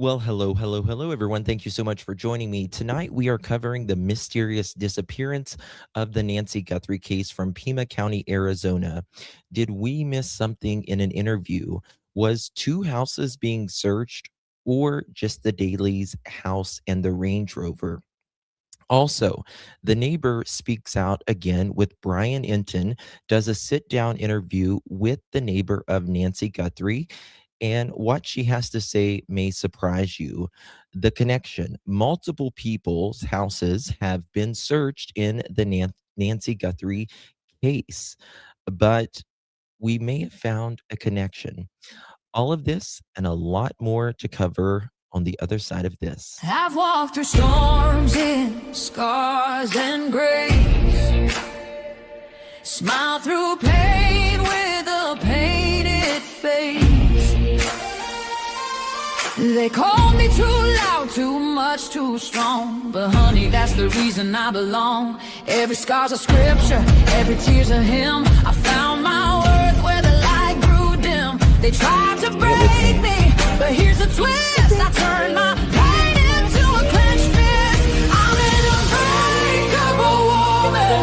Well, hello, everyone. Thank you so much for joining me. Tonight, we are covering the mysterious disappearance of the Nancy Guthrie case from Pima County, Arizona. Did we miss something in an interview? Was two houses being searched, or just the Daly's house and the Range Rover? Also, the neighbor speaks out again with Brian Enton, does a sit down interview with the neighbor of Nancy Guthrie, and what she has to say may surprise you. The connection: multiple people's houses have been searched in the Nancy Guthrie case, but we may have found a connection. All of this and a lot more to cover on the other side of this. I've walked through storms in scars and grace, smile through pain with a painted face. They called me too loud, too much, too strong, but honey, that's the reason I belong. Every scar's a scripture, every tear's a hymn. I found my worth where the light grew dim. They tried to break me, but here's a twist. I turned my pain into a clenched fist. I'm an unbreakable woman,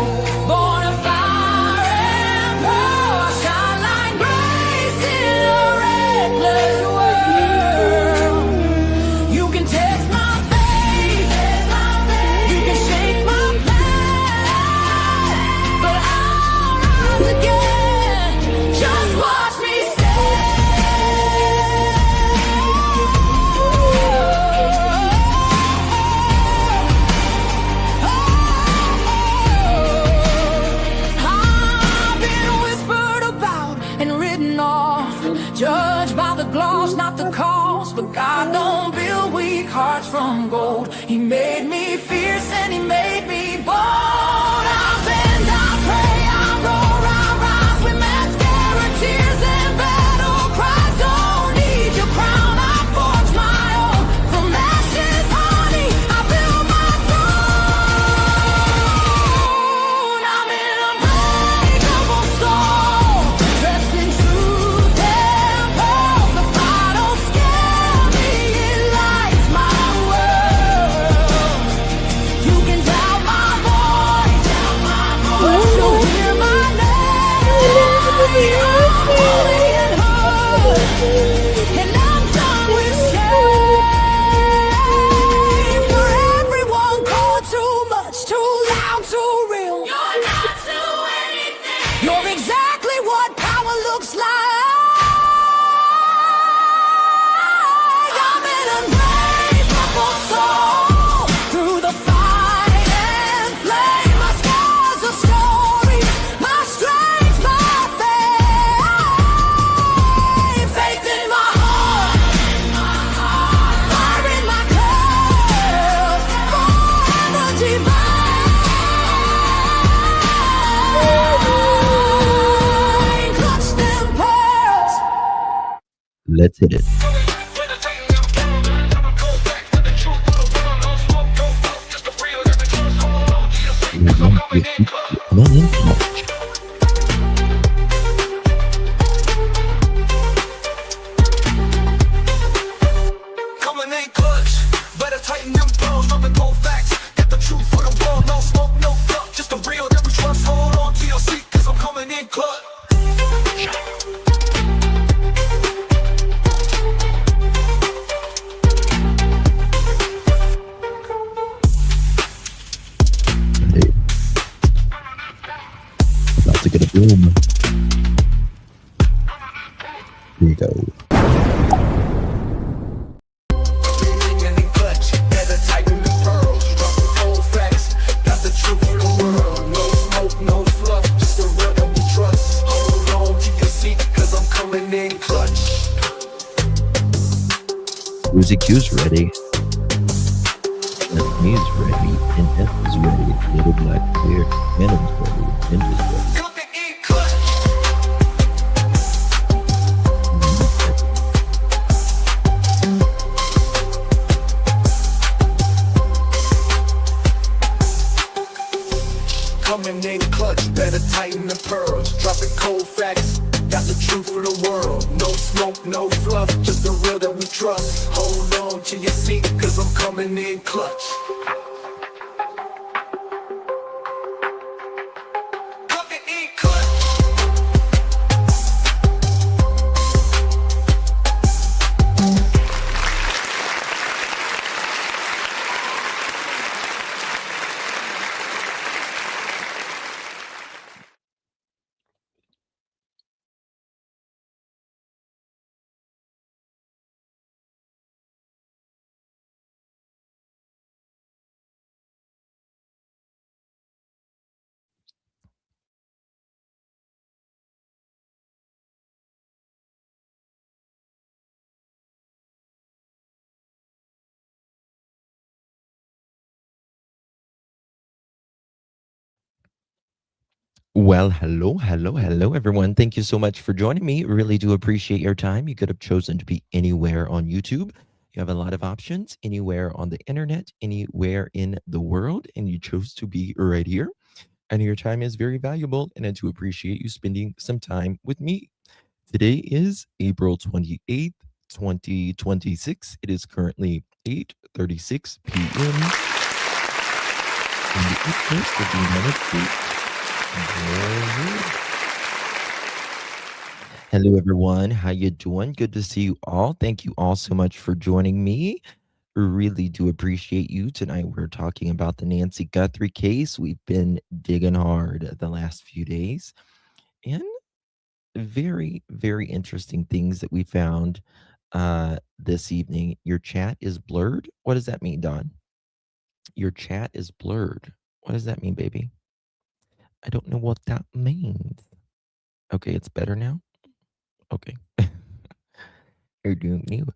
born of fire and pearl. I shine like grace in a reckless world. You can test my faith, you can shake my plan, but I'll rise again. Just watch me judged by the gloss, not the cause. But God don't build weak hearts from gold. He made me fierce and he made me bold. I bend, I pray, I roar, I rise with mascara, tears and battle cries. Don't need your crown, I forge my own. From ashes, honey, I build my throne. I'm an unbreakable soul, dressed in truth and pearls. The fire don't scare me, it lights my world. You can doubt my voice, but you'll hear my name. I'm holy and heard, and I'm done with shame. For everyone called too much, too loud, too real. You're not to anything. You're exactly what power looks like. I'm an unbreakable soul, through the fight and flame. My scars are stories, my strength, my faith. Faith in my heart, fire in my curls, forever divine. Clutch them pearls. Let's hit it. Come on in. Coming in clutch, better tighten them pearls, dropping cold facts. Got the truth for the world, no smoke, no fluff, just the real that we trust. Hold on to your seat, cause I'm coming in clutch. Hey. About to get a boom. Here you go. Coming in clutch, better tighten them pearls, dropping cold facts. Got the truth for the world, no smoke, no fluff, just the real that we trust. Hold on to your seat, cause I'm coming in clutch. Music Q's ready. Let me is ready. And F is ready. Little Black Clear. Venom's ready. And is ready. Coming in clutch. Coming in clutch, better tighten the pearls, dropping cold facts. Got the truth for the world, no smoke, no fluff, just the real that we trust. Hold on to your seat, cause I'm coming in clutch. Coming in clutch. Well, hello, everyone. Thank you so much for joining me. Really do appreciate your time. You could have chosen to be anywhere on YouTube. You have a lot of options anywhere on the internet, anywhere in the world, and you chose to be right here. And your time is very valuable, and I do appreciate you spending some time with me. Today is April 28th, 2026. It is currently 8:36 p.m. in the East Coast of the United States. Hello, everyone. How you doing? Good to see you all. Thank you all so much for joining me. Really do appreciate you. Tonight, we're talking about the Nancy Guthrie case. We've been digging hard the last few days, and very, very interesting things that we found this evening. Your chat is blurred. What does that mean, Don? Your chat is blurred. What does that mean, baby? I don't know what that means. Okay, it's better now. Okay. You're doing new.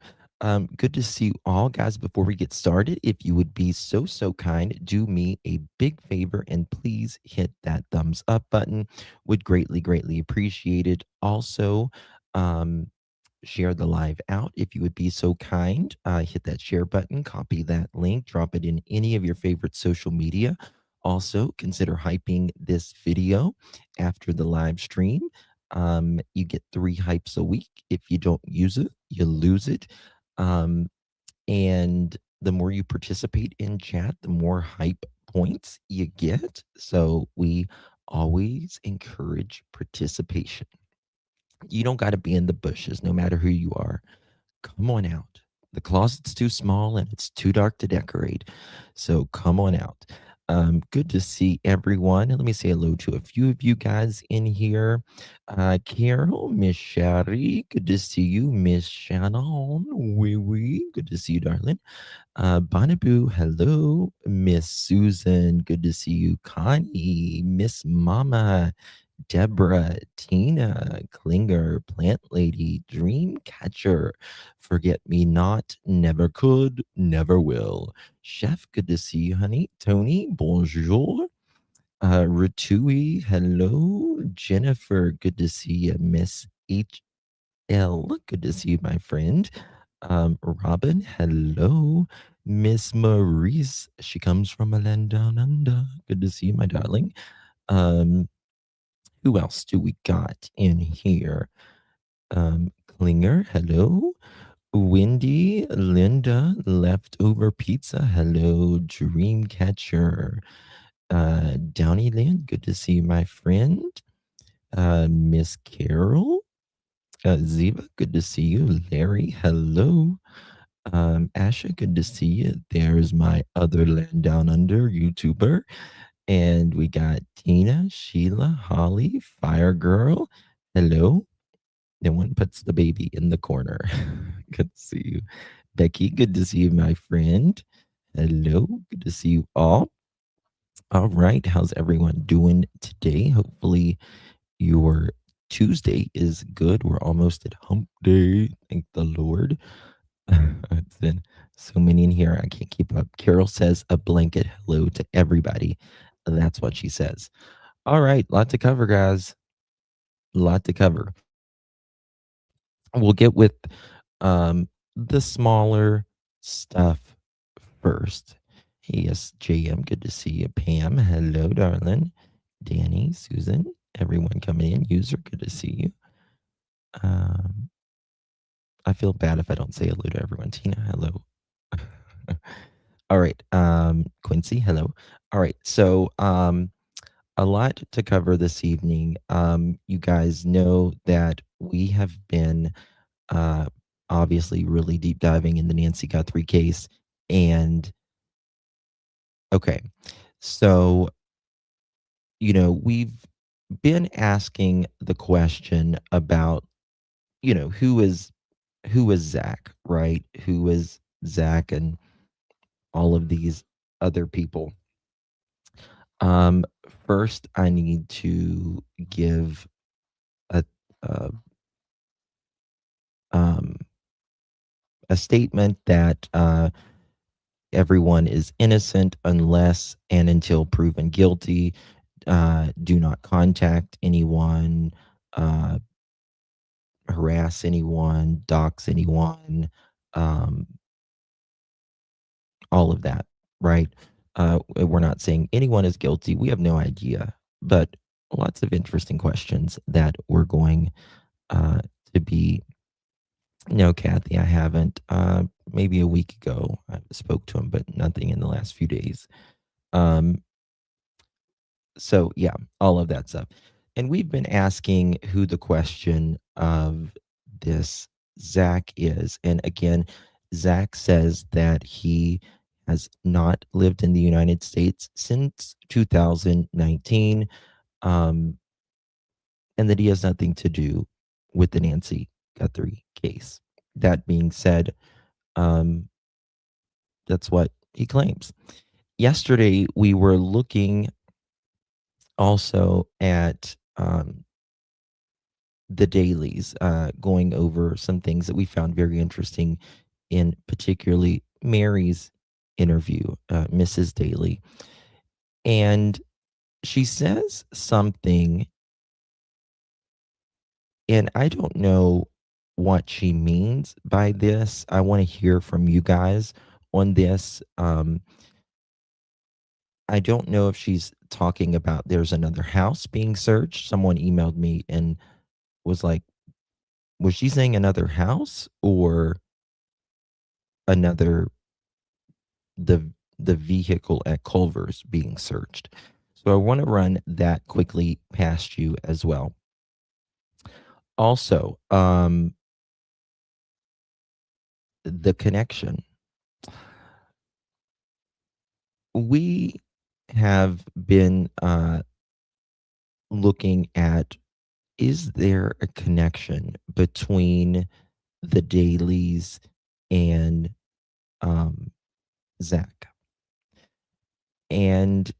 Good to see you all, guys. Before we get started, if you would be so kind, do me a big favor and please hit that thumbs up button. Would greatly appreciate it. Also, um, share the live out if you would be so kind. Hit that share button, copy that link, drop it in any of your favorite social media. Also, consider hyping this video after the live stream. You get 3 hypes a week. If you don't use it, you lose it. Um, and the more you participate in chat, the more hype points you get. So we always encourage participation. You don't got to be in the bushes, no matter who you are. Come on out. The closet's too small and it's too dark to decorate. So come on out. Good to see everyone. Let me say hello to a few of you guys in here. Carol, Miss Sherry, good to see you. Miss Shannon, wee. Good to see you, darling. Bonaboo, hello. Miss Susan, good to see you. Connie, Miss Mama, Deborah, Tina, Klinger, Plant Lady, Dreamcatcher, Forget Me Not, Never Could, Never Will. Chef, good to see you, honey. Tony, bonjour. Ratui, hello. Jennifer, good to see you. Miss HL, good to see you, my friend. Robin, hello. Miss Maurice, she comes from a land down under. Good to see you, my darling. Who else do we got in here? Klinger, hello. Wendy, Linda, Leftover Pizza, hello. Dreamcatcher, Downeyland, good to see you, my friend. Miss Carol, Ziva, good to see you. Larry, hello. Asha, good to see you. There's my other Land Down Under YouTuber. And we got Tina, Sheila, Holly, Fire Girl. Hello. No one puts the baby in the corner. Good to see you. Becky, good to see you, my friend. Hello. Good to see you all. All right. How's everyone doing today? Hopefully, your Tuesday is good. We're almost at hump day. Thank the Lord. It's been so many in here. I can't keep up. Carol says a blanket hello to everybody. That's what she says. All right. Lot to cover, guys. Lot to cover. We'll get with the smaller stuff first. Hey, yes, JM, good to see you. Pam, hello, darling. Danny, Susan, everyone coming in. User, good to see you. I feel bad if I don't say hello to everyone. Tina, hello. All right. Quincy, hello. All right. So, a lot to cover this evening. You guys know that we have been uh, obviously really deep diving in the Nancy Guthrie case. And okay, so, we've been asking the question about, who is Zach, right? Who is Zach and all of these other people? Um, First, I need to give a, a um, a statement that everyone is innocent unless and until proven guilty. Do not contact anyone, uh, harass anyone, dox anyone, um, all of that, right? We're not saying anyone is guilty. We have no idea, but lots of interesting questions that we're going uh, to be. No, Kathy, I haven't. Maybe a week ago, I spoke to him, but nothing in the last few days. Um, so yeah, all of that stuff. And we've been asking who the question of this Zach is. And again, Zach says that he has not lived in the United States since 2019, um, and that he has nothing to do with the Nancy Guthrie case. That being said, um, that's what he claims. Yesterday, we were looking also at the dailies, going over some things that we found very interesting in particularly Mary's interview, Mrs. Daly. And she says something, and I don't know what she means by this. I want to hear from you guys on this. I don't know if she's talking about there's another house being searched. Someone emailed me and was like, was she saying another house or another the vehicle at Culver's being searched? So I want to run that quickly past you as well. Also, the connection. We have been looking at, is there a connection between the dailies and Zach? And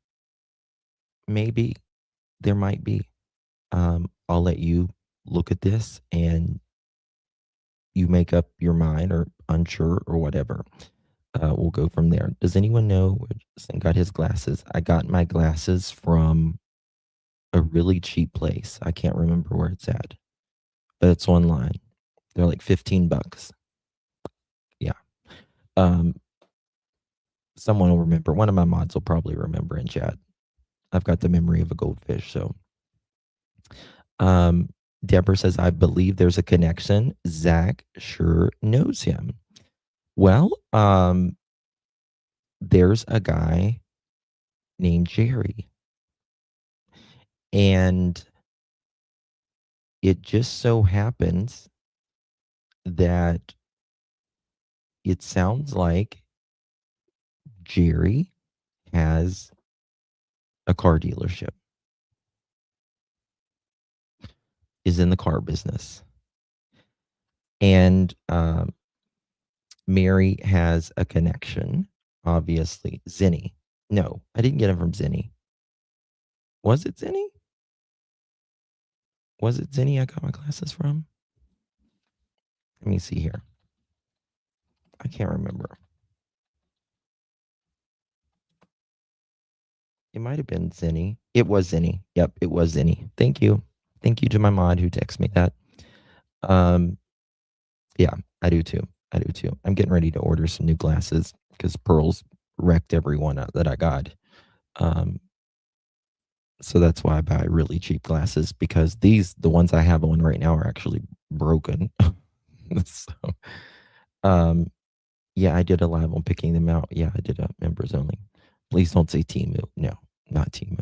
maybe there might be. I'll let you look at this and you make up your mind or unsure or whatever. We'll go from there. Does anyone know where Justin got his glasses? I got my glasses from a really cheap place. I can't remember where it's at, but it's online. They're like $15. Yeah. Um, Someone will remember. One of my mods will probably remember in chat. I've got the memory of a goldfish. So, Deborah says, I believe there's a connection. Zach sure knows him. Well, there's a guy named Jerry. And it just so happens that it sounds like Jerry has a car dealership, is in the car business. And Mary has a connection, obviously. Zinni. No, I didn't get him from Zinni. Was it Zinni? Was it Zinni I got my glasses from? Let me see here. I can't remember. It might have been Zinni. It was Zinni. Yep, it was Zinni. Thank you. Thank you to my mod who texted me that. Yeah, I do too. I do too. I'm getting ready to order some new glasses because Pearl's wrecked every one that I got. So that's why I buy really cheap glasses, because the ones I have on right now are actually broken. So, Yeah, I did a live on picking them out. Yeah, I did a members only. Please don't say Timu. No, not Timu.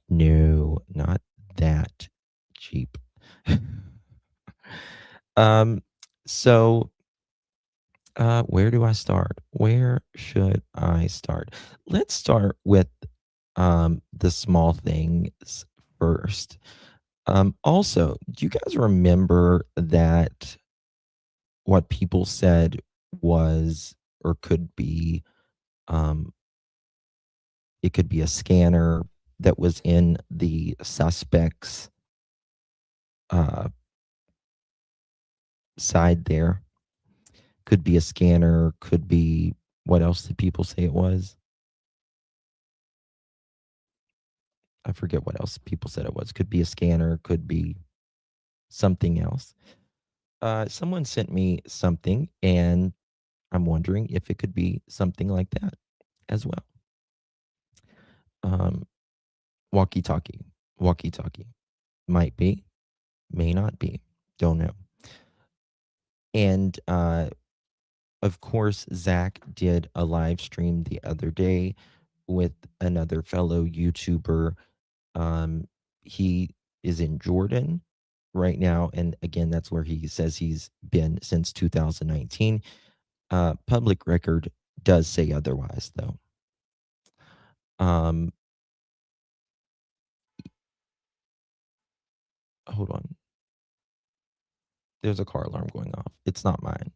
No, not that cheap. um, so where do I start? Where should I start? Let's start with the small things first. Also, do you guys remember that what people said was or could be um it could be a scanner that was in the suspect's uh side there. Could be a scanner, could be what else did people say it was? I forget what else people said it was. Could be a scanner, could be something else. Someone sent me something, and I'm wondering if it could be something like that as well. Um, walkie-talkie, walkie-talkie. Might be, may not be, don't know. And of course, Zach did a live stream the other day with another fellow YouTuber. He is in Jordan right now, and again, that's where he says he's been since 2019. Public record does say otherwise, though. Um, hold on. There's a car alarm going off. It's not mine.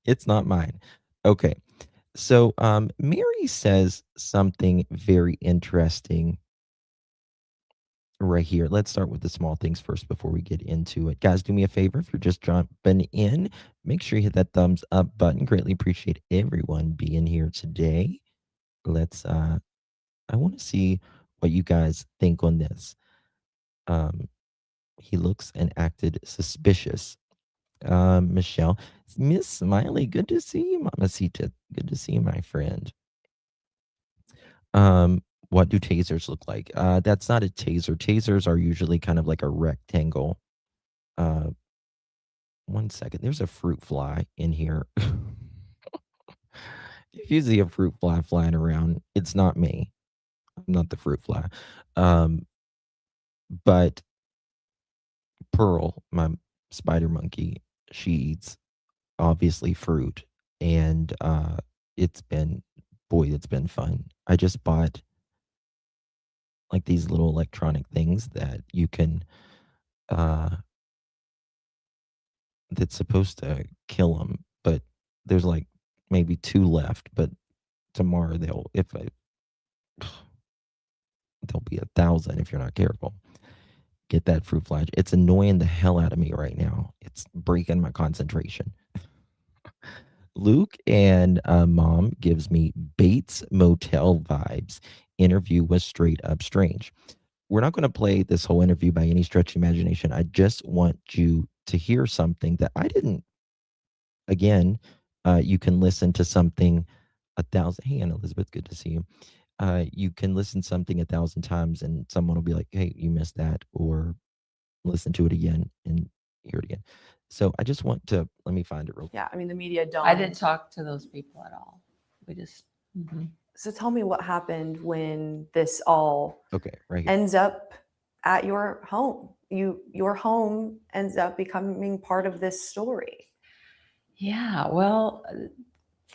It's not mine. Okay. So Mary says something very interesting right here. Let's start with the small things first before we get into it. Guys, do me a favor. If you're just jumping in, make sure you hit that thumbs up button. Greatly appreciate everyone being here today. Let's I want to see what you guys think on this. He looks and acted suspicious. Michelle, Miss Smiley, good to see you, Mamacita. Good to see you, my friend. What do tasers look like? That's not a taser. Tasers are usually kind of like a rectangle. Uh, one second. There's a fruit fly in here. If you see a fruit fly flying around, it's not me. I'm not the fruit fly. But Pearl, my spider monkey, she eats obviously fruit, and it's been boy, it's been fun. I just bought like these little electronic things that you can that's supposed to kill them, but there's like maybe 2 left, but tomorrow there'll be 1,000 if you're not careful. Get that fruit fly. It's annoying the hell out of me right now. It's breaking my concentration. Luke and Mom gives me Bates Motel vibes. Interview was straight up strange. We're not going to play this whole interview by any stretch of imagination. I just want you to hear something that I didn't. Again, you can listen to something 1,000. Hey, Anna Elizabeth, good to see you. You can listen something 1,000 times, and someone will be like, "Hey, you missed that," or listen to it again and hear it again. So I just want to let me find it real quick. Yeah, I mean, the media don't. I didn't talk to those people at all. We just, So tell me what happened when this all Okay, right here. ends up at your home. Your home ends up becoming part of this story. yeah, well,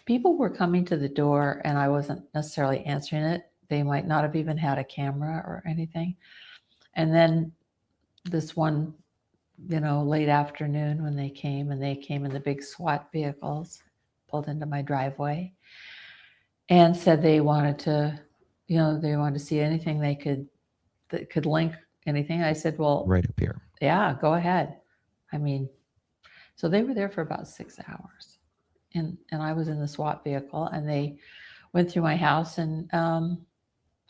people were coming to the door and I wasn't necessarily answering it. They might not have even had a camera or anything. And then this one, late afternoon when they came in the big SWAT vehicles, pulled into my driveway and said they wanted to, they wanted to see anything that could link anything. I said, well, Right up here. yeah, go ahead. I mean, so they were there for about 6 hours, and I was in the SWAT vehicle, and they went through my house and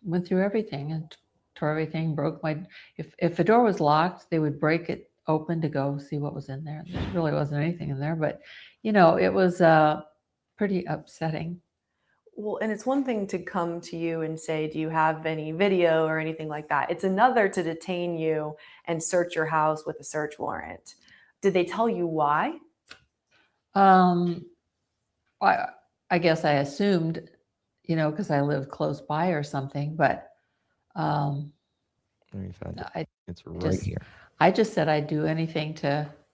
went through everything and tore everything, broke my. If the door was locked, they would break it open to go see what was in there. There really wasn't anything in there, but it was pretty upsetting. Well, and it's one thing to come to you and say, do you have any video or anything like that? It's another to detain you and search your house with a search warrant. Did they tell you why? Um, I, I guess I assumed, because I lived close by or something, but um, Let me find it. I It's right just, here. I just said I'd do anything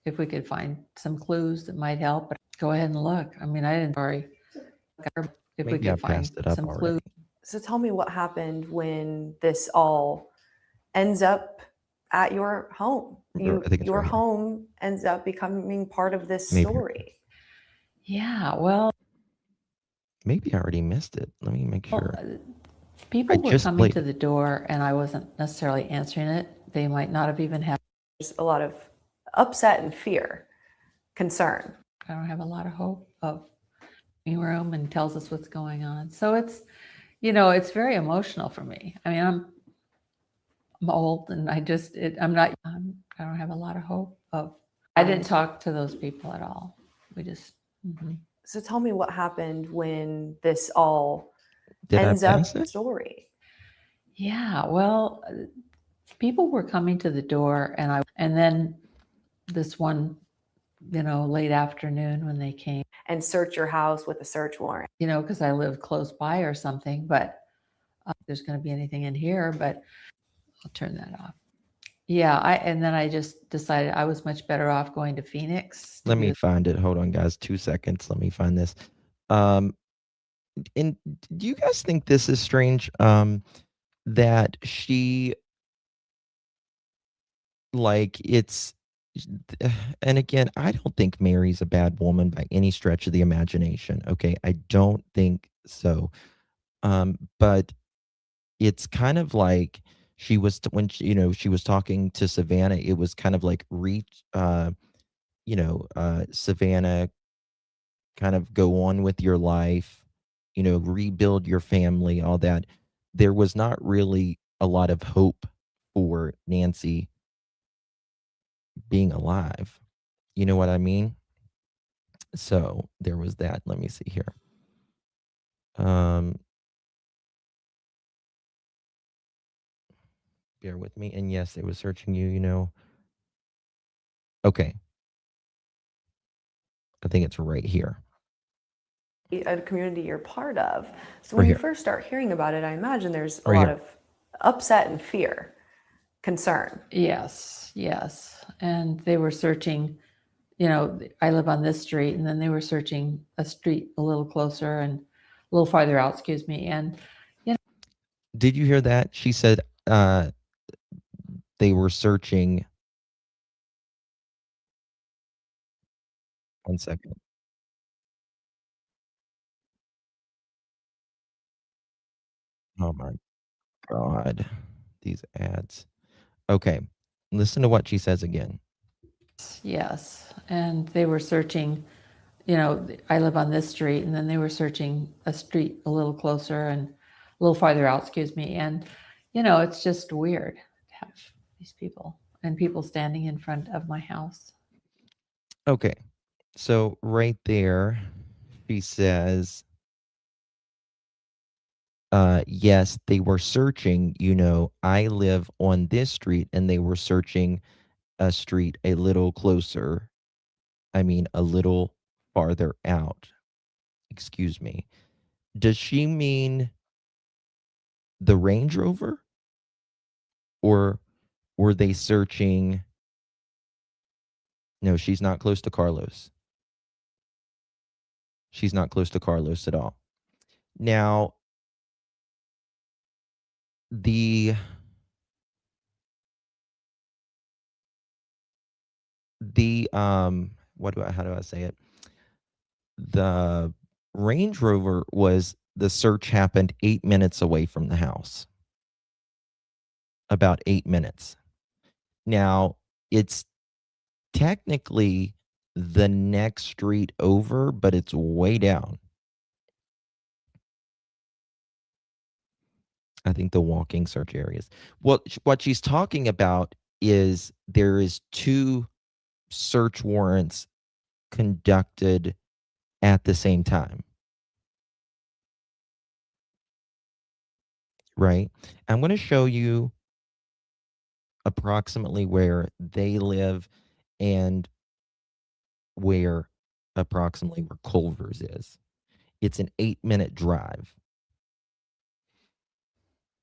if we could find some clues that might help. But go ahead and look. I mean, I didn't worry if we Maybe I could find passed it up some already. clues. So tell me what happened when this all ends up at your home. I think it's Your right here. home ends up becoming part of this Maybe. story. Yeah, well, Maybe I already missed it. Let me make sure. people I were just coming played to it. the door and I wasn't necessarily answering it. They might not have even had. There's a lot of upset and fear, concern. I don't have a lot of hope of room and tells us what's going on. So it's very emotional for me. I mean, I'm old and I'm not, I don't have a lot of hope of, I didn't talk to those people at all. We just, So tell me what happened when this all Did I ends up pass it? story. yeah, well, people were coming to the door and then this one, late afternoon when they came, And search your house with a search warrant. because I lived close by or something, but if there's going to be anything in here, but I'll turn that off. Yeah, and then I just decided I was much better off going to Phoenix. Let me find it. Hold on, guys. 2 seconds. Let me find this. And do you guys think this is strange? That she it's and again, I don't think Mary's a bad woman by any stretch of the imagination. Okay, I don't think so. But it's kind of like she was when she was talking to Savannah. It was kind of like Savannah, kind of go on with your life, rebuild your family, all that. There was not really a lot of hope for Nancy being alive. You know what I mean? So there was that. Let me see here. Um, bear with me. And yes, it was searching you. Okay. I think it's right here. A community you're part of. So Right when you here. first start hearing about it, I imagine there's a Right lot here. of upset and fear, concern. Yes. And they were searching, I live on this street, and then they were searching a street a little closer and a little farther out, excuse me. And Did you hear that? She said they were searching. One second. Oh my God. These ads. Okay. Listen to what she says again. yes, and they were searching, I live on this street, and then they were searching a street a little closer and a little farther out, excuse me. And, it's just weird to have these people and people standing in front of my house. Okay. So right there, she says, yes, they were searching, I live on this street, and they were searching a street a little closer. I mean, a little farther out. Excuse me. Does she mean the Range Rover? Or were they searching? No, she's not close to Carlos. She's not close to Carlos at all. Now, the how do I say it? The Range Rover the search happened 8 minutes away from the house. About 8 minutes. Now, it's technically the next street over, but it's way down. I think the walking search areas. What she's talking about is there is 2 search warrants conducted at the same time. Right? I'm going to show you approximately where they live and where approximately where Culver's is. It's an 8-minute drive,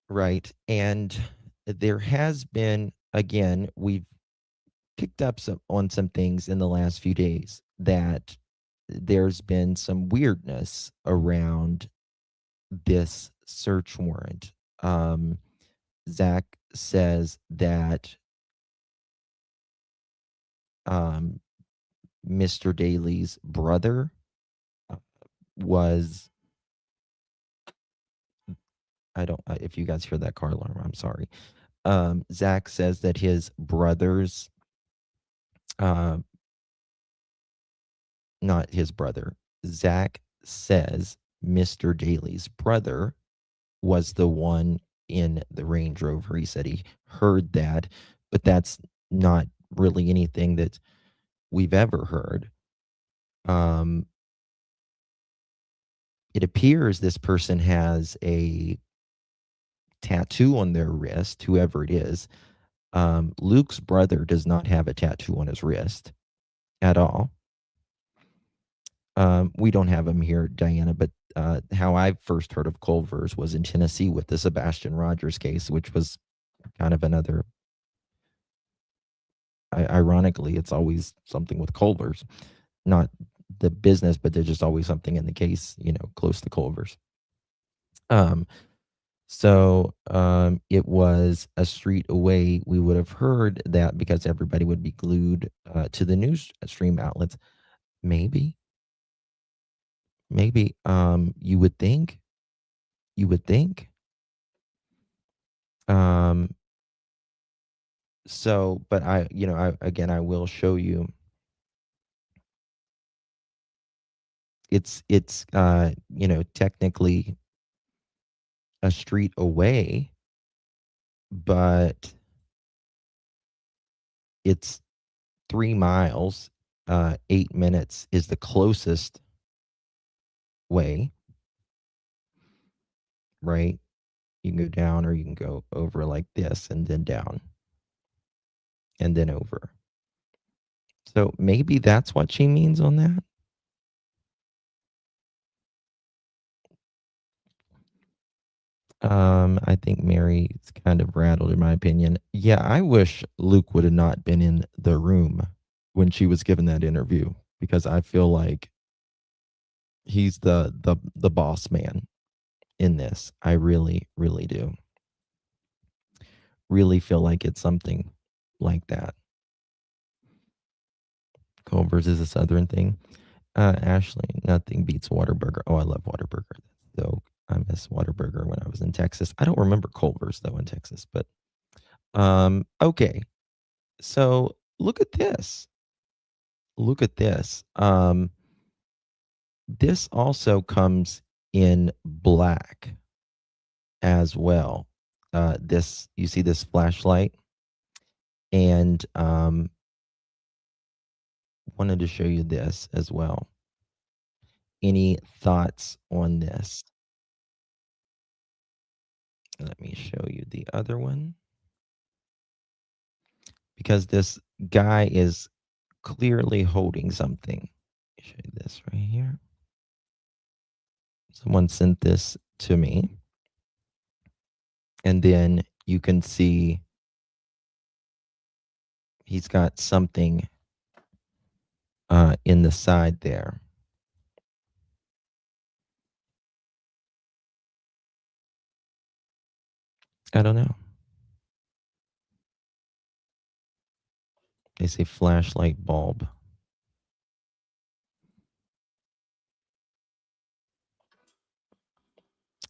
right? And there has been, again, we've picked up on some things in the last few days that there's been some weirdness around this search warrant. Um, Zach says that um, Mr. Daly's brother uh, was, I don't, if you guys hear that car alarm, I'm sorry. Zach says that his brother's, uh, not his brother, Zach says Mr. Daly's brother was the one in the Range Rover. He said he heard that, but that's not really anything that we've ever heard. Um, it appears this person has a tattoo on their wrist, whoever it is. Luke's brother does not have a tattoo on his wrist at all. We don't have him here, Diana, but how I first heard of Culver's was in Tennessee with the Sebastian Rogers case, which was kind of another. Ironically, it's always something with Culver's, not the business, but there's just always something in the case, close to Culver's. It was a street away. We would have heard that because everybody would be glued to the news stream outlets. Maybe, you would think. You would think. But I will show you. It's technically a street away, but it's 3 miles. 8 minutes is the closest way, right? You can go down or you can go over like this and then down and then over. So maybe that's what she means on that. I think Mary's kind of rattled, in my opinion. Yeah, I wish Luke would have not been in the room when she was given that interview, because I feel like he's the boss man in this. I really, really do. Really feel like it's something like that. Culver's is a southern thing. Ashley, nothing beats Whataburger. Oh, I love Whataburger. So I miss Whataburger when I was in Texas. I don't remember Culver's though in Texas, but okay. So look at this. Look at this. This also comes in black as well. This, you see this flashlight, and wanted to show you this as well. Any thoughts on this? Let me show you the other one, because this guy is clearly holding something. Let me show you this right here. Someone sent this to me, and then you can see he's got something in the side there. I don't know. They say flashlight bulb.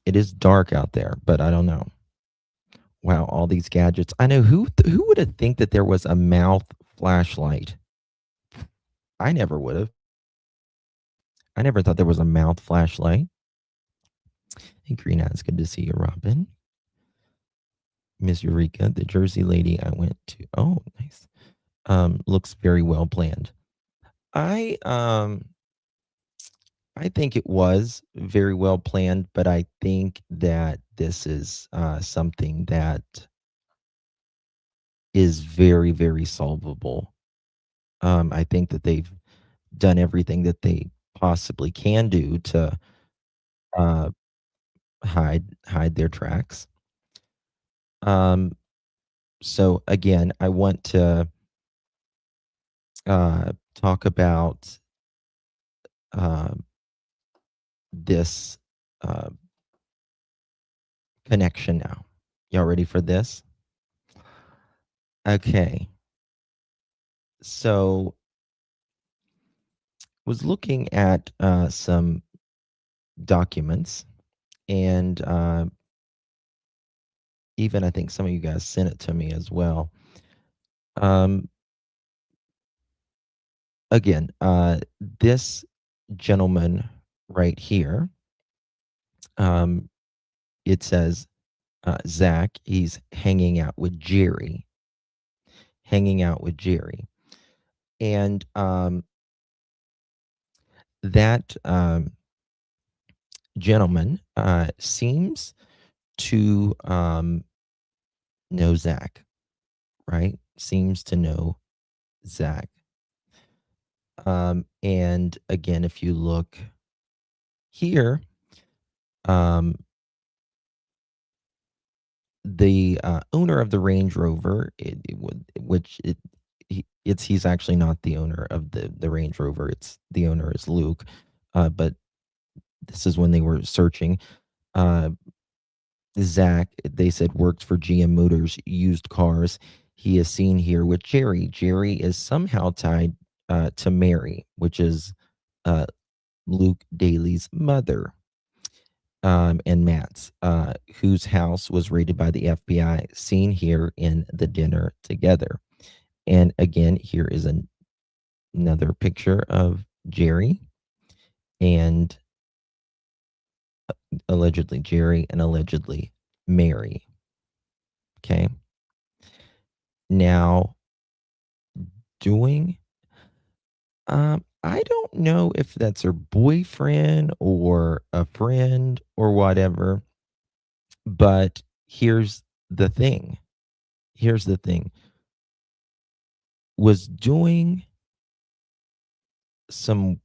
It is dark out there, but I don't know. Wow, all these gadgets. I know who would have think that there was a mouth flashlight. I never would have. I never thought there was a mouth flashlight. Hey, Green Eyes, good to see you, Robin. Miss Eureka, the Jersey lady I went to. Oh, nice. Looks very well planned. I think it was very well planned, but I think that this is something that is very, very solvable. I think that they've done everything that they possibly can do to uh, hide their tracks. Um, so again, I want to talk about uh, this uh, connection now. Y'all ready for this? Okay. So was looking at some documents, and even I think some of you guys sent it to me as well. Um, again, this gentleman right here, um, it says Zach. He's hanging out with Jerry, and that gentleman seems to know Zach, right? Seems to know Zach. And again, if you look here, um, the owner of the Range Rover, he's actually not the owner of the Range Rover. It's the owner is Luke, but this is when they were searching. Uh, Zach, they said, works for GM Motors used cars. He is seen here with Jerry. Jerry is somehow tied to Mary, which is uh, Luke Daly's mother, and Matt's, whose house was raided by the FBI, seen here in the dinner together. And again, here is another picture of Jerry and allegedly Jerry and allegedly Mary. Okay. Now, doing, I don't know if that's her boyfriend or a friend or whatever, but here's the thing. Here's the thing. Was doing some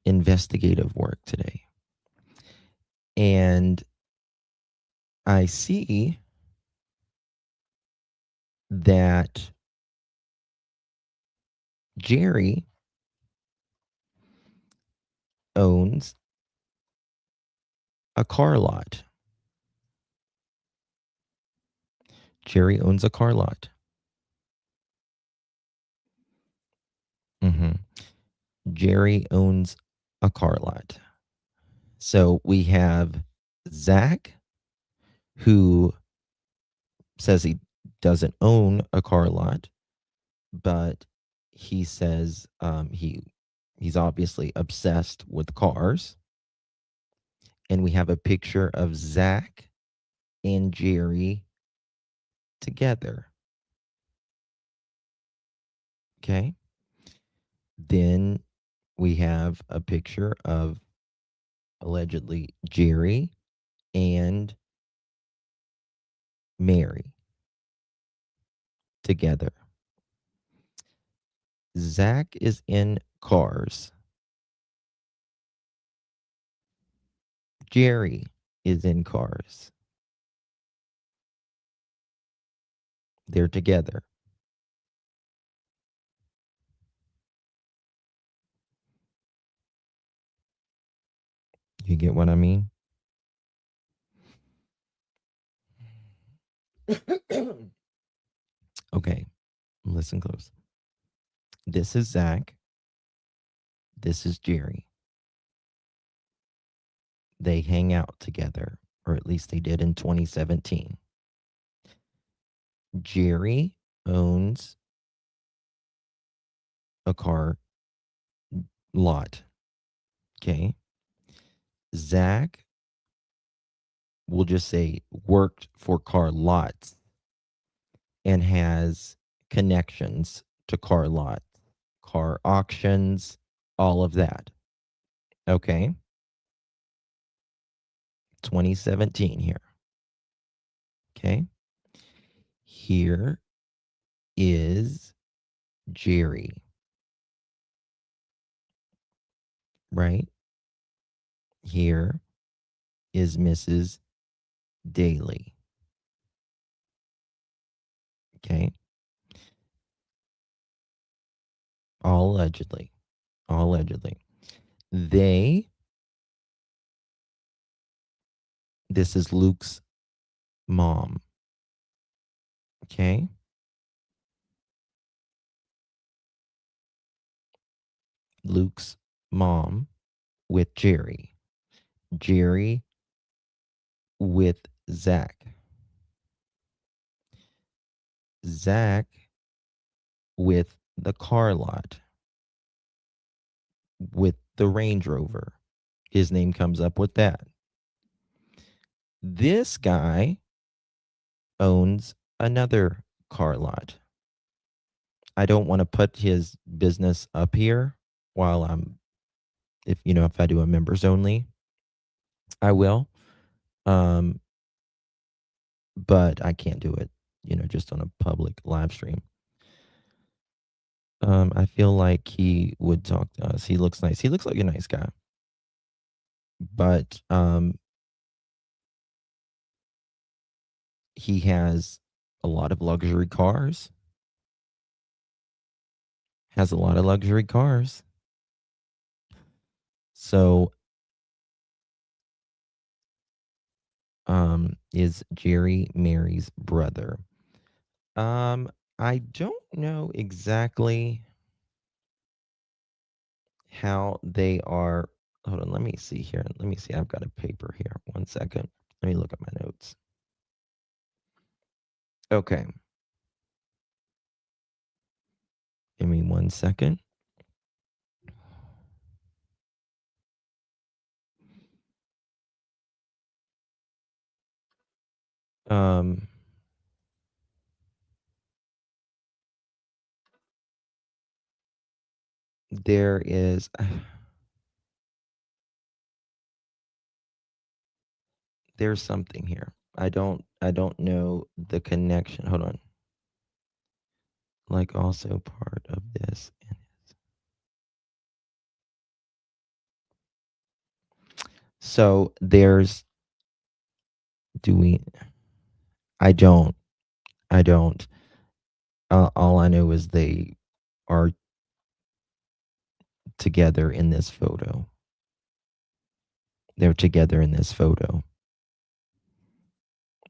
investigative work today. And I see that Jerry owns a car lot. Jerry owns a car lot. hmm Jerry owns a car lot. So we have Zach, who says he doesn't own a car lot, but he says he's obviously obsessed with cars. And we have a picture of Zach and Jerry together. Okay. Then we have a picture of allegedly Jerry and Mary together. Zach is in cars. Jerry is in cars. They're together. You get what I mean? Okay, listen close. This is Zach. This is Jerry. They hang out together, or at least they did in 2017. Jerry owns a car lot. Okay. Zach, we'll just say, worked for car lots and has connections to car lots, car auctions, all of that. Okay. 2017 here. Okay. Here is Jerry. right? Here is Mrs. Daly. Okay. All allegedly. All allegedly. They, this is Luke's mom. Okay. Luke's mom with Jerry. Jerry with Zach. Zach with the car lot with the Range Rover. His name comes up with that. This guy owns another car lot. I don't want to put his business up here while if I do a members only, I will. Um, but I can't do it, just on a public live stream. I feel like he would talk to us. He looks nice. He looks like a nice guy. But he has a lot of luxury cars. Has a lot of luxury cars. So is Jerry Mary's brother. I don't know exactly how they are. Hold on, let me see here. Let me see. I've got a paper here. 1 second. Let me look at my notes. Okay. Give me 1 second. Um, there is there's something here. I don't know the connection. Hold on. Like also part of this. So there's do we I don't. I don't. All I know is they are together in this photo. They're together in this photo,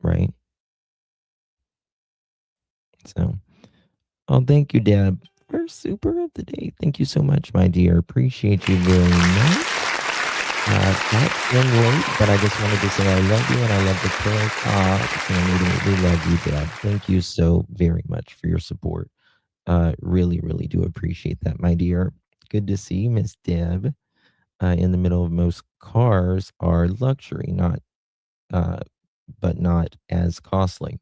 right? So, oh, thank you, Deb. First super of the day. Thank you so much, my dear. Appreciate you very much. I've been late, but I just wanted to say I love you and I love the pillow talk. And we love you, Deb. Thank you so very much for your support. Really, really do appreciate that, my dear. Good to see you, Miss Deb. In the middle of most cars are luxury, uh, but not as costly.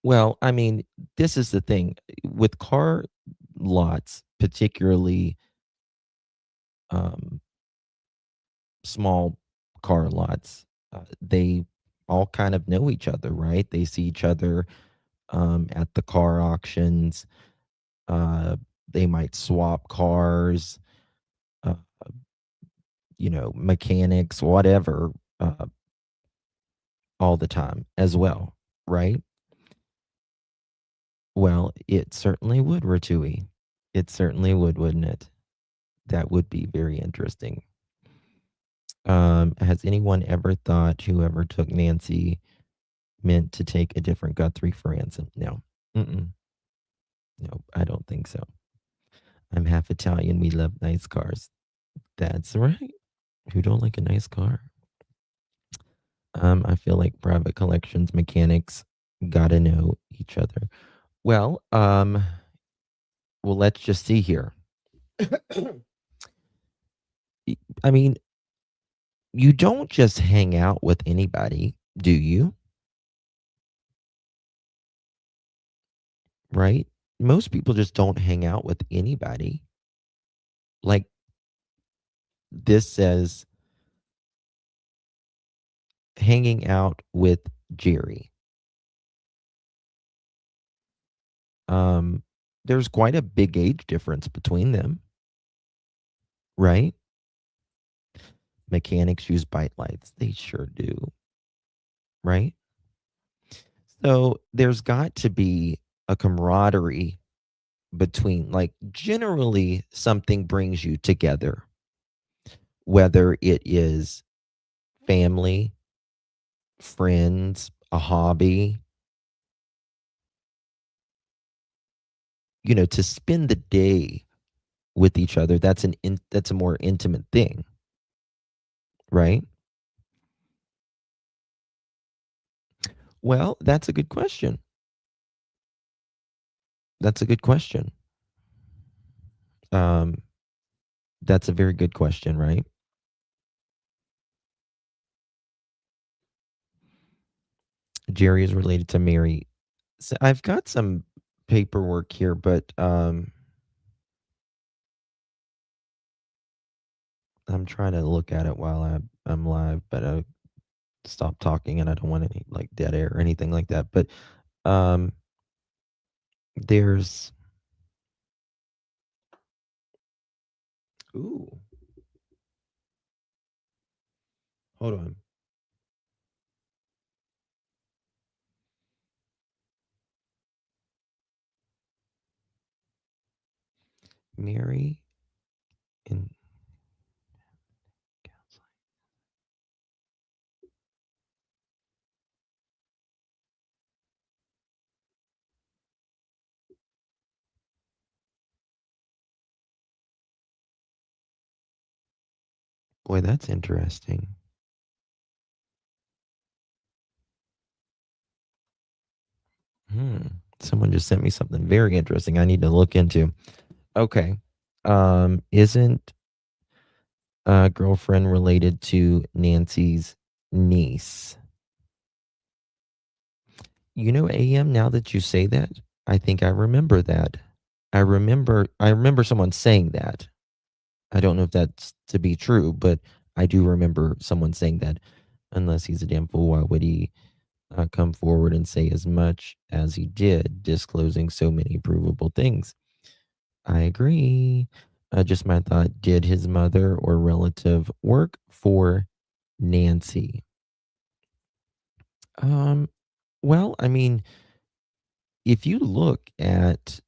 Well, I mean, this is the thing with car lots, particularly um, small car lots. They all kind of know each other, right? They see each other at the car auctions. Uh, they might swap cars. Uh, mechanics, whatever. All the time as well, right? Well, it certainly would, Ratui. It certainly would, wouldn't it? That would be very interesting. Has anyone ever thought whoever took Nancy meant to take a different Guthrie for ransom? No. Mm-mm. No, I don't think so. I'm half Italian. We love nice cars. That's right. Who don't like a nice car? I feel like private collections mechanics gotta know each other. Well, let's just see here. I mean, you don't just hang out with anybody, do you? Right? Most people just don't hang out with anybody. Like this says hanging out with Jerry. Um, there's quite a big age difference between them, right? Mechanics use bike lights. They sure do, right? So there's got to be a camaraderie between, like, generally something brings you together, whether it is family, friends, a hobby, to spend the day with each other. That's a more intimate thing, right? Well, that's a good question. That's a good question. Um, that's a very good question, right? Jerry is related to Mary. So I've got some paperwork here, but I'm trying to look at it while I'm live, but I stop talking and I don't want any like dead air or anything like that. But um, there's ooh, hold on, Mary in boy, that's interesting. Hmm. Someone just sent me something very interesting I need to look into. Okay. Isn't a girlfriend related to Nancy's niece? AM, now that you say that, I think I remember that. I remember someone saying that. I don't know if that's to be true, but I do remember someone saying that. Unless he's a damn fool, why would he come forward and say as much as he did, disclosing so many provable things? I agree. Just my thought. Did his mother or relative work for Nancy? Um, well, I mean, if you look at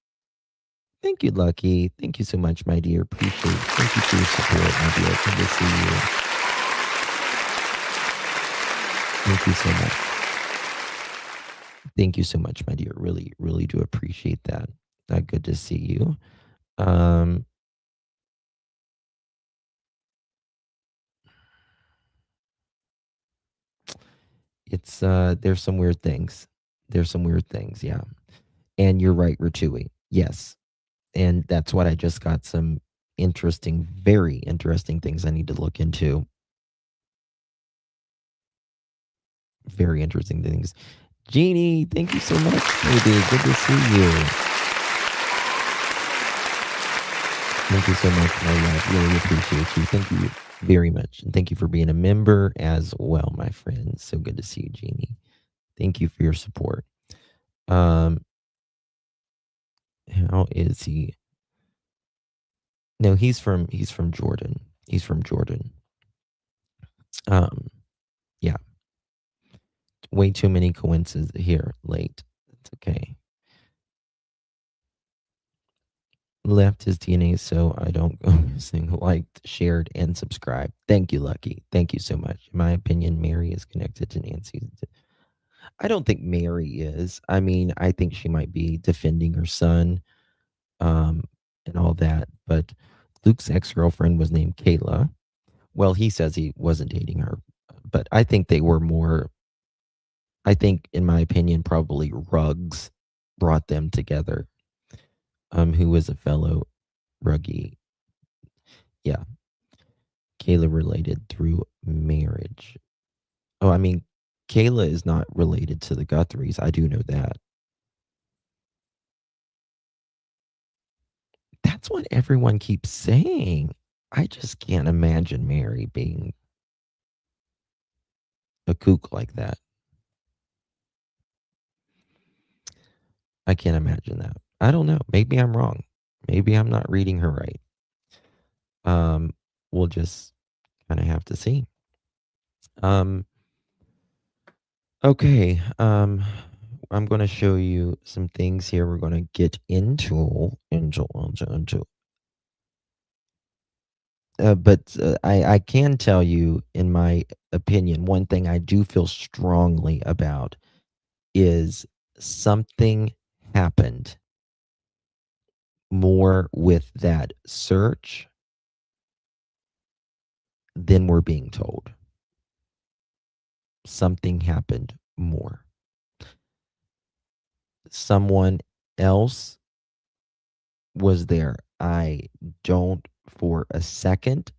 thank you, Lucky. Thank you so much, my dear. Thank you for your support, my dear. Good to see you. Thank you so much. Thank you so much, my dear. Really, really do appreciate that. Good to see you. Um, it's there's some weird things. There's some weird things, yeah. And you're right, Ratui. Yes. And that's what I just got some interesting, very interesting things I need to look into. Very interesting things. Jeannie, thank you so much, baby. Good to see you. Thank you so much, my love. Really appreciate you. Thank you very much. And thank you for being a member as well, my friend. So good to see you, Jeannie. Thank you for your support. Um, how is he? No, he's from Jordan. He's from Jordan. Um, yeah. Way too many coincidences here. Late. It's okay. Left his DNA so I don't go missing. Liked, shared, and subscribed. Thank you, Lucky. Thank you so much. In my opinion, Mary is connected to Nancy. I don't think Mary is. I mean, I think she might be defending her son, um, and all that. But Luke's ex-girlfriend was named Kayla. Well, he says he wasn't dating her, but I think they were more. I think, in my opinion, probably Ruggs brought them together. Who was a fellow Ruggie. Yeah, Kayla related through marriage. Oh, I mean, Kayla is not related to the Guthries. I do know that. That's what everyone keeps saying. I just can't imagine Mary being a kook like that. I can't imagine that. I don't know. Maybe I'm wrong. Maybe I'm not reading her right. Um, we'll just kind of have to see. Um, okay. I'm going to show you some things here. We're going to get into. But I can tell you, in my opinion, one thing I do feel strongly about is something happened more with that search than we're being told. Something happened more. Someone else was there. I don't for a second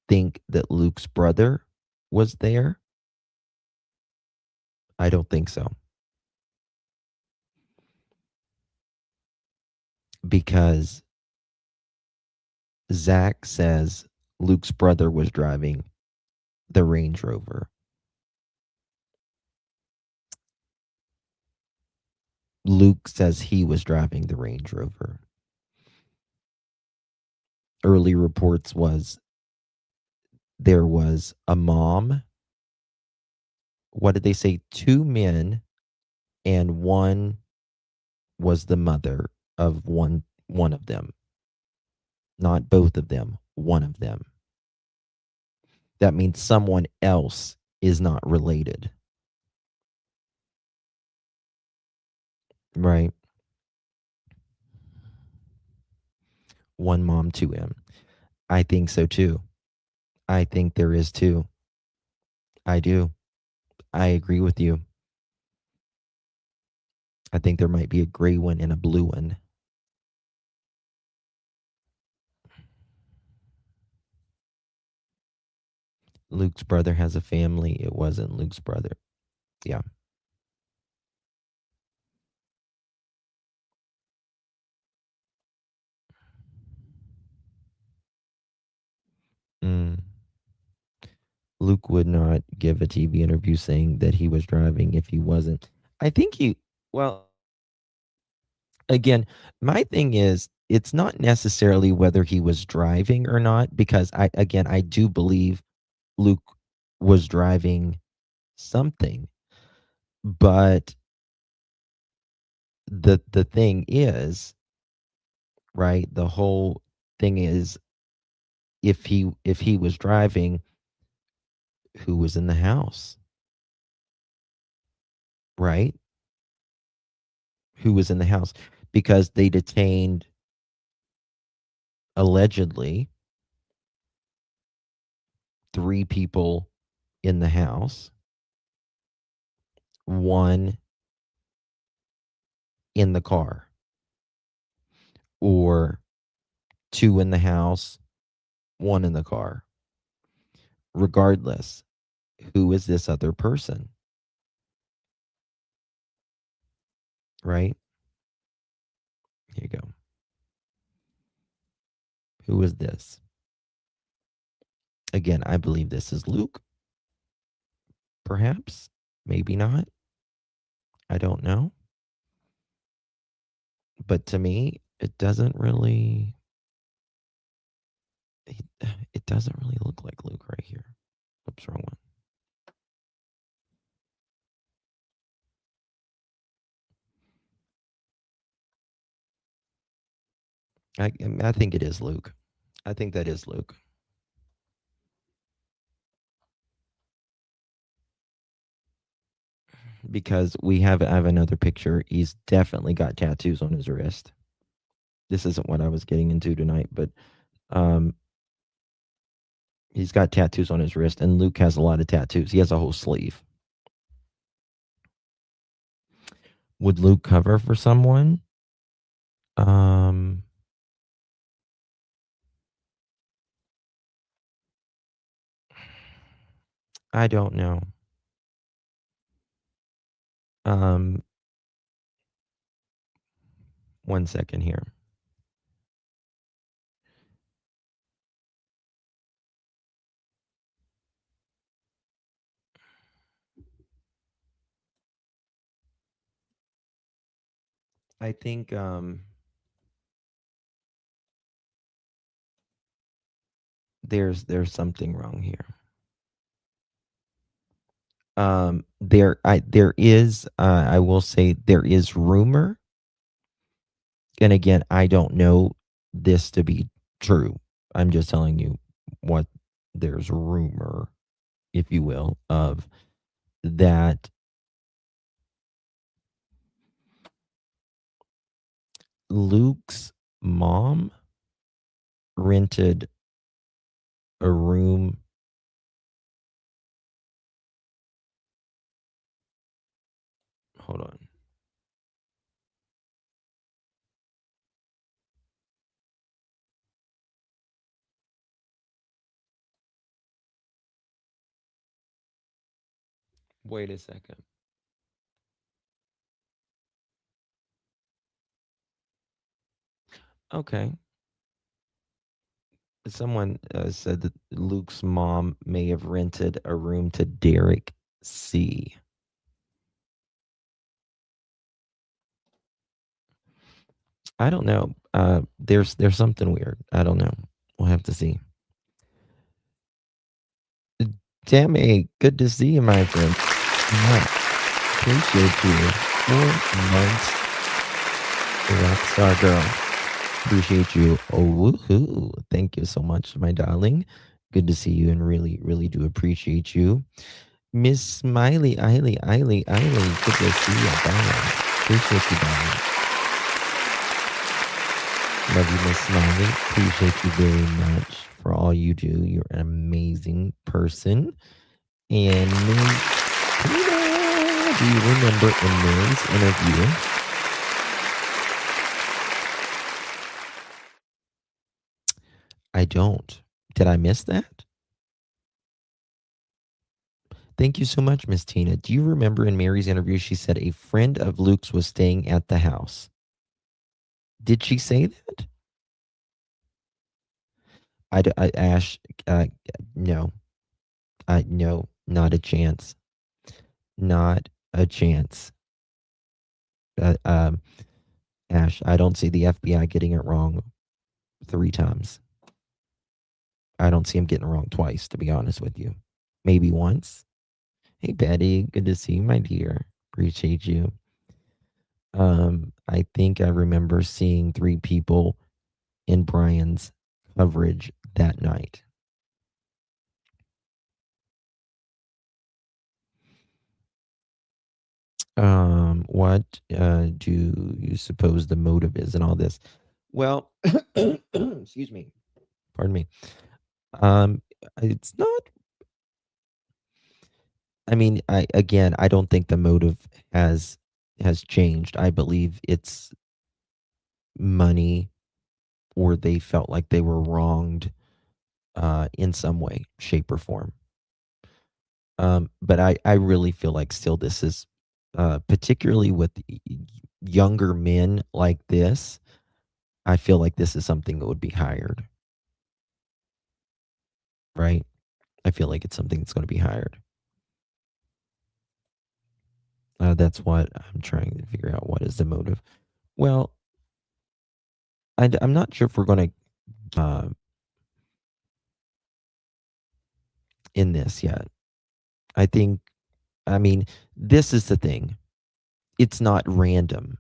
think that Luke's brother was there. I don't think so. Because Zach says Luke's brother was driving the Range Rover. Luke says he was driving the Range Rover. Early reports was there was a mom. What did they say? Two men, and one was the mother of one of them. Not both of them, one of them. That means someone else is not related. Right? One mom, two him. I think so too. I think there is too. I do. I agree with you. I think there might be a gray one and a blue one. Luke's brother has a family. It wasn't Luke's brother. Yeah. Mm. Luke would not give a TV interview saying that he was driving if he wasn't. I think well, again, my thing is, it's not necessarily whether he was driving or not, because I do believe Luke was driving something. But the thing is, right? The whole thing is, if he was driving, who was in the house, right? Who was in the house? Because they detained, allegedly, three people in the house, one in the car, or two in the house, one in the car. Regardless, who is this other person, right? Here you go. Who is this? Again, I believe this is Luke. Perhaps, maybe not. I don't know. But to me, it doesn't really it, it doesn't really look like Luke right here. Oops, wrong one. I think it is Luke. I think that is Luke. Because I have another picture. He's definitely got tattoos on his wrist. This isn't what I was getting into tonight, but um he's got tattoos on his wrist, and Luke has a lot of tattoos. He has a whole sleeve. Would Luke cover for someone? Um I don't know. Um 1 second here. I think There's something wrong here. There is, I will say there is rumor, and again, I don't know this to be true. I'm just telling you what there's rumor, if you will, of that Luke's mom rented a room. Hold on. Wait a second. Okay. Someone said that Luke's mom may have rented a room to Derek C. I don't know. There's something weird. I don't know. We'll have to see. Tammy, good to see you, my friend. Yeah, appreciate you. 4 months, rockstar girl. Appreciate you. Oh, woohoo. Thank you so much, my darling. Good to see you and really, really do appreciate you. Miss Smiley, Eiley. Good to see you, darling. Appreciate you, darling. Love you, Miss Smiley. Appreciate you very much for all you do. You're an amazing person. And Miss Tina, do you remember in Mary's interview? I don't. Did I miss that? Thank you so much, Miss Tina. Do you remember in Mary's interview, she said a friend of Luke's was staying at the house? Did she say that? Ash, no, no, not a chance, not a chance. Uh, um, Ash, I don't see the FBI getting it wrong 3 times. I don't see him getting it wrong twice, to be honest with you. Maybe once. Hey, Betty, good to see you, my dear. Appreciate you. I think I remember seeing 3 people in Brian's coverage that night. What do you suppose the motive is in all this? Well, excuse me. Pardon me. Um, it's not. I mean, I don't think the motive has changed. I believe it's money, or they felt like they were wronged in some way, shape, or form. But I really feel like still this is, particularly with younger men like this, I feel like this is something that would be hired, right? I feel like it's something that's going to be hired. That's what I'm trying to figure out. What is the motive? Well, I'm not sure if we're going to in this yet. I think, I mean, this is the thing. It's not random.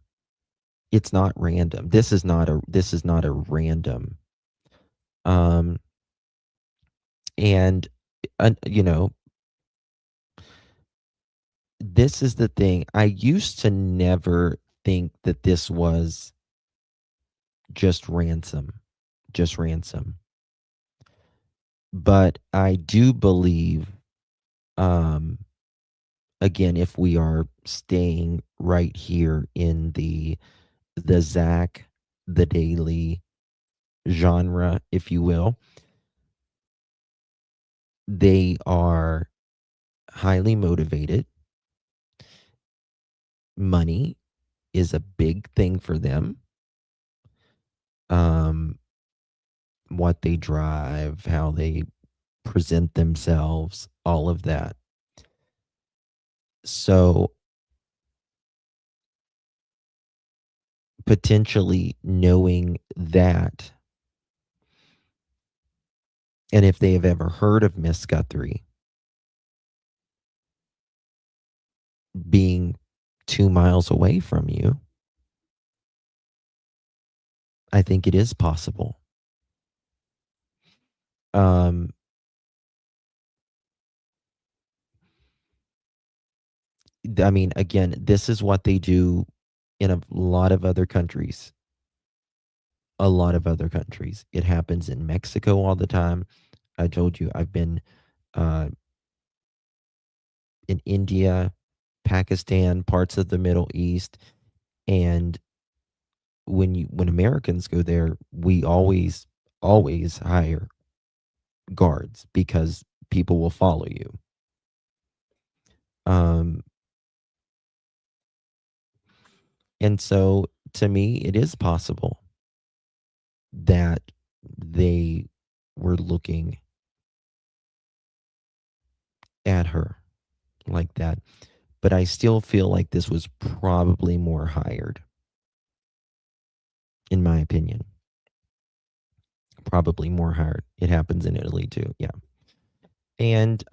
It's not random. This is not a random. Um, and you know, this is the thing. I used to never think that this was just ransom, just ransom. But I do believe, um, again, if we are staying right here in the Zach, the Daily genre, if you will, they are highly motivated. Money is a big thing for them. Um, what they drive, how they present themselves, all of that. So potentially knowing that And if they have ever heard of Miss Guthrie being 2 miles away from you, I think it is possible. Um, I mean, again, this is what they do in a lot of other countries. A lot of other countries. It happens in Mexico all the time. I told you I've been uh, in India, Pakistan, parts of the Middle East, and when Americans go there, we always hire guards because people will follow you. Um, and so to me, it is possible that they were looking at her like that. But I still feel like this was probably more hired, in my opinion. Probably more hired. It happens in Italy too. Yeah. And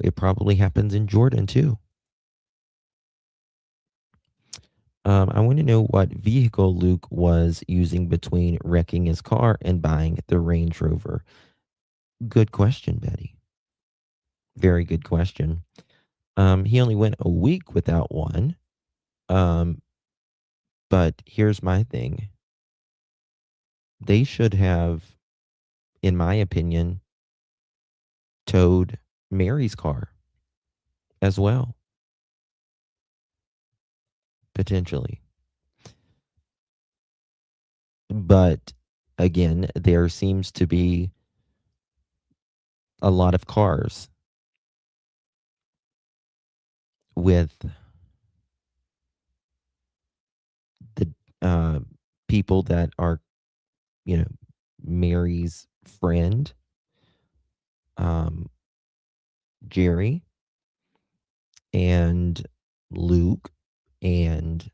it probably happens in Jordan too. I want to know what vehicle Luke was using between wrecking his car and buying the Range Rover. Good question, Betty. Very good question. He only went a week without one. But here's my thing. They should have, in my opinion, towed Mary's car as well, potentially. But again, there seems to be a lot of cars with the people that are, you know, Mary's friend, um, Jerry, and Luke, and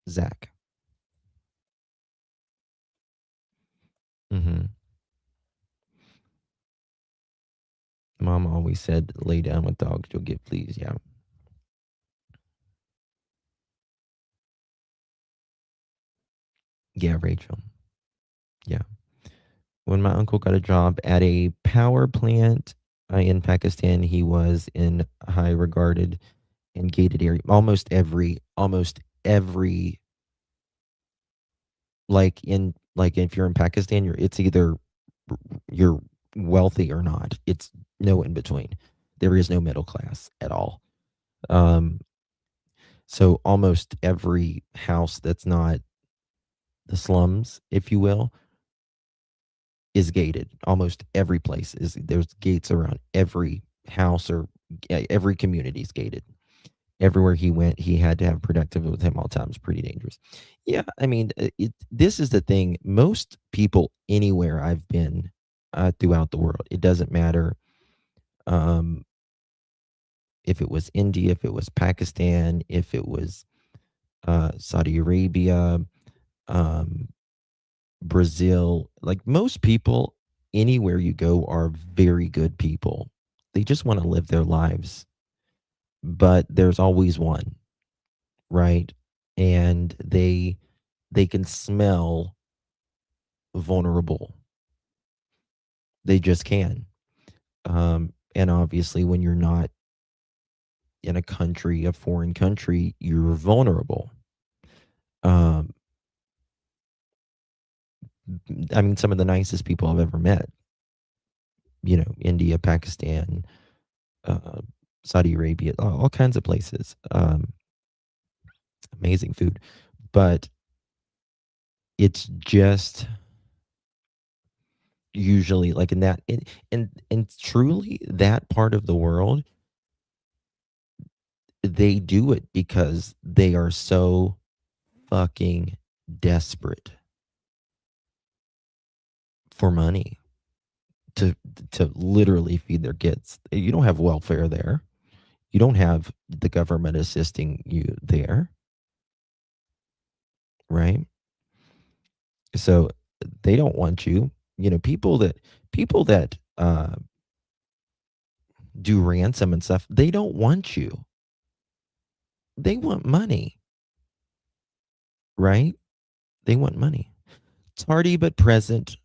Zach. hmm Mom always said, lay down with dogs, you'll get fleas. Yeah. Yeah, Rachel. Yeah. When my uncle got a job at a power plant in Pakistan, he was in high regarded and gated area. Almost every, like if you're in Pakistan, it's either you're wealthy or not. It's no in between. There is no middle class at all. Um, so almost every house that's not the slums, if you will, is gated. Almost every place there's gates around every house or every community is gated. Everywhere he went, he had to have protective with him all times. Pretty dangerous. Yeah, I mean, this is the thing. Most people anywhere I've been throughout the world, it doesn't matter um, if it was India, if it was Pakistan, if it was Saudi Arabia, um, Brazil. Like most people, anywhere you go, are very good people. They just want to live their lives, but there's always one, right? And they can smell vulnerable. They just can. And obviously, when you're not in a foreign country, you're vulnerable. Um, I mean, some of the nicest people I've ever met, India, Pakistan, uh, Saudi Arabia, all kinds of places. Amazing food. But it's just usually like in that, and truly that part of the world, they do it because they are so fucking desperate for money to to literally feed their kids. You don't have welfare there. You don't have the government assisting you there, right? So they don't want you. You know, people that do ransom and stuff, they don't want you. They want money, right? They want money. Tardy but present.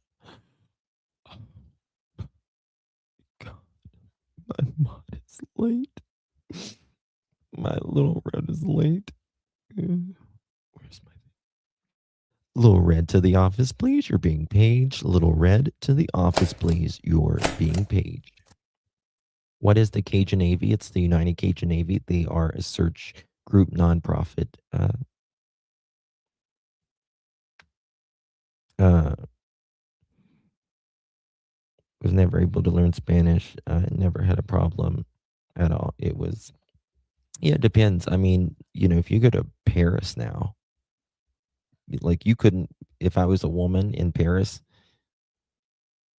God, my mod is late. My little red is late. Where's my little red to the office, please? You're being paged. Little red to the office, please. You're being paged. What is the Cajun Navy? It's the United Cajun Navy. They are a search group nonprofit. Was never able to learn Spanish. Never had a problem at all. It was, yeah, it depends. I mean, you know, if you go to Paris now, like you couldn't, if I was a woman in Paris,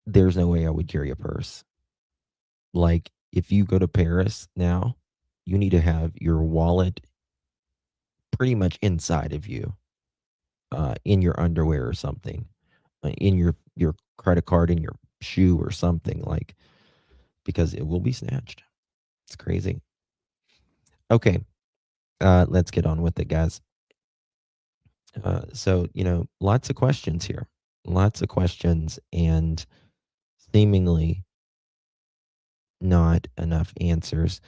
there's no way I would carry a purse. Like if you go to Paris now, you need to have your wallet pretty much inside of you, in your underwear or something, in your credit card in your shoe or something, like, because it will be snatched. It's crazy. Okay, let's get on with it, guys. So, you know, lots of questions here, lots of questions, and seemingly not enough answers.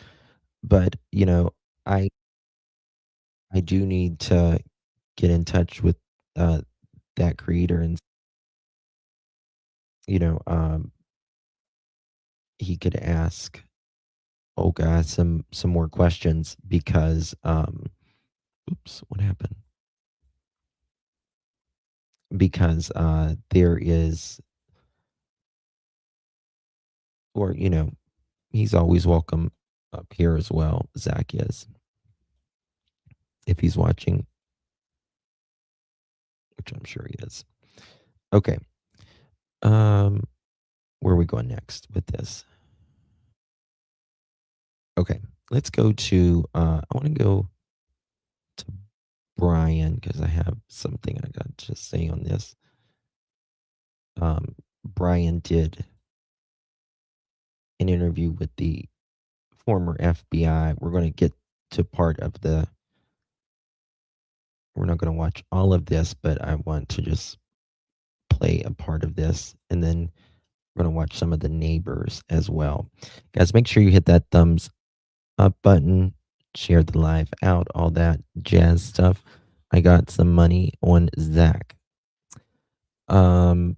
But, you know, I I do need to get in touch with uh, that creator, and you know, he could ask, oh god, some more questions, because oops, what happened? Because there is, or you know, he's always welcome up here as well. Zach is, if he's watching, which I'm sure he is. Okay. Where are we going next with this? Okay, let's go to I want to go to Brian, because I have something I got to say on this. Brian did an interview with the former FBI. We're going to get to part of the, we're not going to watch all of this, but I want to just play a part of this, and then we're going to watch some of the neighbors as well. Guys, make sure you hit that thumbs up button, share the live out, all that jazz stuff. I got some money on Zach. Do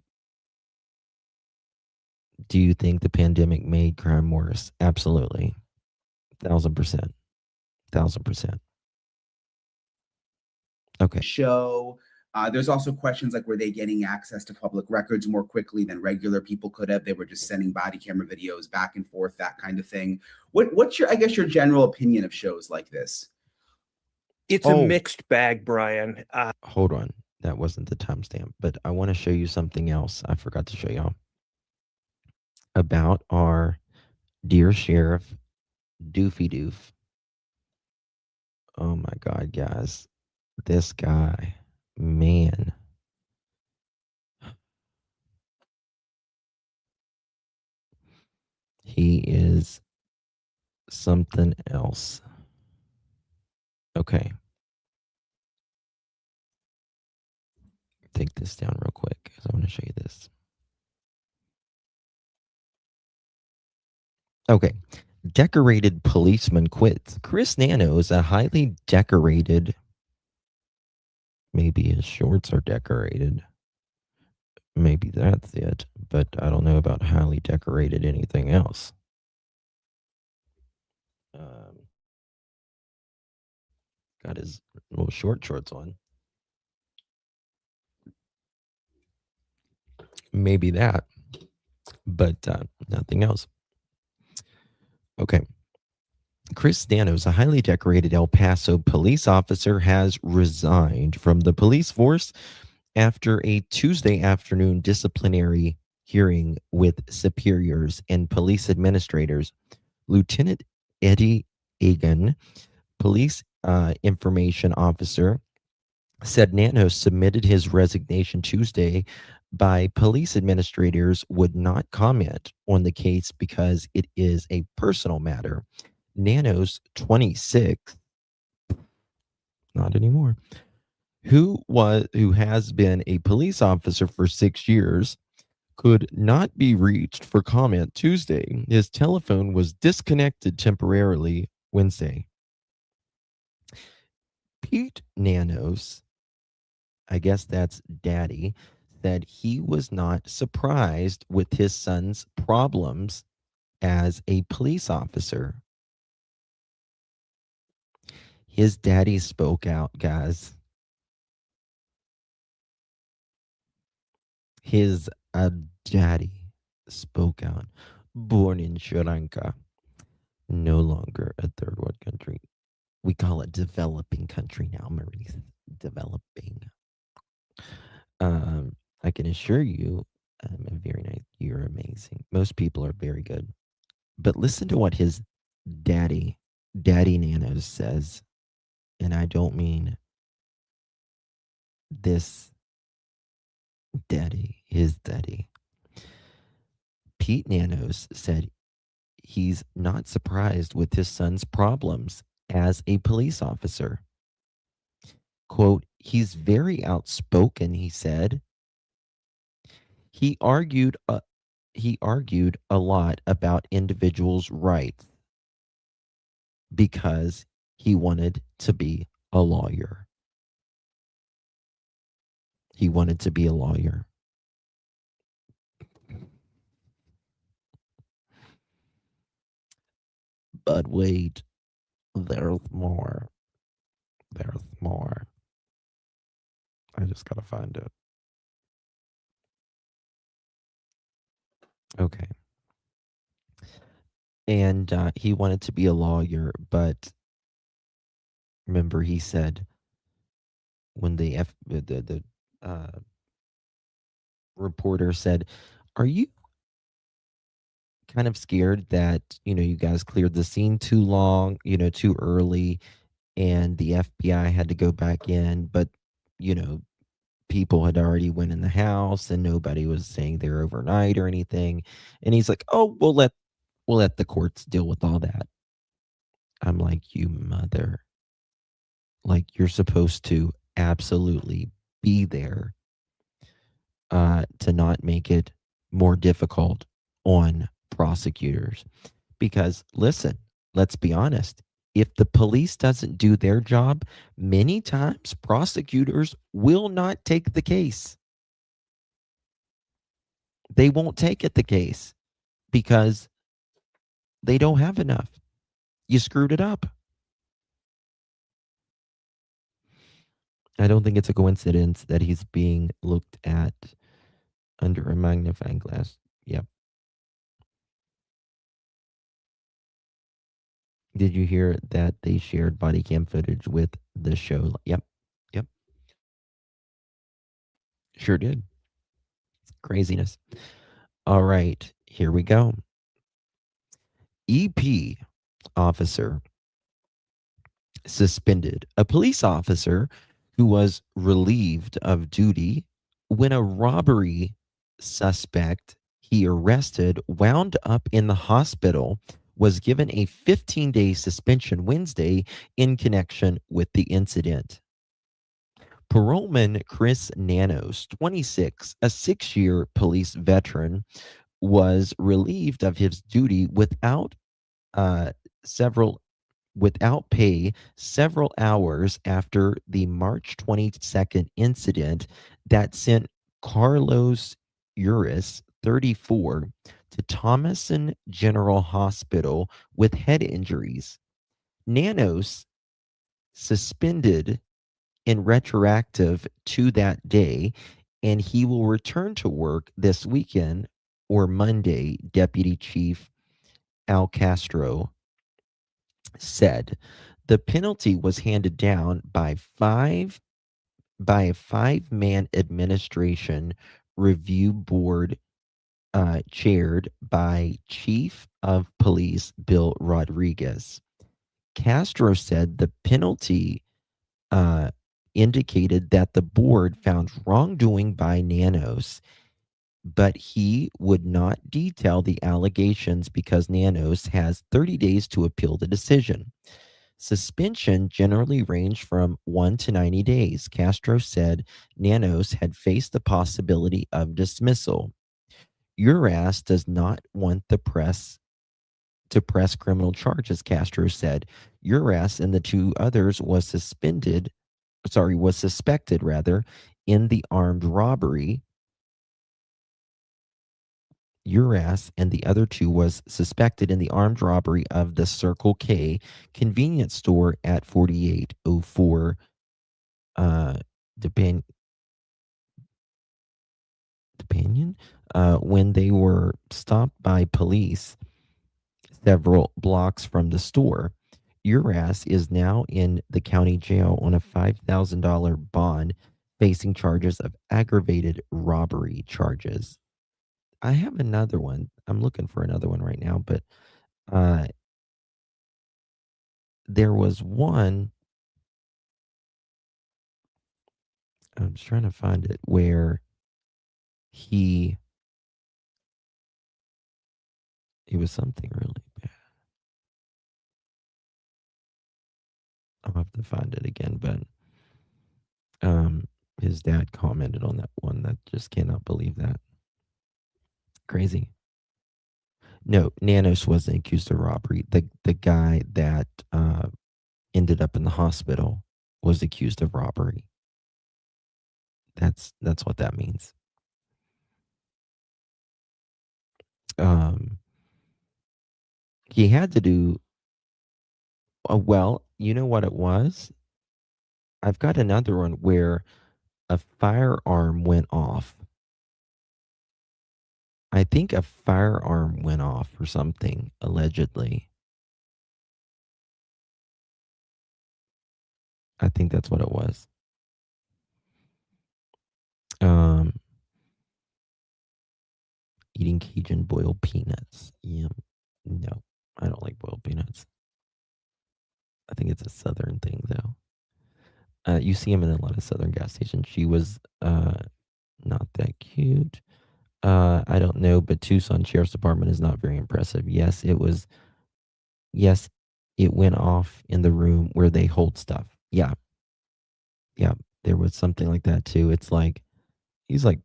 you think the pandemic made crime worse? Absolutely. 1000%. 1000%. Okay. Show. There's also questions like, were they getting access to public records more quickly than regular people could have? They were just sending body camera videos back and forth, that kind of thing. What's your, I guess, your general opinion of shows like this? It's a mixed bag, Brian. Hold on. That wasn't the timestamp, but I want to show you something else I forgot to show y'all about our dear Sheriff Doofy Doof. Oh my God, guys. This guy, man. He is something else. Okay. Take this down real quick, because I want to show you this. Okay. Decorated policeman quits. Chris Nanos, a highly decorated, maybe his shorts are decorated. Maybe that's it, but I don't know about highly decorated anything else. Got his little short shorts on. Maybe that, but nothing else. Okay. Chris Danos, a highly decorated El Paso police officer, has resigned from the police force after a Tuesday afternoon disciplinary hearing with superiors and police administrators. Lieutenant Eddie Egan, police information officer, said Nanos submitted his resignation Tuesday by police administrators would not comment on the case because it is a personal matter. Nanos, 26, not anymore, who has been a police officer for 6 years, could not be reached for comment Tuesday. His telephone was disconnected temporarily Wednesday. Pete Nanos, I guess that's daddy, said he was not surprised with his son's problems as a police officer. His daddy spoke out, guys. His daddy spoke out. Born in Sri Lanka, no longer a third world country. We call it developing country now, Maurice. Developing. I can assure you, a very nice. You're amazing. Most people are very good. But listen to what his daddy Nanos says. And I don't mean this daddy, his daddy. Pete Nanos said he's not surprised with his son's problems as a police officer. Quote, he's very outspoken, he said. He argued a lot about individuals' rights because he wanted to be a lawyer. He wanted to be a lawyer. But wait, there's more. There's more. I just gotta find it. Okay. And he wanted to be a lawyer, but remember he said when the reporter said, "Are you kind of scared that you guys cleared the scene too long, too early, and the FBI had to go back in, but people had already went in the house and nobody was staying there overnight or anything?" And he's like, "Oh, we'll let the courts deal with all that." I'm like, you mother. Like, you're supposed to absolutely be there to not make it more difficult on prosecutors. Because listen, let's be honest. If the police doesn't do their job, many times prosecutors will not take the case. They won't take the case because they don't have enough. You screwed it up. I don't think it's a coincidence that he's being looked at under a magnifying glass. Yep. Did you hear that they shared body cam footage with the show? Yep. Yep. Sure did. Craziness. All right. Here we go. EP officer suspended. A police officer who was relieved of duty when a robbery suspect he arrested wound up in the hospital was given a 15-day suspension Wednesday in connection with the incident. Paroleman Chris Nanos, 26, a 6-year police veteran, was relieved of his duty without pay several hours after the March 22nd incident that sent Carlos Uris, 34, to Thomason General Hospital with head injuries. Nanos suspended in retroactive to that day, and he will return to work this weekend or Monday, Deputy Chief Al Castro said. The penalty was handed down by a 5-man administration review board chaired by Chief of Police Bill Rodriguez. Castro said the penalty indicated that the board found wrongdoing by Nanos, but he would not detail the allegations because Nanos has 30 days to appeal the decision. Suspension generally ranged from 1 to 90 days. Castro said Nanos had faced the possibility of dismissal. URAS does not want the press to press criminal charges, Castro said. URAS and the two others was suspected in the armed robbery. URAS and the other two was suspected in the armed robbery of the Circle K convenience store at 4804 Depanion, when they were stopped by police several blocks from the store. URAS is now in the county jail on a $5,000 bond, facing charges of aggravated robbery charges. I have another one. I'm looking for another one right now, but there was one. I'm just trying to find it where it was something really bad. I'll have to find it again, but his dad commented on that one. That just cannot believe that. Crazy. No, Nanos wasn't accused of robbery. The guy that ended up in the hospital was accused of robbery. That's what that means. He had to do well, you know what it was? I've got another one where a firearm went off. I think a firearm went off or something, allegedly. I think that's what it was. Eating Cajun boiled peanuts. Yeah. No, I don't like boiled peanuts. I think it's a Southern thing, though. You see him in a lot of Southern gas stations. She was not that cute. I don't know, but Tucson Sheriff's Department is not very impressive. Yes, it was. Yes, it went off in the room where they hold stuff. Yeah. Yeah. There was something like that, too. It's like, he's like,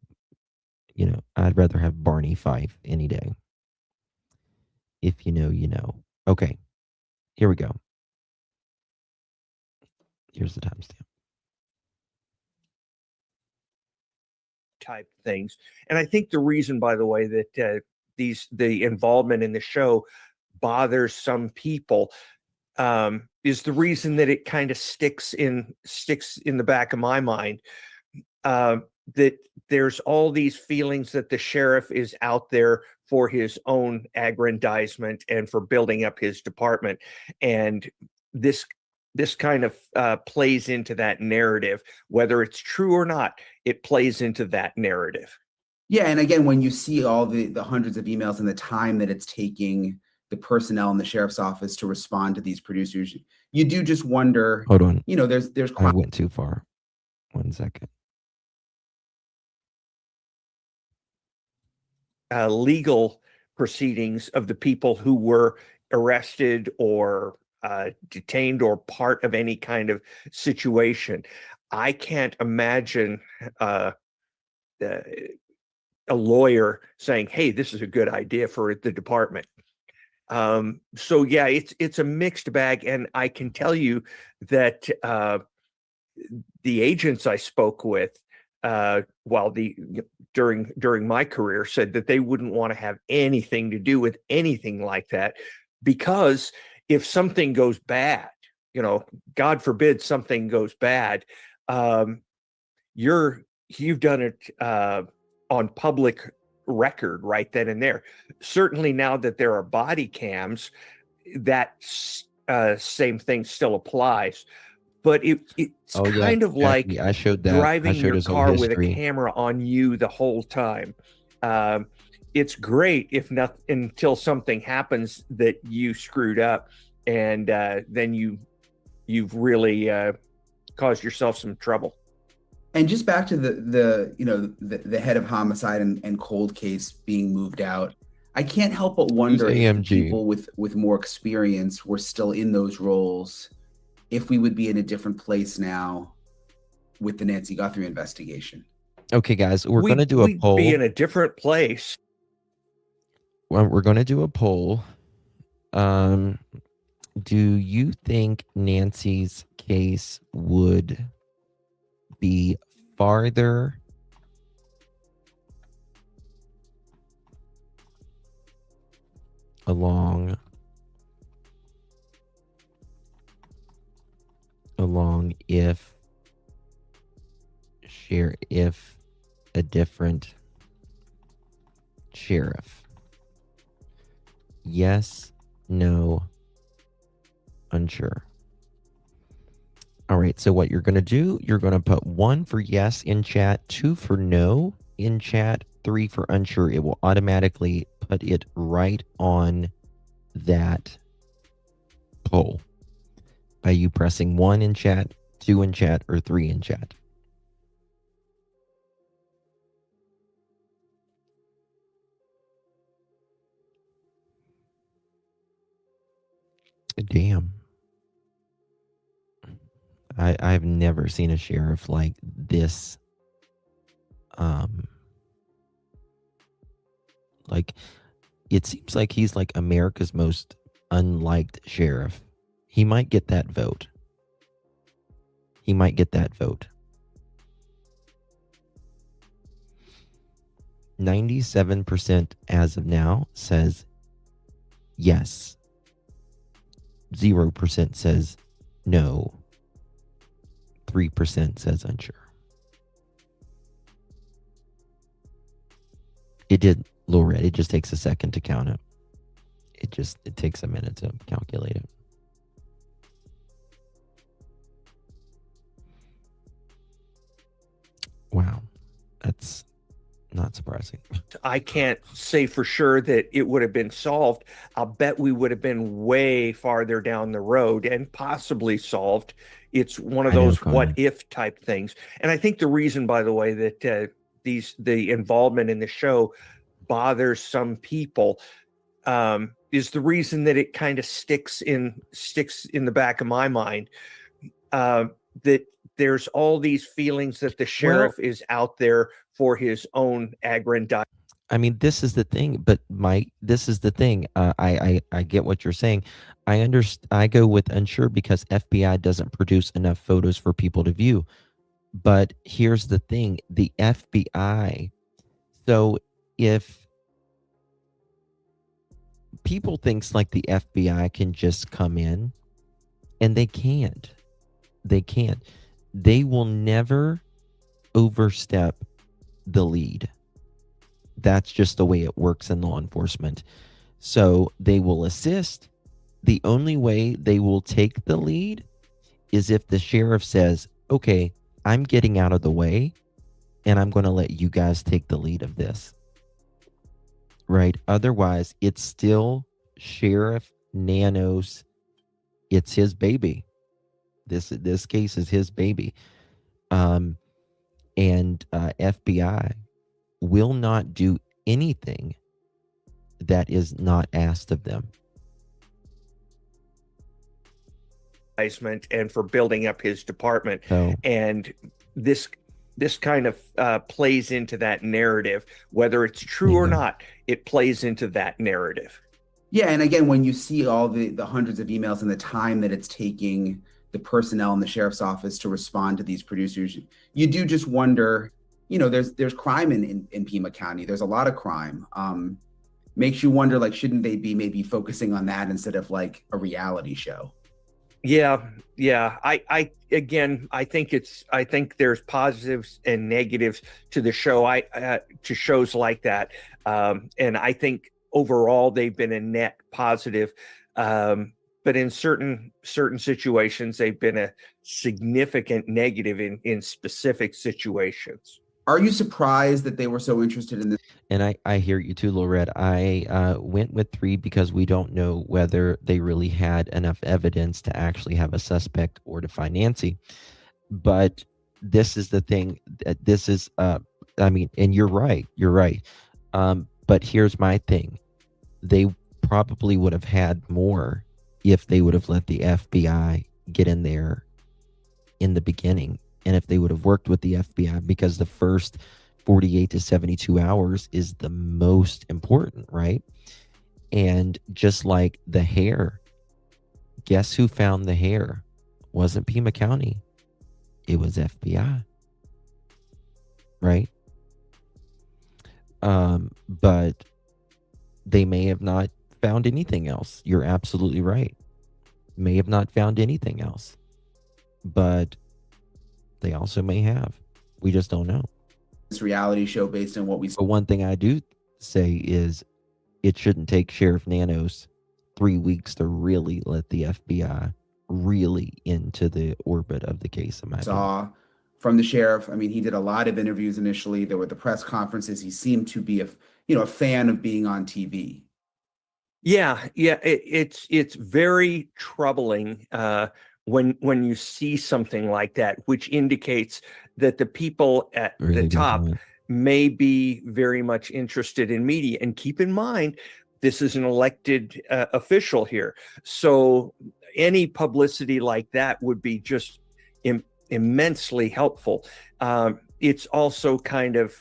I'd rather have Barney Fife any day. If you know, you know. Okay. Here we go. Here's the timestamp. Type things. And I think the reason, by the way, that the involvement in the show bothers some people is the reason that it kind of sticks in the back of my mind, that there's all these feelings that the sheriff is out there for his own aggrandizement and for building up his department, and this kind of plays into that narrative. Whether it's true or not, it plays into that narrative. Yeah, and again, when you see all the hundreds of emails and the time that it's taking the personnel in the sheriff's office to respond to these producers, you do just wonder. Hold on. There's I went too far. 1 second. Legal proceedings of the people who were arrested or detained or part of any kind of situation. I can't imagine a lawyer saying, "Hey, this is a good idea for the department." So yeah, it's a mixed bag, and I can tell you that the agents I spoke with during my career said that they wouldn't want to have anything to do with anything like that, because if something goes bad, God forbid something goes bad, you've done it on public record right then and there. Certainly now that there are body cams, that same thing still applies. But it's kind of like I showed that. driving your car with a camera on you the whole time. It's great if not until something happens that you screwed up, and then you've really cause yourself some trouble. And just back to the head of homicide and cold case being moved out, I can't help but wonder if the AMG? people with more experience were still in those roles, if we would be in a different place now with the Nancy Guthrie investigation. Okay, guys, we're going to do a We'd poll. be in a different place. Well, we're going to do a poll. Do you think Nancy's case would be farther along if a different sheriff? Yes, no, unsure. All right, so what you're going to do, you're going to put 1 for yes in chat, 2 for no in chat, 3 for unsure. It will automatically put it right on that poll by you pressing 1 in chat, 2 in chat, or 3 in chat. Damn. I've never seen a sheriff like this. Like, it seems like he's like America's most unliked sheriff. He might get that vote. 97% as of now says yes. 0% says no. 3% says unsure. It did, Lorette. It just takes a second to count it. It takes a minute to calculate it. Wow. That's not surprising. I can't say for sure that it would have been solved. I'll bet we would have been way farther down the road and possibly solved. It's one of those what if type things. And I think the reason, by the way, that the involvement in the show bothers some people is the reason that it kind of sticks in the back of my mind, that there's all these feelings that the sheriff is out there for his own aggrandizement. I mean, this is the thing, but Mike, this is the thing. I get what you're saying. I go with unsure because FBI doesn't produce enough photos for people to view. But here's the thing, the FBI. So if people thinks like the FBI can just come in, and they can't. They will never overstep the lead. That's just the way it works in law enforcement. So they will assist. The only way they will take the lead is if the sheriff says, okay, I'm getting out of the way and I'm going to let you guys take the lead of this. Right? Otherwise, it's still Sheriff Nanos. It's his baby. This case is his baby. And FBI will not do anything that is not asked of them. And for building up his department. Oh. And this kind of plays into that narrative, whether it's true or not, it plays into that narrative. Yeah, and again, when you see all the hundreds of emails and the time that it's taking the personnel in the sheriff's office to respond to these producers, you do just wonder, there's crime in Pima County. There's a lot of crime. Makes you wonder, like, shouldn't they be maybe focusing on that instead of like a reality show? Yeah. I think there's positives and negatives to the show. To shows like that, and I think overall they've been a net positive. But in certain situations, they've been a significant negative in specific situations. Are you surprised that they were so interested in this? And I hear you too, Lorette. I went with 3 because we don't know whether they really had enough evidence to actually have a suspect or to find Nancy. But this is the thing. This is, I mean, and you're right. You're right. But here's my thing. They probably would have had more if they would have let the FBI get in there in the beginning, and if they would have worked with the FBI, because the first 48 to 72 hours is the most important, right? And just like the hair, guess who found the hair? Wasn't Pima County. It was FBI, right? But they may have not found anything else. You're absolutely right. May have not found anything else. But they also may have. We just don't know. This reality show based on what we saw. But one thing I do say is it shouldn't take Sheriff Nanos 3 weeks to really let the FBI really into the orbit of the case, in my opinion. Saw from the sheriff. I mean, he did a lot of interviews initially. There were the press conferences. He seemed to be a fan of being on TV. Yeah, it's very troubling when you see something like that, which indicates that the people at Really the good top point. may be very much interested in media. And keep in mind, this is an elected official here, so any publicity like that would be just immensely helpful. It's also kind of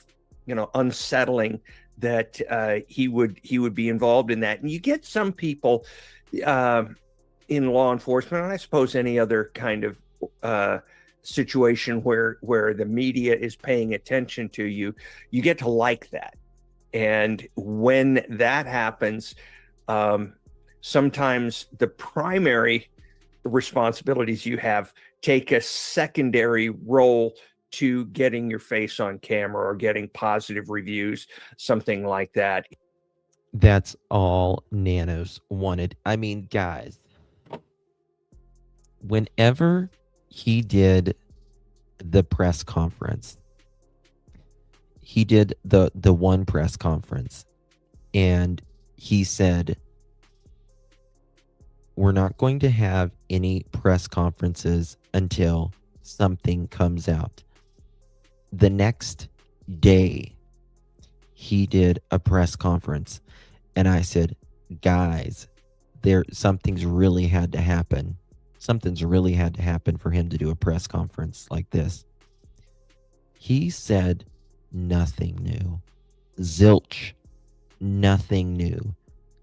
unsettling that he would be involved in that. And you get some people in law enforcement, and I suppose any other kind of situation where the media is paying attention to you, you get to like that. And when that happens, sometimes the primary responsibilities you have take a secondary role to getting your face on camera or getting positive reviews, something like that. That's all Nanos wanted. I mean, guys, whenever he did the press conference, he did the one press conference, and he said, we're not going to have any press conferences until something comes out. The next day, he did a press conference, and I said, guys, something's really had to happen. Something's really had to happen for him to do a press conference like this. He said nothing new. Zilch. Nothing new.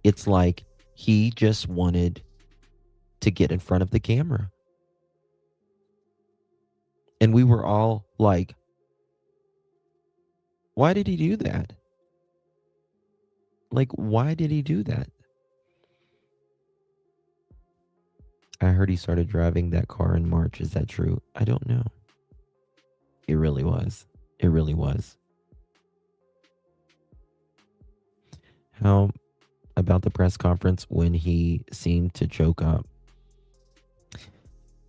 It's like he just wanted to get in front of the camera. And we were all like, why did he do that? Like, why did he do that? I heard he started driving that car in March. Is that true? I don't know. It really was. It really was. How about the press conference when he seemed to choke up?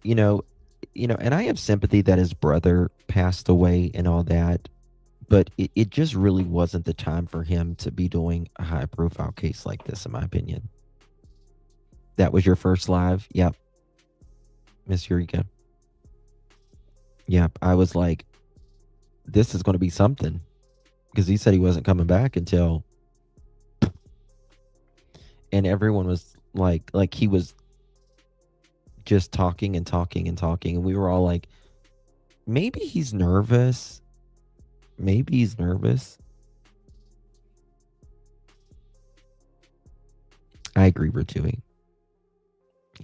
And I have sympathy that his brother passed away and all that, but it just really wasn't the time for him to be doing a high profile case like this, in my opinion. That was your first live? Yep. Miss Eureka. Yep. I was like, this is going to be something, because he said he wasn't coming back until, and everyone was like he was just talking and talking and talking, and we were all like, maybe he's nervous. Maybe he's nervous. I agree, Ratui.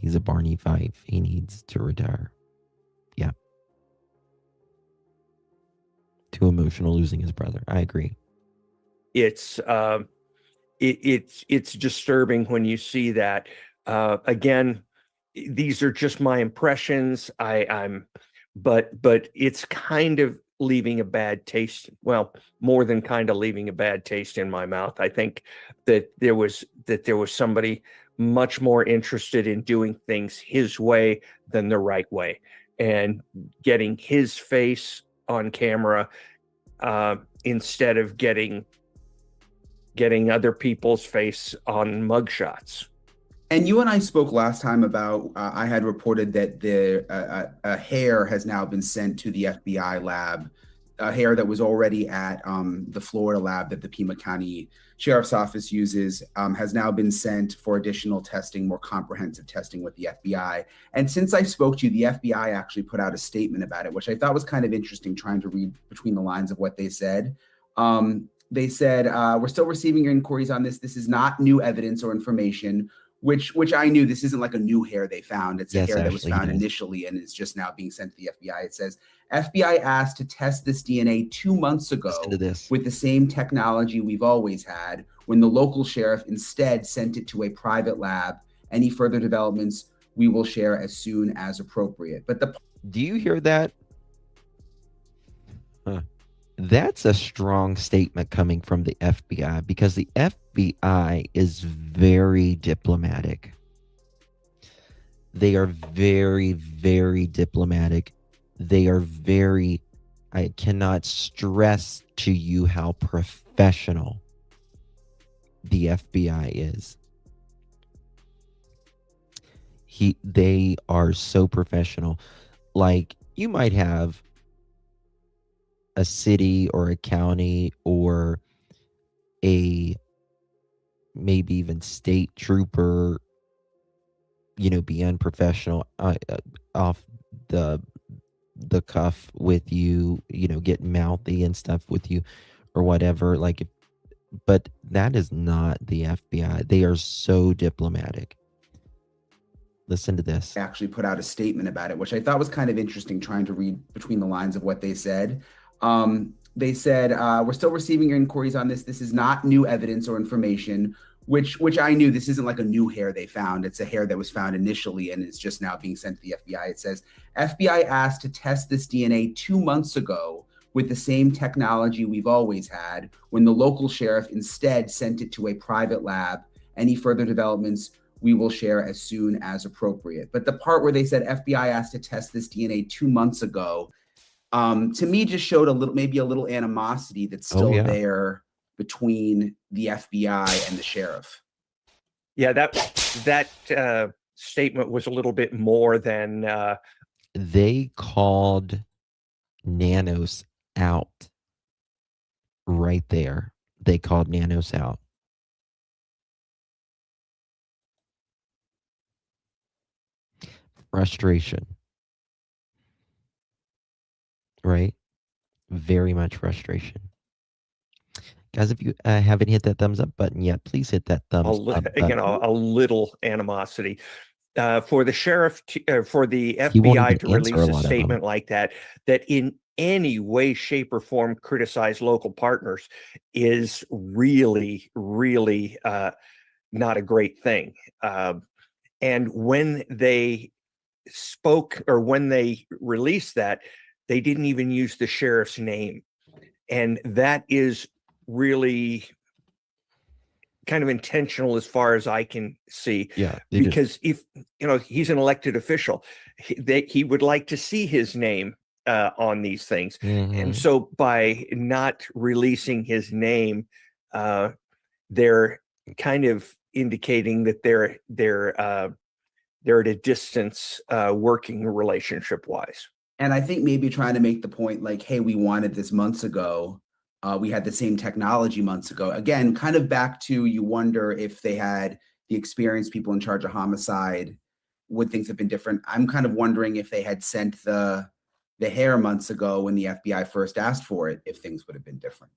He's a Barney Fife. He needs to retire. Yeah. Too emotional losing his brother. I agree. It's it's disturbing when you see that. Again, these are just my impressions. But it's kind of leaving a bad taste. Well, more than kind of leaving a bad taste in my mouth. I think that there was somebody much more interested in doing things his way than the right way, and getting his face on camera instead of getting other people's face on mugshots. And you and I spoke last time about I had reported that a hair has now been sent to the FBI lab, a hair that was already at the Florida lab that the Pima County Sheriff's Office uses, has now been sent for additional testing, more comprehensive testing with the FBI. And since I spoke to you, the FBI actually put out a statement about it, which I thought was kind of interesting, trying to read between the lines of what they said. They said, we're still receiving your inquiries on this. This is not new evidence or information, which I knew. This isn't like a new hair they found. It's a Yes, hair that was Ashley, found it is. initially, and it's just now being sent to the FBI. It says, FBI asked to test this DNA 2 months ago Listen to this. with the same technology we've always had, when the local sheriff instead sent it to a private lab. Any further developments we will share as soon as appropriate. But Do you hear that? Huh. That's a strong statement coming from the FBI, because the FBI is very diplomatic. They are very, very diplomatic. They are very, I cannot stress to you how professional the FBI is. They are so professional. Like, you might have a city or a county or a maybe even state trooper, be unprofessional, off the cuff with you, get mouthy and stuff with you or whatever. But that is not the FBI. They are so diplomatic. Listen to this. actually put out a statement about it, which I thought was kind of interesting, trying to read between the lines of what they said. They said, we're still receiving your inquiries on this. This is not new evidence or information, which I knew. This isn't like a new hair they found. It's a hair that was found initially, and it's just now being sent to the FBI. It says, FBI asked to test this DNA 2 months ago with the same technology we've always had, when the local sheriff instead sent it to a private lab. Any further developments we will share as soon as appropriate. But the part where they said FBI asked to test this DNA 2 months ago, to me just showed maybe a little animosity that's still there between the FBI and the sheriff. Yeah, that statement was a little bit more than They called Nanos out right there. They called Nanos out. Frustration. Right? Very much frustration. Guys, if you haven't hit that thumbs up button yet, please hit that thumbs up button. a little animosity. For the sheriff, for the He won't FBI even to answer a release lot a of statement like that in any way, shape, or form criticize local partners is really, really not a great thing. And when they spoke, or when they released that, they didn't even use the sheriff's name. And that is really kind of intentional as far as I can see. Yeah. Because if, he's an elected official, he would like to see his name on these things. And so by not releasing his name, they're kind of indicating that they're at a distance, working relationship wise. And I think maybe trying to make the point like, hey, we wanted this months ago. We had the same technology months ago. Again, kind of back to, you wonder if they had the experienced people in charge of homicide, would things have been different? I'm kind of wondering if they had sent the hair months ago when the FBI first asked for it, if things would have been different.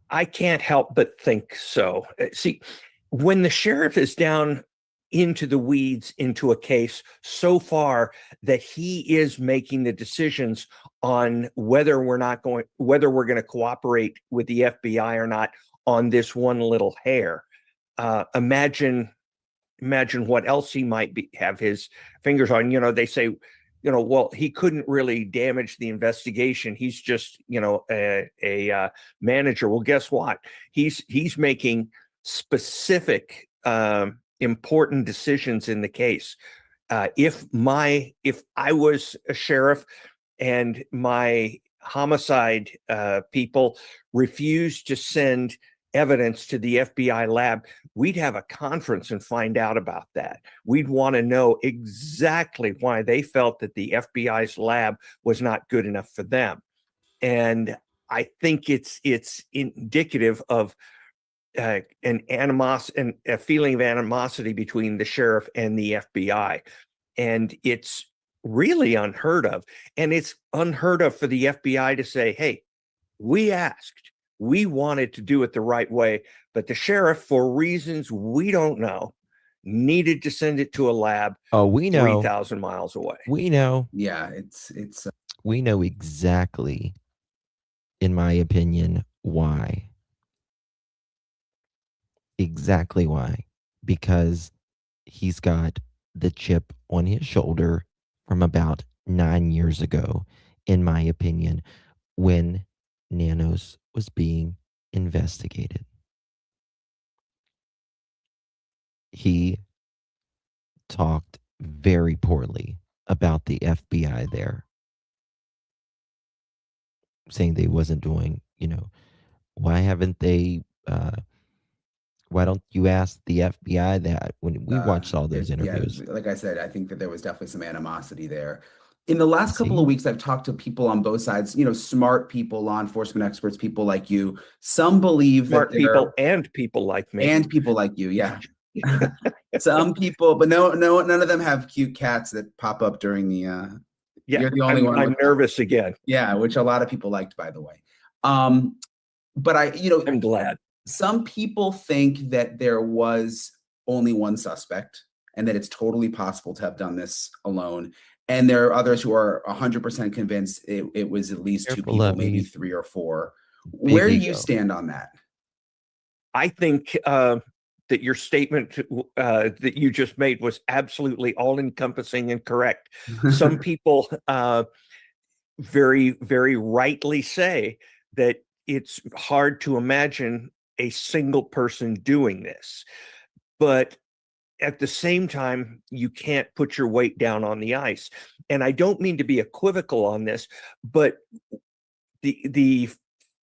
I can't help but think so. See, when the sheriff is down into the weeds into a case so far that he is making the decisions on whether we're going to cooperate with the FBI or not on this one little hair. Imagine what else he might have his fingers on. They say, well, he couldn't really damage the investigation. He's just, a manager. Well, guess what? He's making specific, important decisions in the case. If I was a sheriff and my homicide people refused to send evidence to the FBI lab, we'd have a conference and find out about that. We'd want to know exactly why they felt that the FBI's lab was not good enough for them. And I think it's indicative of a feeling of animosity between the sheriff and the FBI. And it's really unheard of. And it's unheard of for the FBI to say, hey, we asked, we wanted to do it the right way, but the sheriff, for reasons we don't know, needed to send it to a lab Oh, we know. 3,000 miles away. We know. Yeah, We know exactly, in my opinion, why. Exactly why. Because he's got the chip on his shoulder from about 9 years ago, in my opinion, when Nanos was being investigated. He talked very poorly about the FBI there, saying they wasn't doing, why haven't they, why don't you ask the FBI that? When we watched all those interviews. Yeah, like I said, I think that there was definitely some animosity there. In the last couple of weeks, I've talked to people on both sides, smart people, law enforcement experts, people like you. Some believe Smart that people and people like me. And people like you, yeah. Some people, but none of them have cute cats that pop up during the yeah, you're the only one. I'm nervous again. Yeah, which a lot of people liked, by the way. But I'm glad. Some people think that there was only one suspect and that it's totally possible to have done this alone. And there are others who are 100% convinced it was at least two people, maybe three or four. Where do you stand on that? I think that your statement that you just made was absolutely all-encompassing and correct. Some people very, very rightly say that it's hard to imagine a single person doing this. But at the same time, you can't put your weight down on the ice. And I don't mean to be equivocal on this, but the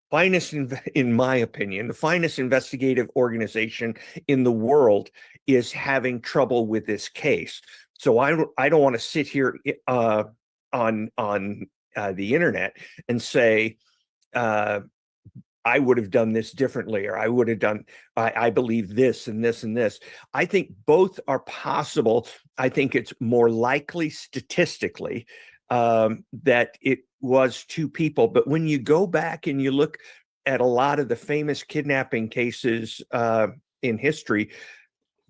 finest, in my opinion, the finest investigative organization in the world is having trouble with this case. So I don't want to sit here on the internet and say, I would have done this differently, or I believe this and this and this. I think both are possible. I think it's more likely statistically that it was two people. But when you go back and you look at a lot of the famous kidnapping cases in history,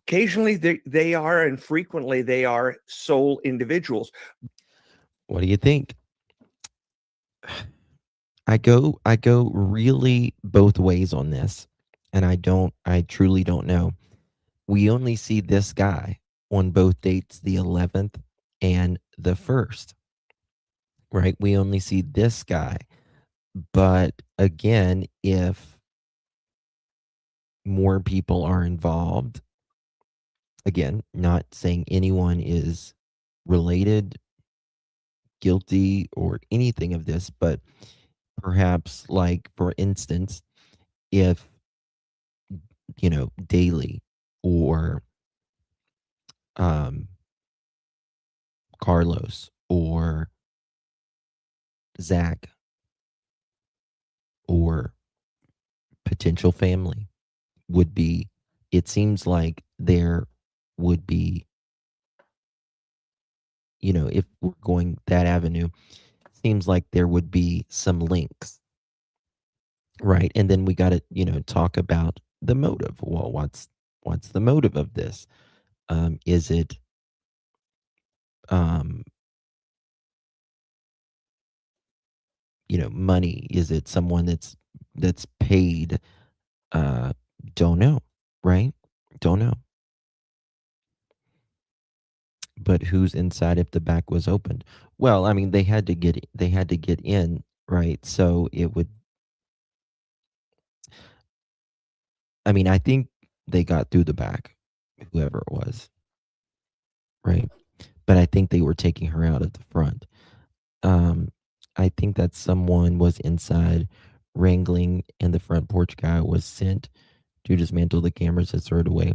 occasionally they are, and frequently they are, sole individuals. What do you think? I go really both ways on this, and I truly don't know. We only see this guy on both dates, the 11th and the 1st, right? We only see this guy. But again, if more people are involved, again, not saying anyone is related, guilty, or anything of this, but perhaps, like, for instance, if Daly or Carlos or Zach or potential family would be, it seems like there would be, if we're going that avenue, seems like there would be some links, right? And then we got to talk about the motive. Well, what's the motive of this? Is it money? Is it someone that's paid? Don't know, right? Don't know. But who's inside if the back was opened? Well, I mean, they had to get in, right? So it would, I mean, I think they got through the back, whoever it was, right? But I think they were taking her out at the front. I think that someone was inside wrangling, and the front porch guy was sent to dismantle the cameras and throw it away.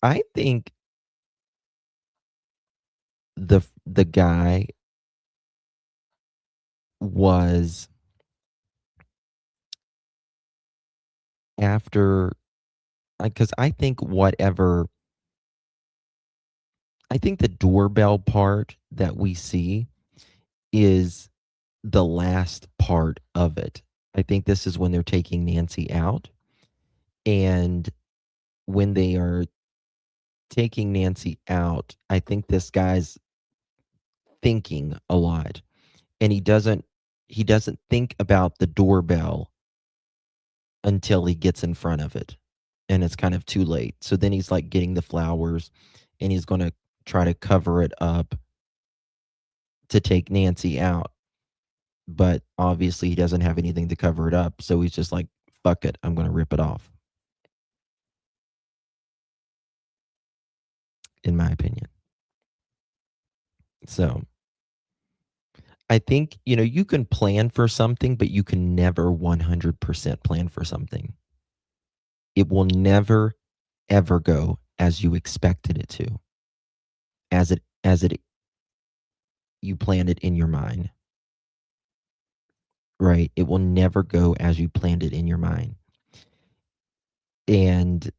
I think the guy was after, because I think the doorbell part that we see is the last part of it. I think this is when they're taking Nancy out. And when they are taking Nancy out, I think this guy's thinking a lot. And he doesn't think about the doorbell until he gets in front of it. And it's kind of too late. So then he's like getting the flowers and he's going to try to cover it up to take Nancy out. But obviously he doesn't have anything to cover it up. So he's just like, fuck it, I'm going to rip it off. In my opinion. So I think, you can plan for something, but you can never 100% plan for something. It will never, ever go as you expected it to. You planned it in your mind. Right? It will never go as you planned it in your mind. And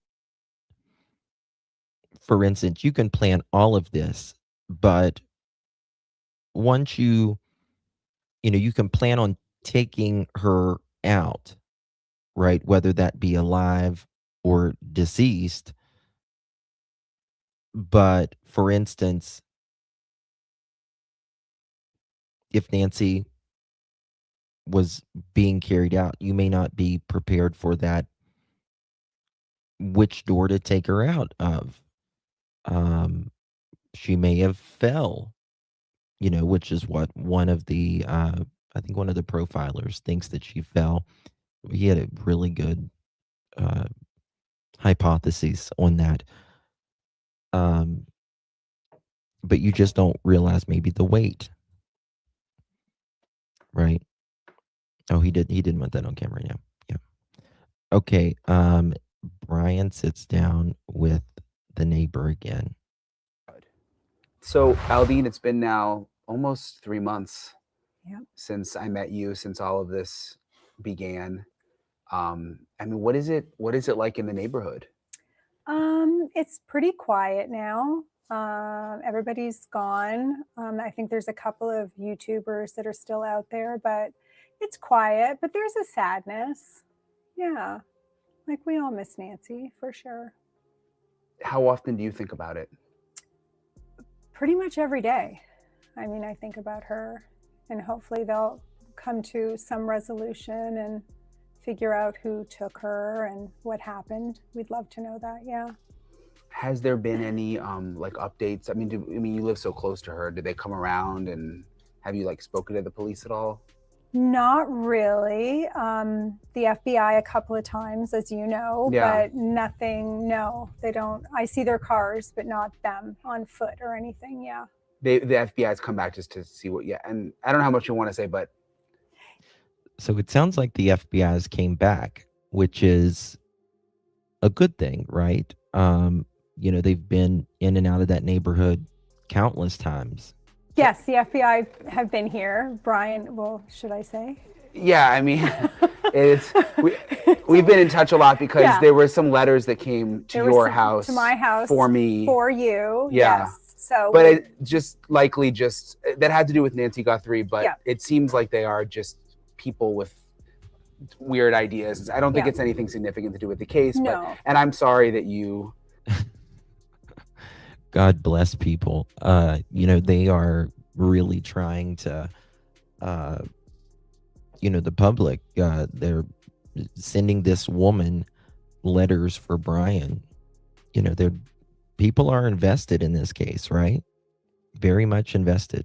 for instance, you can plan all of this, but once you can plan on taking her out, right? Whether that be alive or deceased. But for instance, if Nancy was being carried out, you may not be prepared for that, which door to take her out of. She may have fell, which is what one of the I think one of the profilers thinks that she fell. He had a really good hypothesis on that. But you just don't realize maybe the weight. Right? Oh, he didn't want that on camera. Yeah. Okay. Brian sits down with the neighbor again. So, Aldine, it's been now almost 3 months since I met you, since all of this began. I mean, what is it like in the neighborhood? It's pretty quiet now. Everybody's gone. I think there's a couple of YouTubers that are still out there, but it's quiet, but there's a sadness. Yeah. Like we all miss Nancy for sure. How often do you think about it? Pretty much every day. I mean, I think about her and hopefully they'll come to some resolution and figure out who took her and what happened. We'd love to know that. Yeah. Has there been any like updates? I mean, you live so close to her. Did they come around and have you like spoken to the police at all? Not really. The FBI a couple of times, as you know, but nothing. No, they don't. I see their cars, but not them on foot or anything. Yeah. The FBI's come back just to see what. Yeah, and I don't know how much you want to say, but so it sounds like the FBI's came back, which is a good thing, right? They've been in and out of that neighborhood countless times. Yes, the FBI have been here. Brian, well, should I say? Yeah, I mean, we've been in touch a lot because there were some letters that came to your house, to my house, for me, for you. Yeah. Yes. So, but it that had to do with Nancy Guthrie. But it seems like they are just people with weird ideas. I don't think it's anything significant to do with the case. No. But, and I'm sorry that you. God bless people. They are really trying to, the public, they're sending this woman letters for Brian. People are invested in this case, right? Very much invested.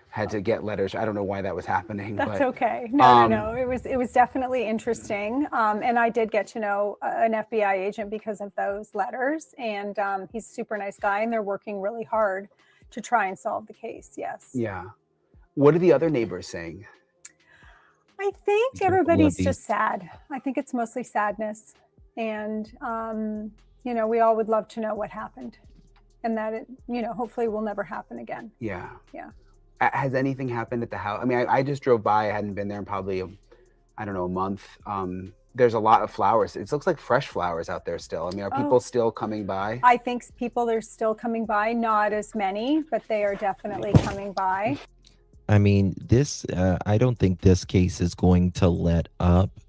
Had to get letters. I don't know why that was happening. That's okay. No. It was definitely interesting. And I did get to know an FBI agent because of those letters. And he's a super nice guy and they're working really hard to try and solve the case. Yes. Yeah. What are the other neighbors saying? I think Be careful, everybody's Lovey. just sad. I think it's mostly sadness. And, you know, we all would love to know what happened and that it, you know, hopefully will never happen again. Yeah. Yeah. Has anything happened at the house? I mean, I just drove by. I hadn't been there in probably, I don't know, a month. There's a lot of flowers. It looks like fresh flowers out there still. I mean, are people still coming by? I think people are still coming by, not as many, but they are definitely coming by. I mean, this, I don't think this case is going to let up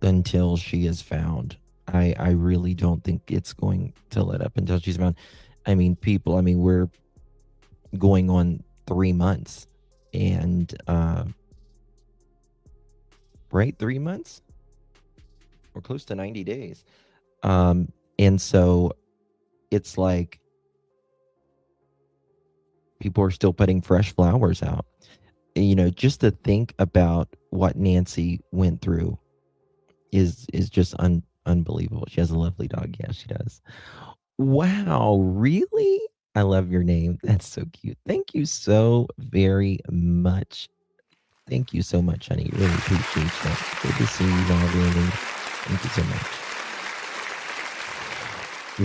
until she is found. I really don't think it's going to let up until she's found. I mean, people, I mean, we're going on 3 months and, right? 3 months? We're close to 90 days. And so it's like people are still putting fresh flowers out. You know, just to think about what Nancy went through is just unbelievable. She has a lovely dog. Yeah, she does. Wow, really? I love your name. That's so cute. Thank you so very much. Thank you so much, honey. Really appreciate that. Good to see you, all, really. Thank you so much.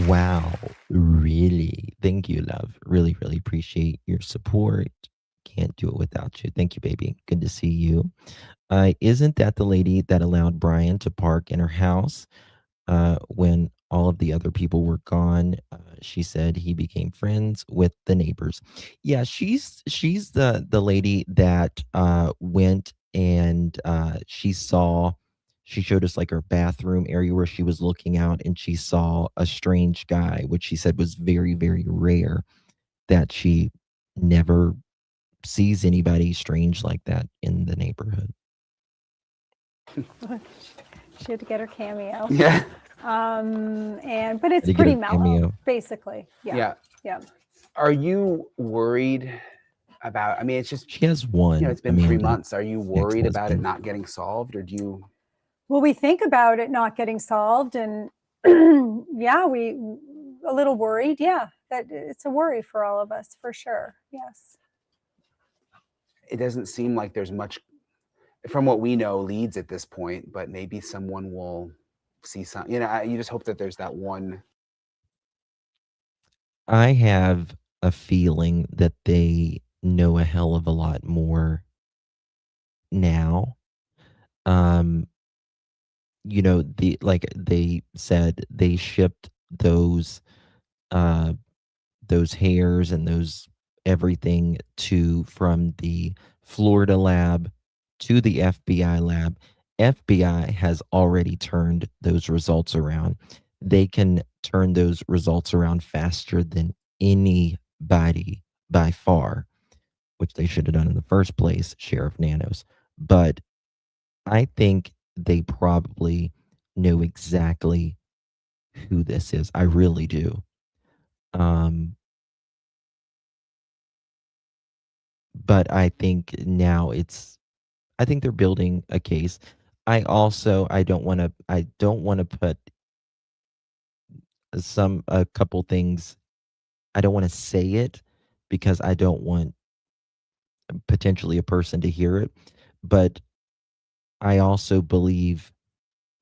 Wow, really? Thank you, love. Really, really appreciate your support. Can't do it without you. Thank you, baby. Good to see you. Isn't that the lady that allowed Brian to park in her house when all of the other people were gone? She said he became friends with the neighbors. Yeah, she's the lady that went and she showed us like her bathroom area where she was looking out and she saw a strange guy, which she said was very, very rare, that she never sees anybody strange like that in the neighborhood. She had to get her cameo. Yeah. But it's To get pretty her mellow, cameo. basically. Yeah. Yeah. Are you worried about, I mean, it's just, She has one. you know, it's been 3 Amanda. months. Are you worried about it Ex-husband. not getting solved, or do you? Well, we think about it not getting solved, and yeah, we a little worried. Yeah, that it's a worry for all of us, for sure. Yes. It doesn't seem like there's much, from what we know, leads at this point, but maybe someone will see some, you know, you just hope that there's that one. I have a feeling that they know a hell of a lot more now. You know, like they said, they shipped those hairs and those everything from the Florida lab to the FBI lab. FBI has already turned those results around. They can turn those results around faster than anybody by far, which they should have done in the first place, Sheriff Nanos. But I think they probably know exactly who this is. I really do. But I think now I think they're building a case. I don't want to put a couple things. I don't want to say it because I don't want potentially a person to hear it, but I also believe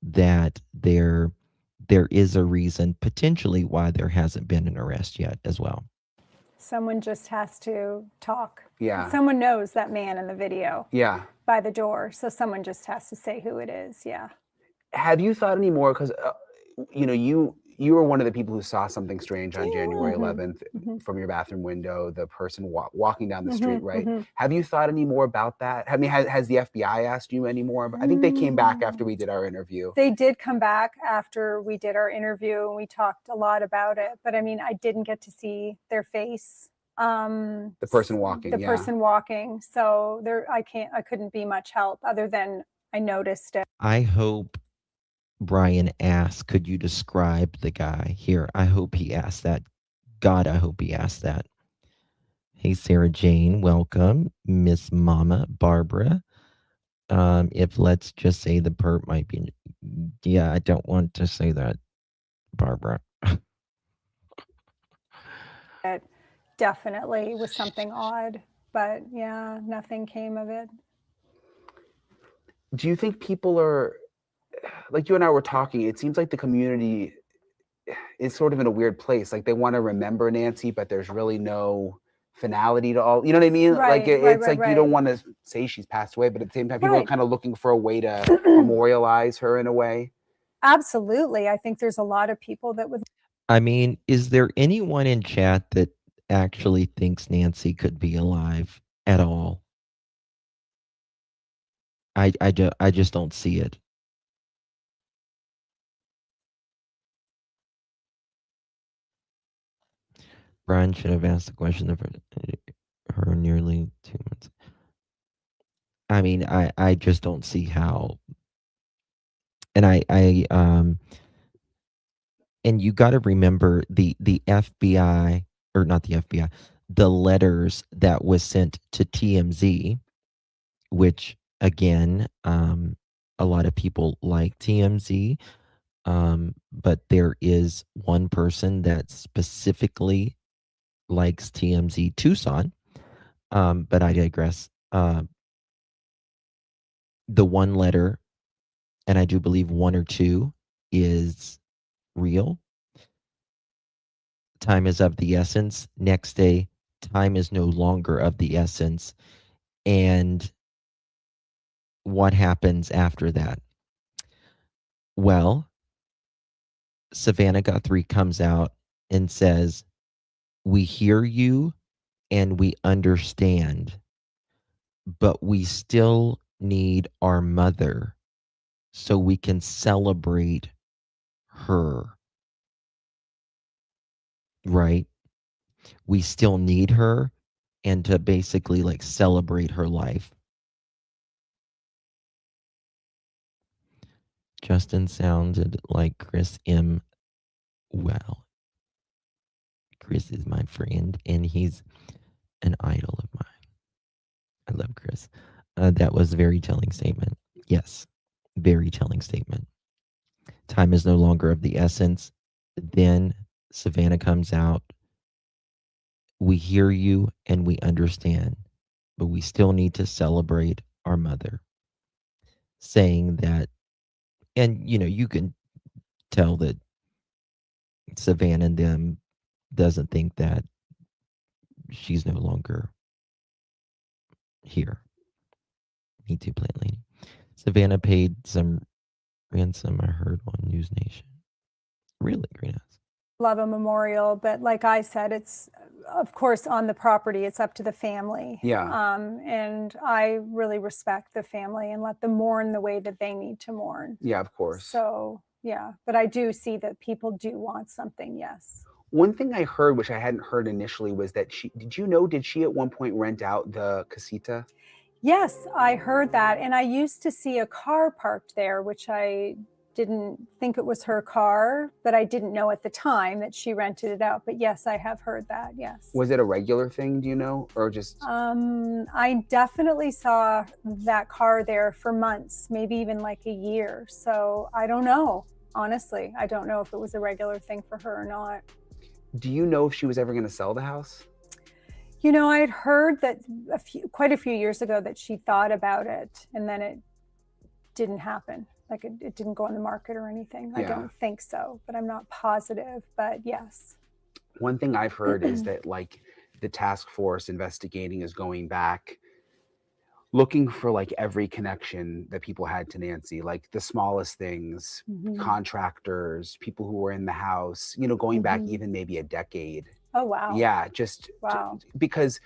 that there is a reason potentially why there hasn't been an arrest yet as well. Someone just has to talk. Yeah. Someone knows that man in the video. Yeah. By the door, so someone just has to say who it is. Yeah. Have you thought any more? Because you know, you were one of the people who saw something strange on January 11th from your bathroom window. The person walking down the street, right? Have you thought any more about that? I mean, has the FBI asked you any more? I think they came back after we did our interview. They did come back after we did our interview, and we talked a lot about it. But I mean, I didn't get to see their face. The person walking. The person walking. So I couldn't be much help other than I noticed it. I hope Brian asked, could you describe the guy here? I hope he asked that. God, I hope he asked that. Hey, Sarah Jane, welcome. Miss Mama, Barbara. If let's just say the perp might be, yeah, I don't want to say that, Barbara. It definitely was something odd, but yeah, nothing came of it. Do you think people are, like you and I were talking, it seems like the community is sort of in a weird place. Like they want to remember Nancy, but there's really no finality to all, you know what I mean? Like Right, right, it's right, like you don't right. want to say she's passed away, but at the same time, people are Right. kind of looking for a way to memorialize her in a way. Absolutely. I think there's a lot of people that would. I mean, is there anyone in chat that actually thinks Nancy could be alive at all? I just don't see it. Brian should have asked the question of her nearly 2 months. I mean, I just don't see how. And and you got to remember the FBI, or not the FBI, the letters that was sent to TMZ, which again, a lot of people like TMZ, but there is one person that specifically likes TMZ Tucson. But I digress. The one letter, and I do believe one or two, is real. Time is of the essence. Next day, time is no longer of the essence. And what happens after that? Well, Savannah Guthrie comes out and says, "We hear you and we understand, but we still need our mother so we can celebrate her." Right? We still need her, and to basically like celebrate her life. Justin sounded like Chris M. Well, Chris is my friend, and he's an idol of mine. I love Chris. That was a very telling statement. Yes, very telling statement. Time is no longer of the essence. Then Savannah comes out. We hear you and we understand, but we still need to celebrate our mother. Saying that, and you can tell that Savannah and them doesn't think that she's no longer here. Me too, Plant Lady. Savannah paid some ransom, I heard on News Nation. Really, Greenhouse? Love a memorial, but like I said, it's of course on the property, it's up to the family. Yeah. And I really respect the family and let them mourn the way that they need to mourn. Yeah, of course. So yeah, but I do see that people do want something. Yes. One thing I heard, which I hadn't heard initially, was that did she at one point rent out the casita? Yes, I heard that. And I used to see a car parked there, which I didn't think it was her car, but I didn't know at the time that she rented it out. But yes, I have heard that. Yes. Was it a regular thing, do you know? Or just I definitely saw that car there for months, maybe even like a year. So I don't know. Honestly, I don't know if it was a regular thing for her or not. do you know if she was ever going to sell the house? You know, I had heard that quite a few years ago that she thought about it, and then it didn't happen. Like it didn't go on the market or anything. I Yeah. don't think so, but I'm not positive. But yes. One thing I've heard is that like the task force investigating is going back, looking for like every connection that people had to Nancy, like the smallest things, Mhm. contractors, people who were in the house, going back Mhm. even maybe a decade. Oh, wow. Yeah, just Wow. because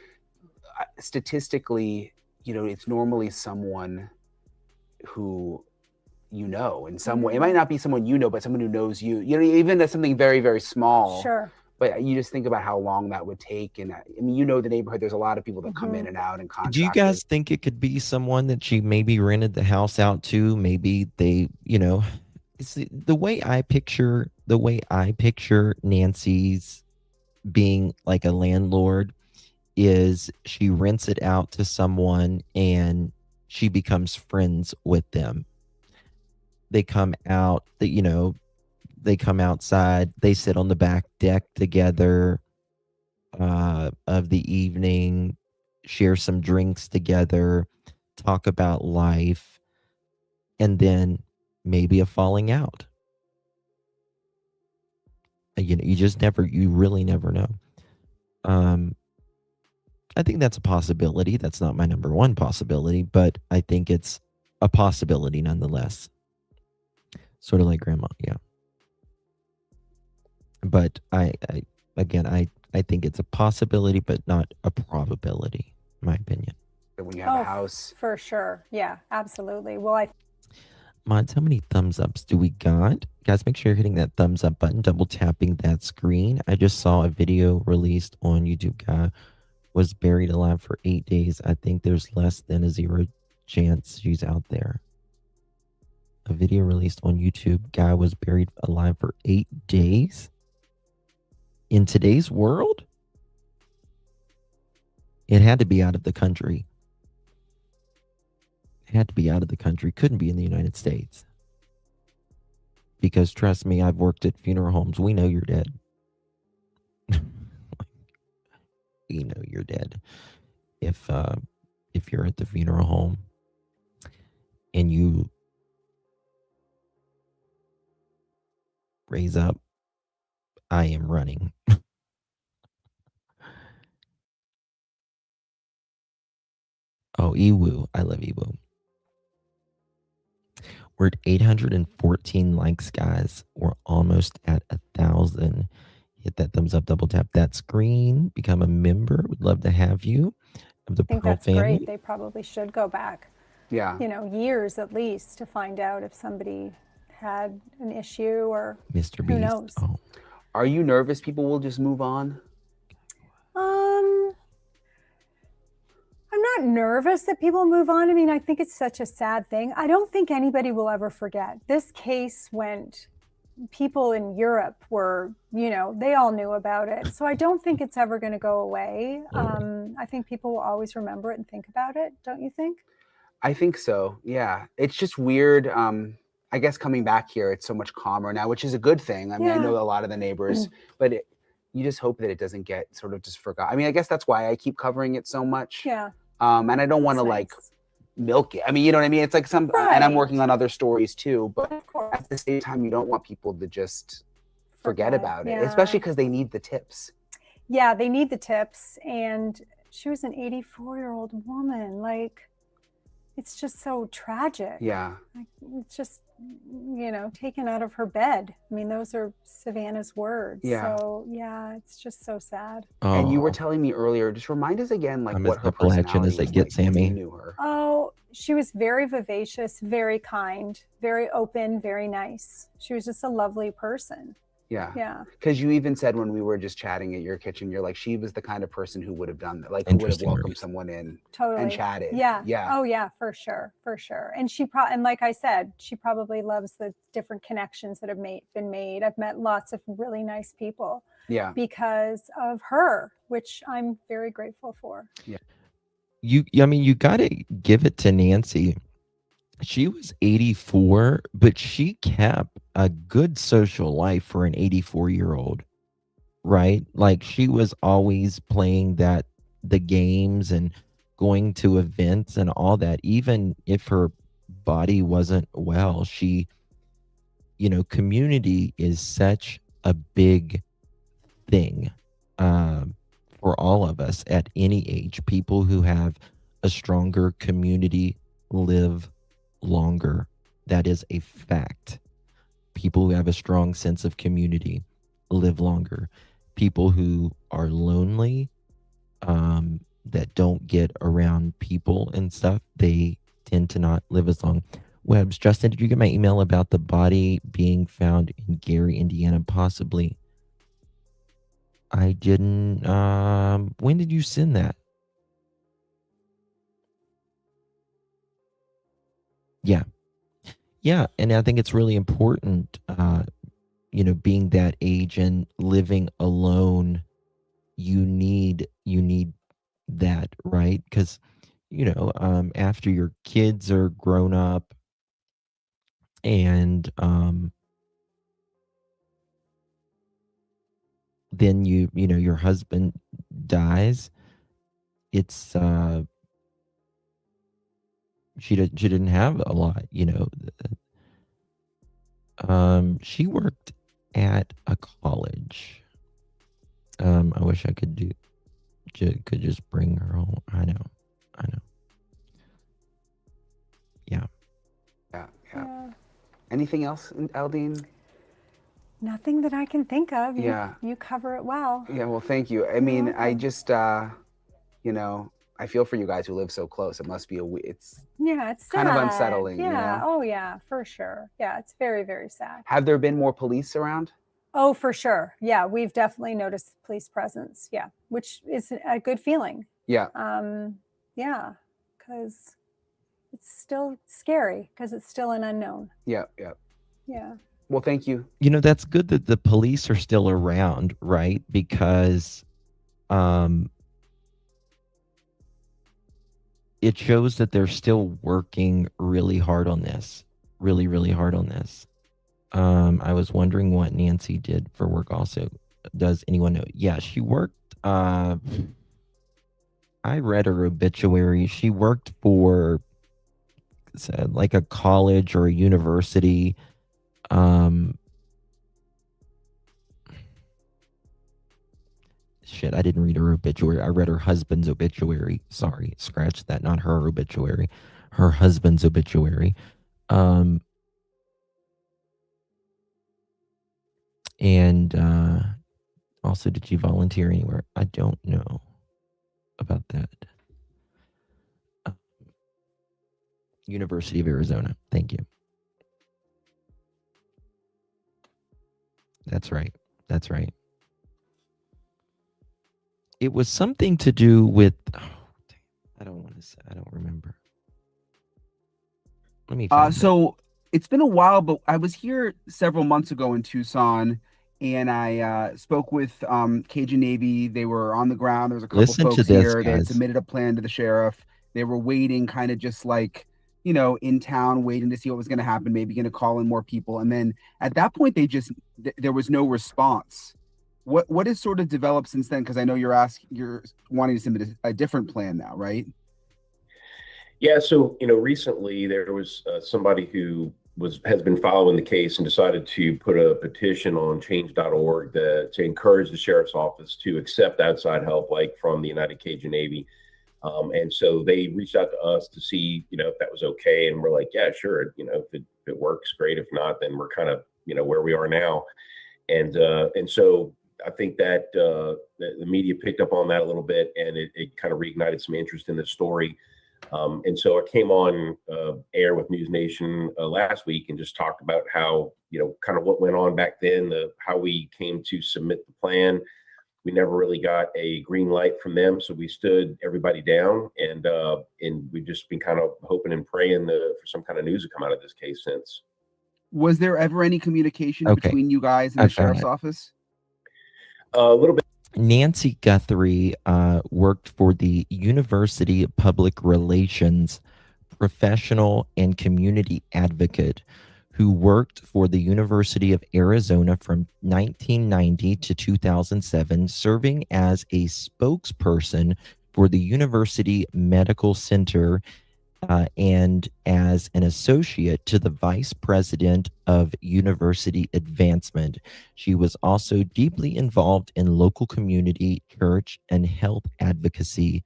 statistically, it's normally someone who in some way. It might not be someone but someone who knows you. Even as something very, very small. Sure. But you just think about how long that would take, and I mean, the neighborhood. There's a lot of people that come in and out, and contractors. Do you guys think it could be someone that she maybe rented the house out to? Maybe they, it's the way I picture Nancy's being like a landlord is she rents it out to someone and she becomes friends with them. They come out, they come outside, they sit on the back deck together of the evening, share some drinks together, talk about life. and then maybe a falling out. You really never know. I think that's a possibility. That's not my number one possibility, but I think it's a possibility nonetheless. Sort of like grandma, yeah. But I think it's a possibility, but not a probability, in my opinion. When you have a house. For sure. Yeah, absolutely. Well, Mods, how many thumbs ups do we got? Guys, make sure you're hitting that thumbs up button, double tapping that screen. I just saw a video released on YouTube. Guy was buried alive for 8 days. I think there's less than a 0 chance she's out there. A video released on YouTube. Guy was buried alive for 8 days. In today's world, it had to be out of the country. Had to be out of the country. Couldn't be in the United States. Because trust me, I've worked at funeral homes. We know you're dead. We know you're dead. If you're at the funeral home and you raise up, I am running. Oh, Ewu. I love Ewu. We're at 814 likes, guys. We're almost at 1,000. Hit that thumbs up, double tap that screen, become a member. We'd love to have you of the I think Pearl that's family. great. They probably should go back, Yeah. years at least to find out if somebody had an issue or Mr. who Beast. knows. Oh, Are you nervous people will just move on? I'm not nervous that people move on. I mean, I think it's such a sad thing. I don't think anybody will ever forget. This case went, people in Europe were, they all knew about it. So I don't think it's ever going to go away. I think people will always remember it and think about it. Don't you think? I think so. Yeah. It's just weird. I guess coming back here, it's so much calmer now, which is a good thing. I mean, I know a lot of the neighbors, but you just hope that it doesn't get sort of just forgot. I mean, I guess that's why I keep covering it so much. Yeah. And I don't want to like milk it. I mean, you know what I mean? It's like and I'm working on other stories too, but at the same time, you don't want people to just forget about it, especially because they need the tips. Yeah, they need the tips. And she was an 84-year-old woman. Like, it's just so tragic. Yeah. Like, it's just, taken out of her bed. I mean, those are Savannah's words. Yeah. So, yeah, it's just so sad. oh. And you were telling me earlier, just remind us again, like I'm what as her Appalachian personality as they was get, like if Sammy. you knew her. Oh, she was very vivacious, very kind, very open, very nice. She was just a lovely person. Yeah. Yeah. Because you even said when we were just chatting at your kitchen, you're like, she was the kind of person who would have done that, like who would have Interesting welcomed words. someone in Totally. and chatted. Yeah. Yeah. Oh yeah, for sure. For sure. And and like I said, she probably loves the different connections that have been made. I've met lots of really nice people Yeah. because of her, which I'm very grateful for. Yeah. I mean, you got to give it to Nancy. She was 84, but she kept a good social life for an 84-year-old, right? Like, she was always playing the games and going to events and all that. Even if her body wasn't well, she, community is such a big thing for all of us at any age. People who have a stronger community live longer. That is a fact. People who have a strong sense of community live longer. People who are lonely, that don't get around people and stuff, they tend to not live as long. Webbs, Justin, did you get my email about the body being found in Gary, Indiana? Possibly. I didn't. When did you send that? Yeah, and I think it's really important, being that age and living alone, you need that, right? Because, after your kids are grown up and then your husband dies, it's she didn't have a lot, you know. She worked at a college. I wish I could could just bring her home. I know. Yeah. Yeah. Yeah. Anything else, Aldine? Nothing that I can think of. Yeah. You cover it well. Yeah, well, thank you. I mean, I welcome. just, you know, I feel for you guys who live so close. It must be it's Yeah, it's kind of sad. unsettling, you Yeah. know? Oh, yeah, for sure. Yeah, it's very, very sad. Have there been more police around? Oh, for sure. Yeah, we've definitely noticed police presence. Yeah, which is a good feeling. Yeah. Yeah, because it's still scary because it's still an unknown. Yeah. Yeah. Well, thank you. You know, that's good that the police are still around, right? Because it shows that they're still working really hard on this. Really, really hard on this. I was wondering what Nancy did for work also. Does anyone know? Yeah, she worked I read her obituary. She worked for like a college or a university. Shit, I didn't read her obituary. I read her husband's obituary. Sorry, scratch that. Not her obituary. Her husband's obituary. And also, did she volunteer anywhere? I don't know about that. University of Arizona. Thank you. That's right. That's right. It was something to do with. Oh, I don't want to say. I don't remember. Let me. So it's been a while, but I was here several months ago in Tucson, and I spoke with Cajun Navy. They were on the ground. There was a couple Listen folks to this, here. They had guys. submitted a plan to the sheriff. They were waiting, kind of just like, you know, in town, waiting to see what was going to happen. Maybe going to call in more people. And then at that point, there was no response. What has sort of developed since then? Because I know you're wanting to submit a different plan now, right? Yeah, so recently there was somebody who has been following the case and decided to put a petition on change.org to encourage the sheriff's office to accept outside help, like from the United Cajun Navy. And so they reached out to us to see, if that was okay, and we're like, yeah, sure. If it works, great. If not, then we're kind of where we are now. And so I think that the media picked up on that a little bit, and it kind of reignited some interest in the story. And so I came on air with News Nation last week and just talked about how, kind of what went on back then, how we came to submit the plan. We never really got a green light from them, so we stood everybody down, and we've just been kind of hoping and praying for some kind of news to come out of this case since. Was there ever any communication between you guys and the sheriff's office? A little bit. Nancy Guthrie worked for the University Public Relations professional and community advocate who worked for the University of Arizona from 1990 to 2007, serving as a spokesperson for the University Medical Center and as an associate to the vice president of university advancement. She was also deeply involved in local community, church, and health advocacy.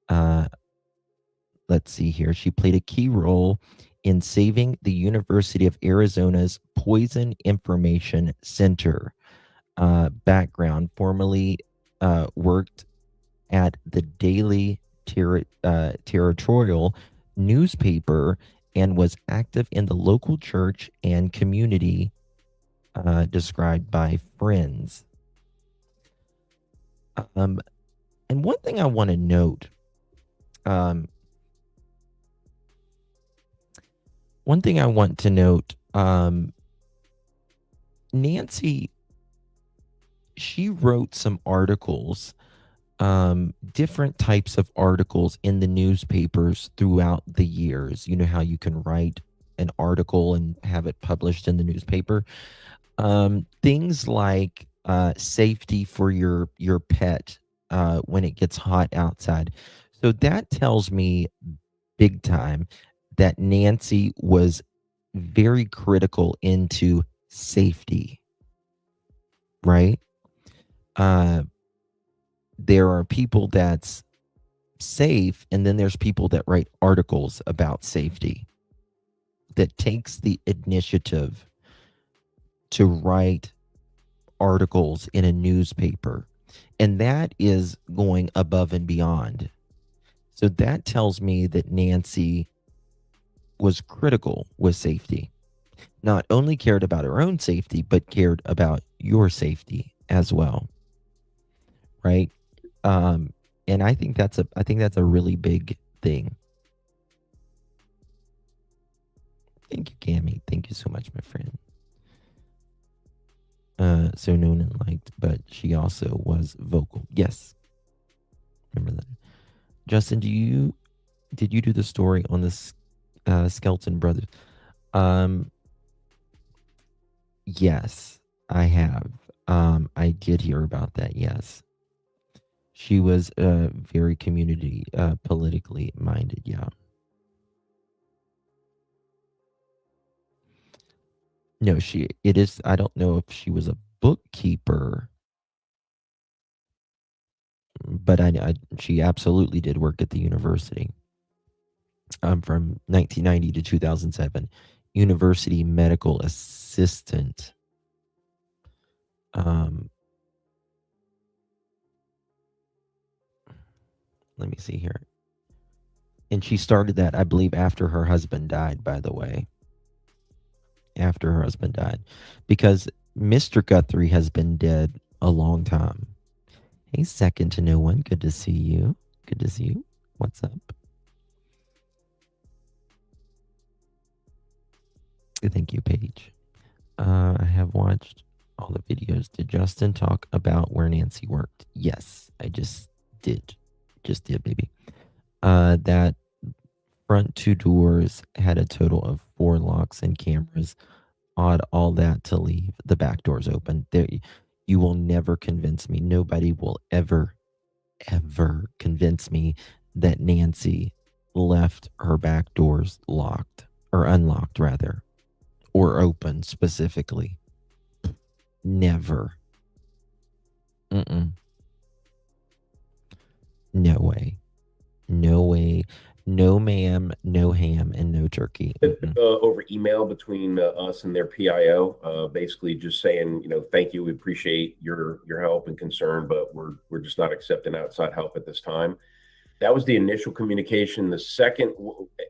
Let's see here. She played a key role in saving the University of Arizona's Poison Information Center. Background, formerly worked at the Daily Territorial newspaper and was active in the local church and community, described by friends. And one thing I want to note, Nancy, she wrote some articles, different types of articles in the newspapers throughout the years. You know how you can write an article and have it published in the newspaper. Things like safety for your pet when it gets hot outside. So that tells me big time that Nancy was very critical into safety, right? There are people that's safe, and then there's people that write articles about safety, that takes the initiative to write articles in a newspaper, and that is going above and beyond. So that tells me that Nancy was critical with safety, not only cared about her own safety, but cared about your safety as well, right? And I think that's a really big thing. Thank you, Cammy. Thank you so much, my friend. So known and liked, but she also was vocal. Yes, remember that. Justin, did you do the story on the Skelton brothers? Yes, I have. I did hear about that. Yes, she was very community politically minded. Yeah. No, it is. I don't know if she was a bookkeeper, but she absolutely did work at the university. From 1990 to 2007, university medical assistant. Let me see here. And she started that, I believe, after her husband died, by the way. After her husband died. Because Mr. Guthrie has been dead a long time. Hey, second to no one. Good to see you. Good to see you. What's up? Thank you, Paige. I have watched all the videos. Did Justin talk about where Nancy worked? Yes, I just did. Just did, baby. That front two doors had a total of 4 locks and cameras. Odd all that to leave the back doors open. There, you will never convince me. Nobody will ever convince me that Nancy left her back doors locked, or unlocked rather, or open specifically. Never. No way. No way. No ma'am, no ham, and no turkey. Over email between us and their PIO, basically just saying, thank you, we appreciate your help and concern, but we're just not accepting outside help at this time. That was the initial communication. The second,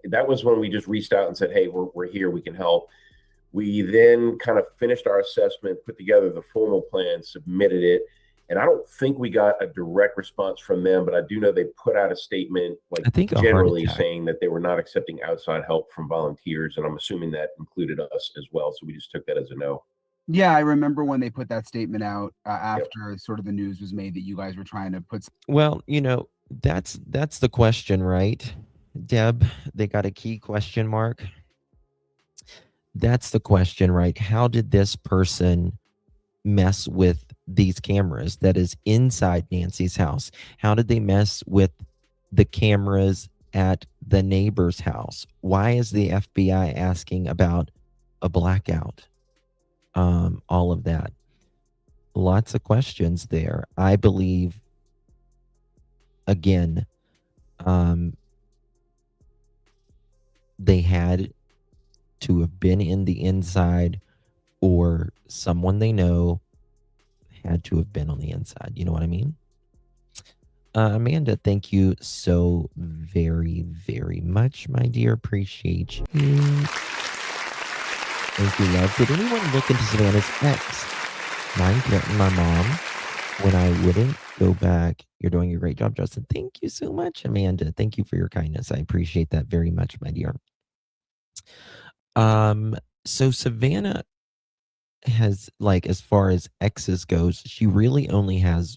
that was when we just reached out and said, hey, we're here, we can help. We then kind of finished our assessment, put together the formal plan, submitted it. And I don't think we got a direct response from them, but I do know they put out a statement, like I think generally saying that they were not accepting outside help from volunteers. And I'm assuming that included us as well. So we just took that as a no. Yeah, I remember when they put that statement out after sort of the news was made that you guys were trying to put. Well, that's the question, right, Deb? They got a key question mark. That's the question, right? How did this person mess with these cameras that is inside Nancy's house? How did they mess with the cameras at the neighbor's house? Why is the FBI asking about a blackout? All of that. Lots of questions there. I believe, again, they had to have been in the inside, or someone they know had to have been on the inside. You know what I mean? Amanda, thank you so very, very much, my dear. Appreciate you. Thank you, love. Did anyone look into Savannah's ex? Mine threatened my mom when I wouldn't go back. You're doing a great job, Justin. Thank you so much, Amanda. Thank you for your kindness. I appreciate that very much, my dear. So Savannah has, like, as far as exes goes, she really only has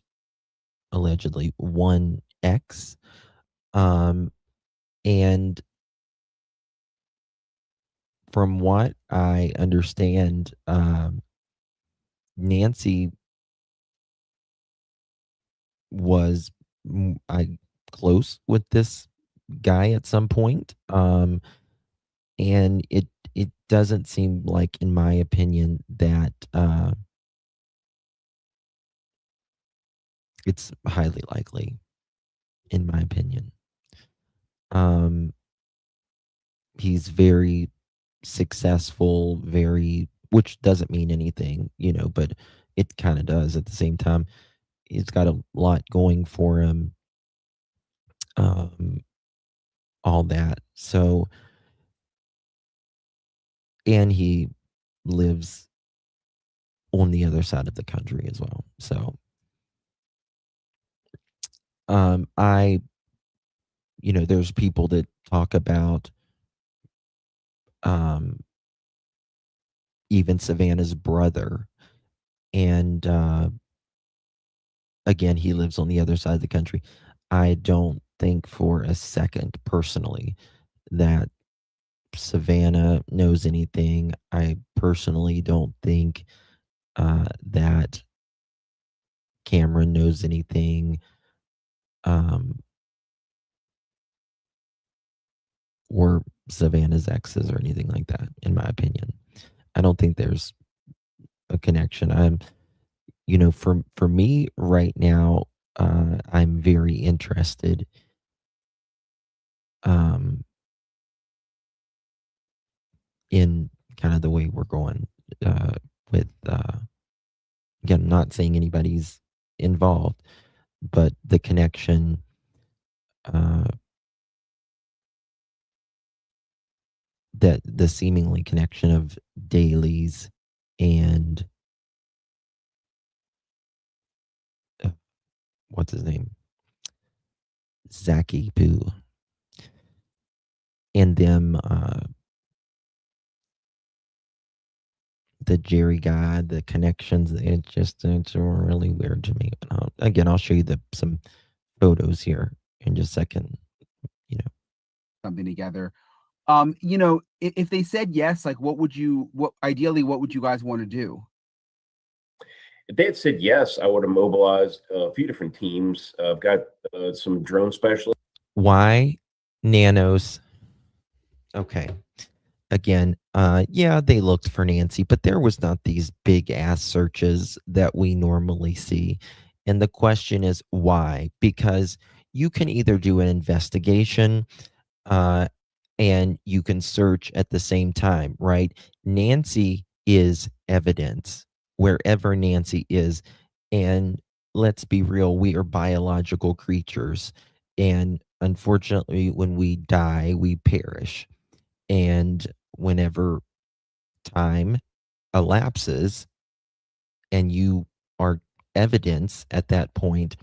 allegedly one ex. And from what I understand, Nancy was close with this guy at some point. And it doesn't seem like, in my opinion, that it's highly likely, in my opinion. Um, he's very successful, which doesn't mean anything, but it kind of does at the same time. He's got a lot going for him, um, all that. So, and he lives on the other side of the country as well. So, I, there's people that talk about, um, even Savannah's brother. And again, he lives on the other side of the country. I don't think for a second, personally, that Savannah knows anything. I personally don't think that Cameron knows anything, um, or Savannah's exes or anything like that, in my opinion. I don't think there's a connection. For me right now, I'm very interested, um, in kind of the way we're going, with, again, not saying anybody's involved, but the connection, uh, that the seemingly connection of dailies and, uh, what's his name? Zachy Poo, and them, the Jerry guy, the connections, it's really weird to me. Again, I'll show you some photos here in just a second. Something together. If they said yes, like what ideally, what would you guys want to do? If they had said yes, I would have mobilized a few different teams. I've got some drone specialists. Why Nanos? Okay. Again, yeah, they looked for Nancy, but there was not these big ass searches that we normally see. And the question is why? Because you can either do an investigation, uh, and you can search at the same time, right? Nancy is evidence wherever Nancy is. And let's be real, we are biological creatures. And unfortunately, when we die, we perish. And whenever time elapses and you are evidence at that point,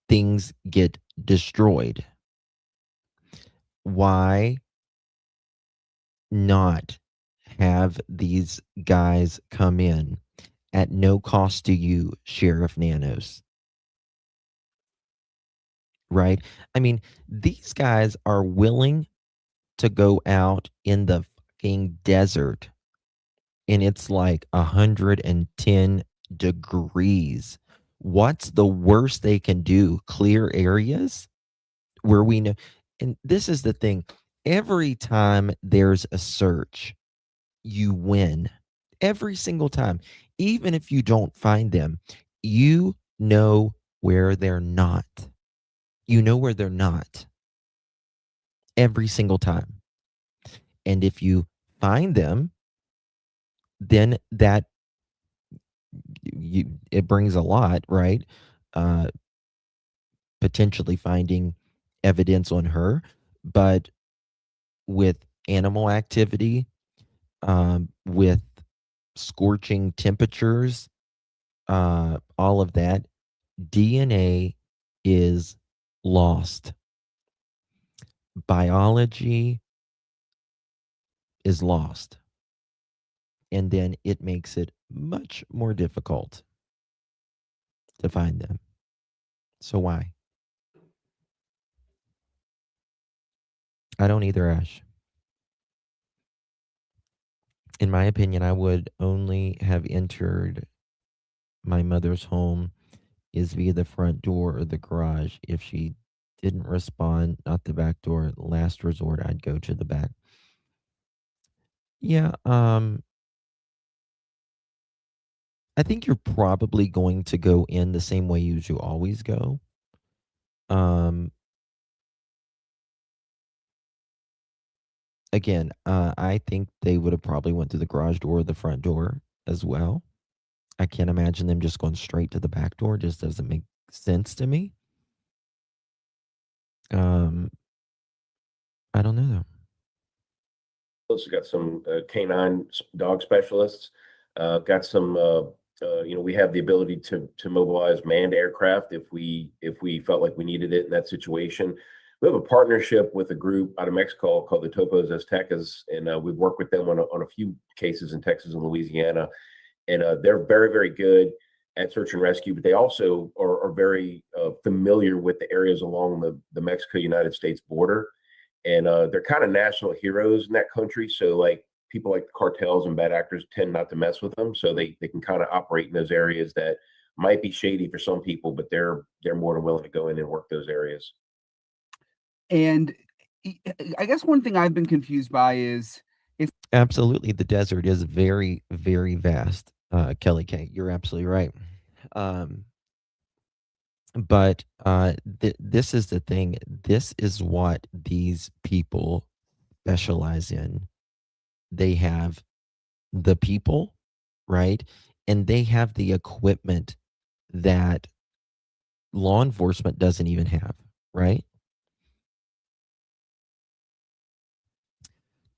things get destroyed. Why not have these guys come in at no cost to you, Sheriff Nanos? Right? I mean, these guys are willing to go out in the fucking desert and it's like 110 degrees. What's the worst they can do? Clear areas where we know. And this is the thing. Every time there's a search, you win. Every single time. Even if you don't find them, you know where they're not. You know where they're not. Every single time. And if you find them, then it brings a lot, right? Uh, Potentially finding evidence on her, but with animal activity, with scorching temperatures, all of that, DNA is lost. Biology is lost. And then it makes it much more difficult to find them. So why? I don't either, Ash. In my opinion, I would only have entered my mother's home is via the front door or the garage if she Didn't respond, not the back door. Last resort, I'd go to the back. Yeah, I think you're probably going to go in the same way as you always go. Um, again, I think they would have probably went through the garage door or the front door as well. I can't imagine them just going straight to the back door. It just doesn't make sense to me. Um, I don't know. Also got some canine dog specialists. Got some. We have the ability to mobilize manned aircraft if we felt like we needed it in that situation. We have a partnership with a group out of Mexico called the Topos Aztecas, and we've worked with them on a few cases in Texas and Louisiana, and they're very very good at search and rescue. But they also are very familiar with the areas along the Mexico United States border, and they're kind of national heroes in that country. So like people like the cartels and bad actors tend not to mess with them, so they can kind of operate in those areas that might be shady for some people, but they're more than willing to go in and work those areas. And I guess one thing I've been confused by is Absolutely, the desert is very, very vast. Kelly K, you're absolutely right. Um, but this is the thing. This is what these people specialize in. They have the people, right? And they have the equipment that law enforcement doesn't even have, right?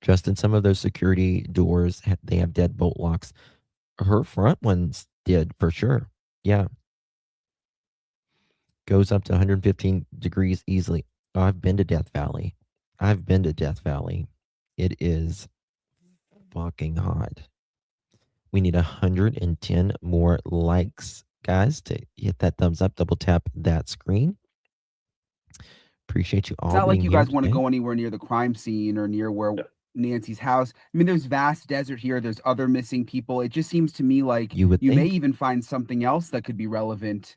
Justin, some of those security doors, they have deadbolt locks. Her front ones did for sure. Yeah. Goes up to 115 degrees easily. Oh, I've been to Death Valley. I've been to Death Valley. It is fucking hot. We need 110 more likes, guys, to hit that thumbs up, double tap that screen. Appreciate you it's all not like being you here guys want to today. go anywhere near the crime scene or near where Nancy's house. I mean, there's vast desert here. There's other missing people. It just seems to me like You would you may think. even find something else that could be relevant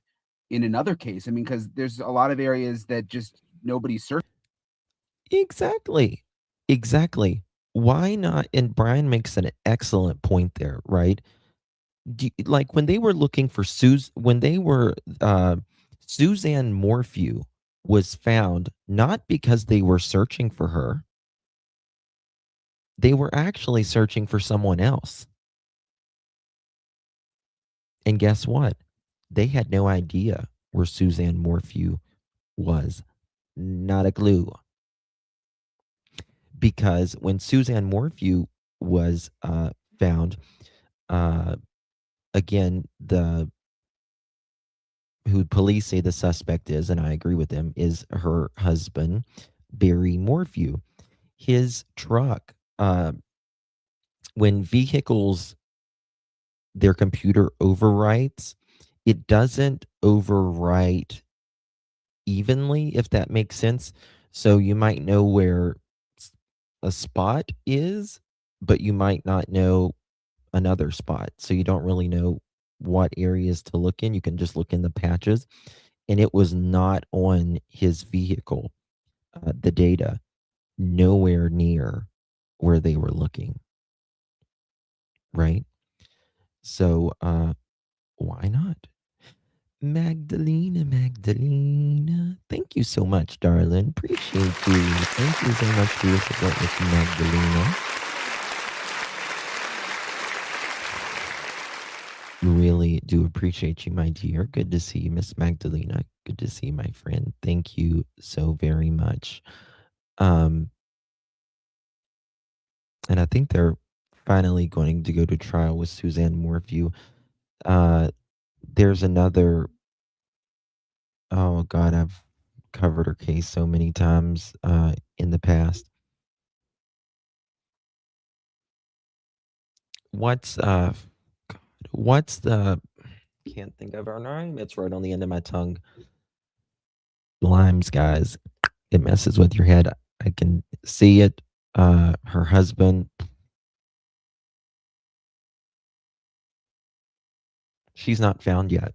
in another case. I mean, because there's a lot of areas that just nobody's searching. Exactly. Exactly. Why not? And Brian makes an excellent point there, right? Like when they were looking for when they were, Suzanne Morphew was found not because they were searching for her, they were actually searching for someone else. And guess what? They had no idea where Suzanne Morphew was. Not a clue. Because when Suzanne Morphew was found, uh, again, who police say the suspect is, and I agree with them, is her husband, Barry Morphew. His truck, when vehicles, their computer overwrites, it doesn't overwrite evenly, if that makes sense. So you might know where a spot is, but you might not know another spot. So you don't really know what areas to look in. You can just look in the patches. And it was not on his vehicle, the data, nowhere near where they were looking. Right. So why not? Magdalena. Thank you so much, darling. Appreciate you. Thank you so much for your support, Miss Magdalena. Really do appreciate you, my dear. Good to see you, Miss Magdalena. Good to see you, my friend. Thank you so very much. And I think they're finally going to go to trial with Suzanne Morphew. There's another. Oh God, I've covered her case so many times in the past. What's the, can't think of her name. It's right on the end of my tongue. Limes, guys. It messes with your head. I can see it. Her husband. She's not found yet.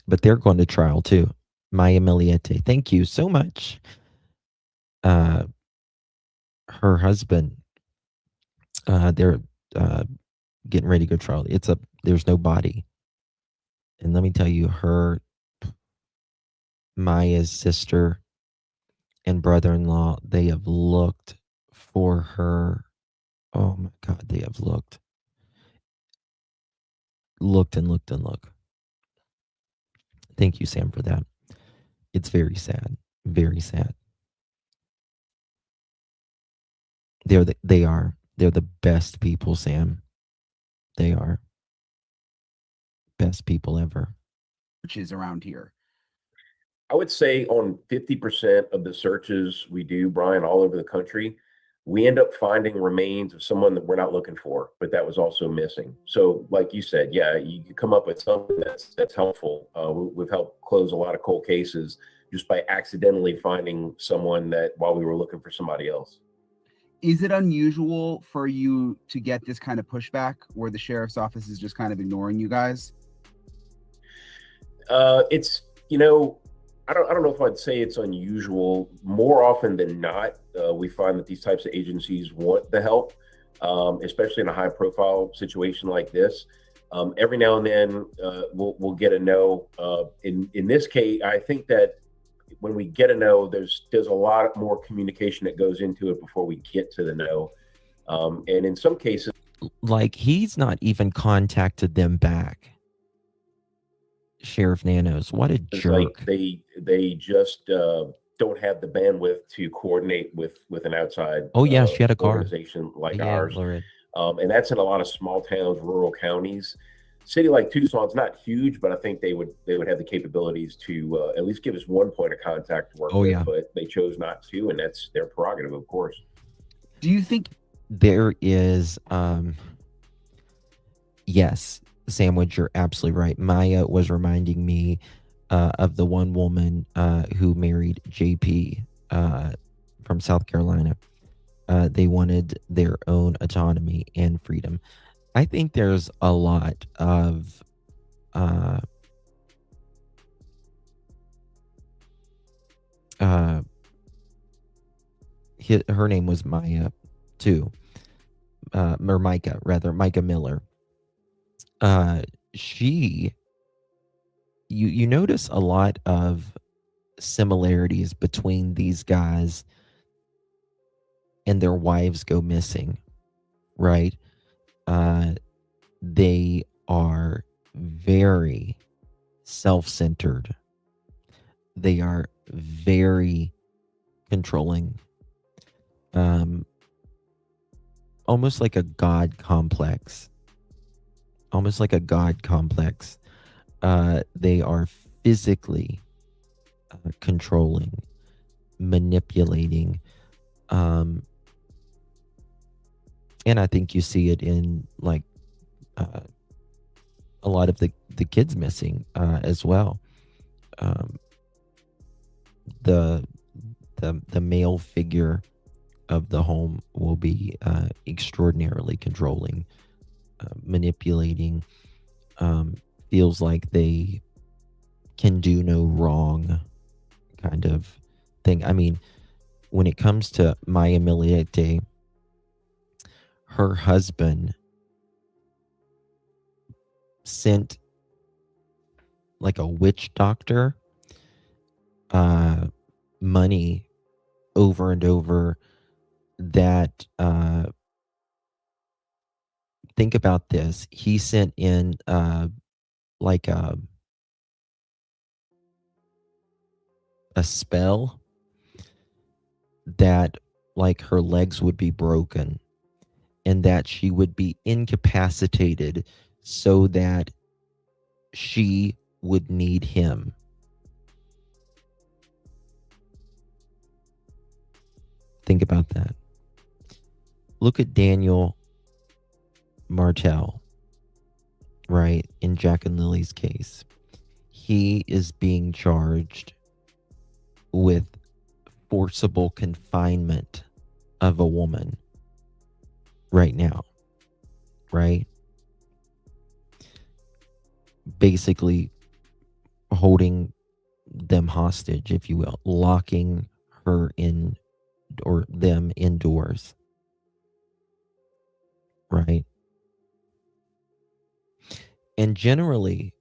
But they're going to trial too. Maya Miliete. Thank you so much. Her husband, they're getting ready to go trial. There's no body. And let me tell you, Maya's sister and brother-in-law, they have looked for her. Oh my God, they have looked and looked and looked. Thank you, Sam, for that. It's very sad. Very sad. They are. They're the best people, Sam. They are. Best people ever. Searches around here. I would say on 50% of the searches we do, Brian, all over the country, we end up finding remains of someone that we're not looking for, but that was also missing. So, like you said, yeah, you can come up with something that's helpful. We've helped close a lot of cold cases just by accidentally finding someone that while we were looking for somebody else. Is it unusual for you to get this kind of pushback where the sheriff's office is just kind of ignoring you guys? It's, you know, I don't know if I'd say it's unusual. More often than not, we find that these types of agencies want the help, especially in a high profile situation like this. Every now and then we'll get a no. In this case, I think that when we get a no, there's a lot more communication that goes into it before we get to the no. And in some cases, like, he's not even contacted them back. Sheriff Nanos, what a it's jerk. like they just don't have the bandwidth to coordinate with an outside Oh yeah, she had a car. organization like Yeah, ours. Lorette. And that's in a lot of small towns, rural counties. City like Tucson's not huge, but I think they would have the capabilities to at least give us one point of contact to work Oh, with. yeah. But they chose not to, and that's their prerogative, of course. Do you think There is yes, Sandwich, you're absolutely right. Maya was reminding me of the one woman who married JP from South Carolina. They wanted their own autonomy and freedom. I think there's a lot of her name was Maya too, or Micah rather, Micah Miller. You notice a lot of similarities between these guys and their wives go missing, right? They are very self-centered. They are very controlling. Almost like a god complex. They are physically controlling, manipulating, and I think you see it in like a lot of the kids missing as well. The male figure of the home will be extraordinarily controlling, manipulating, feels like they can do no wrong kind of thing. I mean, when it comes to Maya Miliete, her husband sent like a witch doctor money over and over that think about this. He sent in like a spell that like her legs would be broken and that she would be incapacitated so that she would need him. Think about that. Look at Daniel Martell, right? In Jack and Lily's case. He is being charged with forcible confinement of a woman right now, right? Basically holding them hostage, if you will, locking her in or them indoors, right? And generally,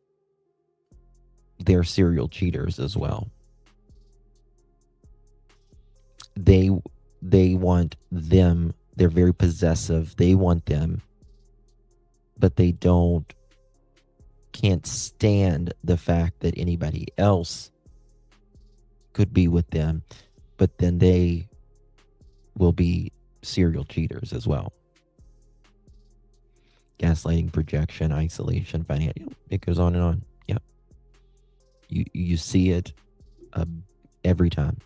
they're serial cheaters as well. They want them. They're very possessive. They want them, but they can't stand the fact that anybody else could be with them, but then they will be serial cheaters as well. Gaslighting, projection, isolation, financial. It goes on and on. Yep. You see it every time.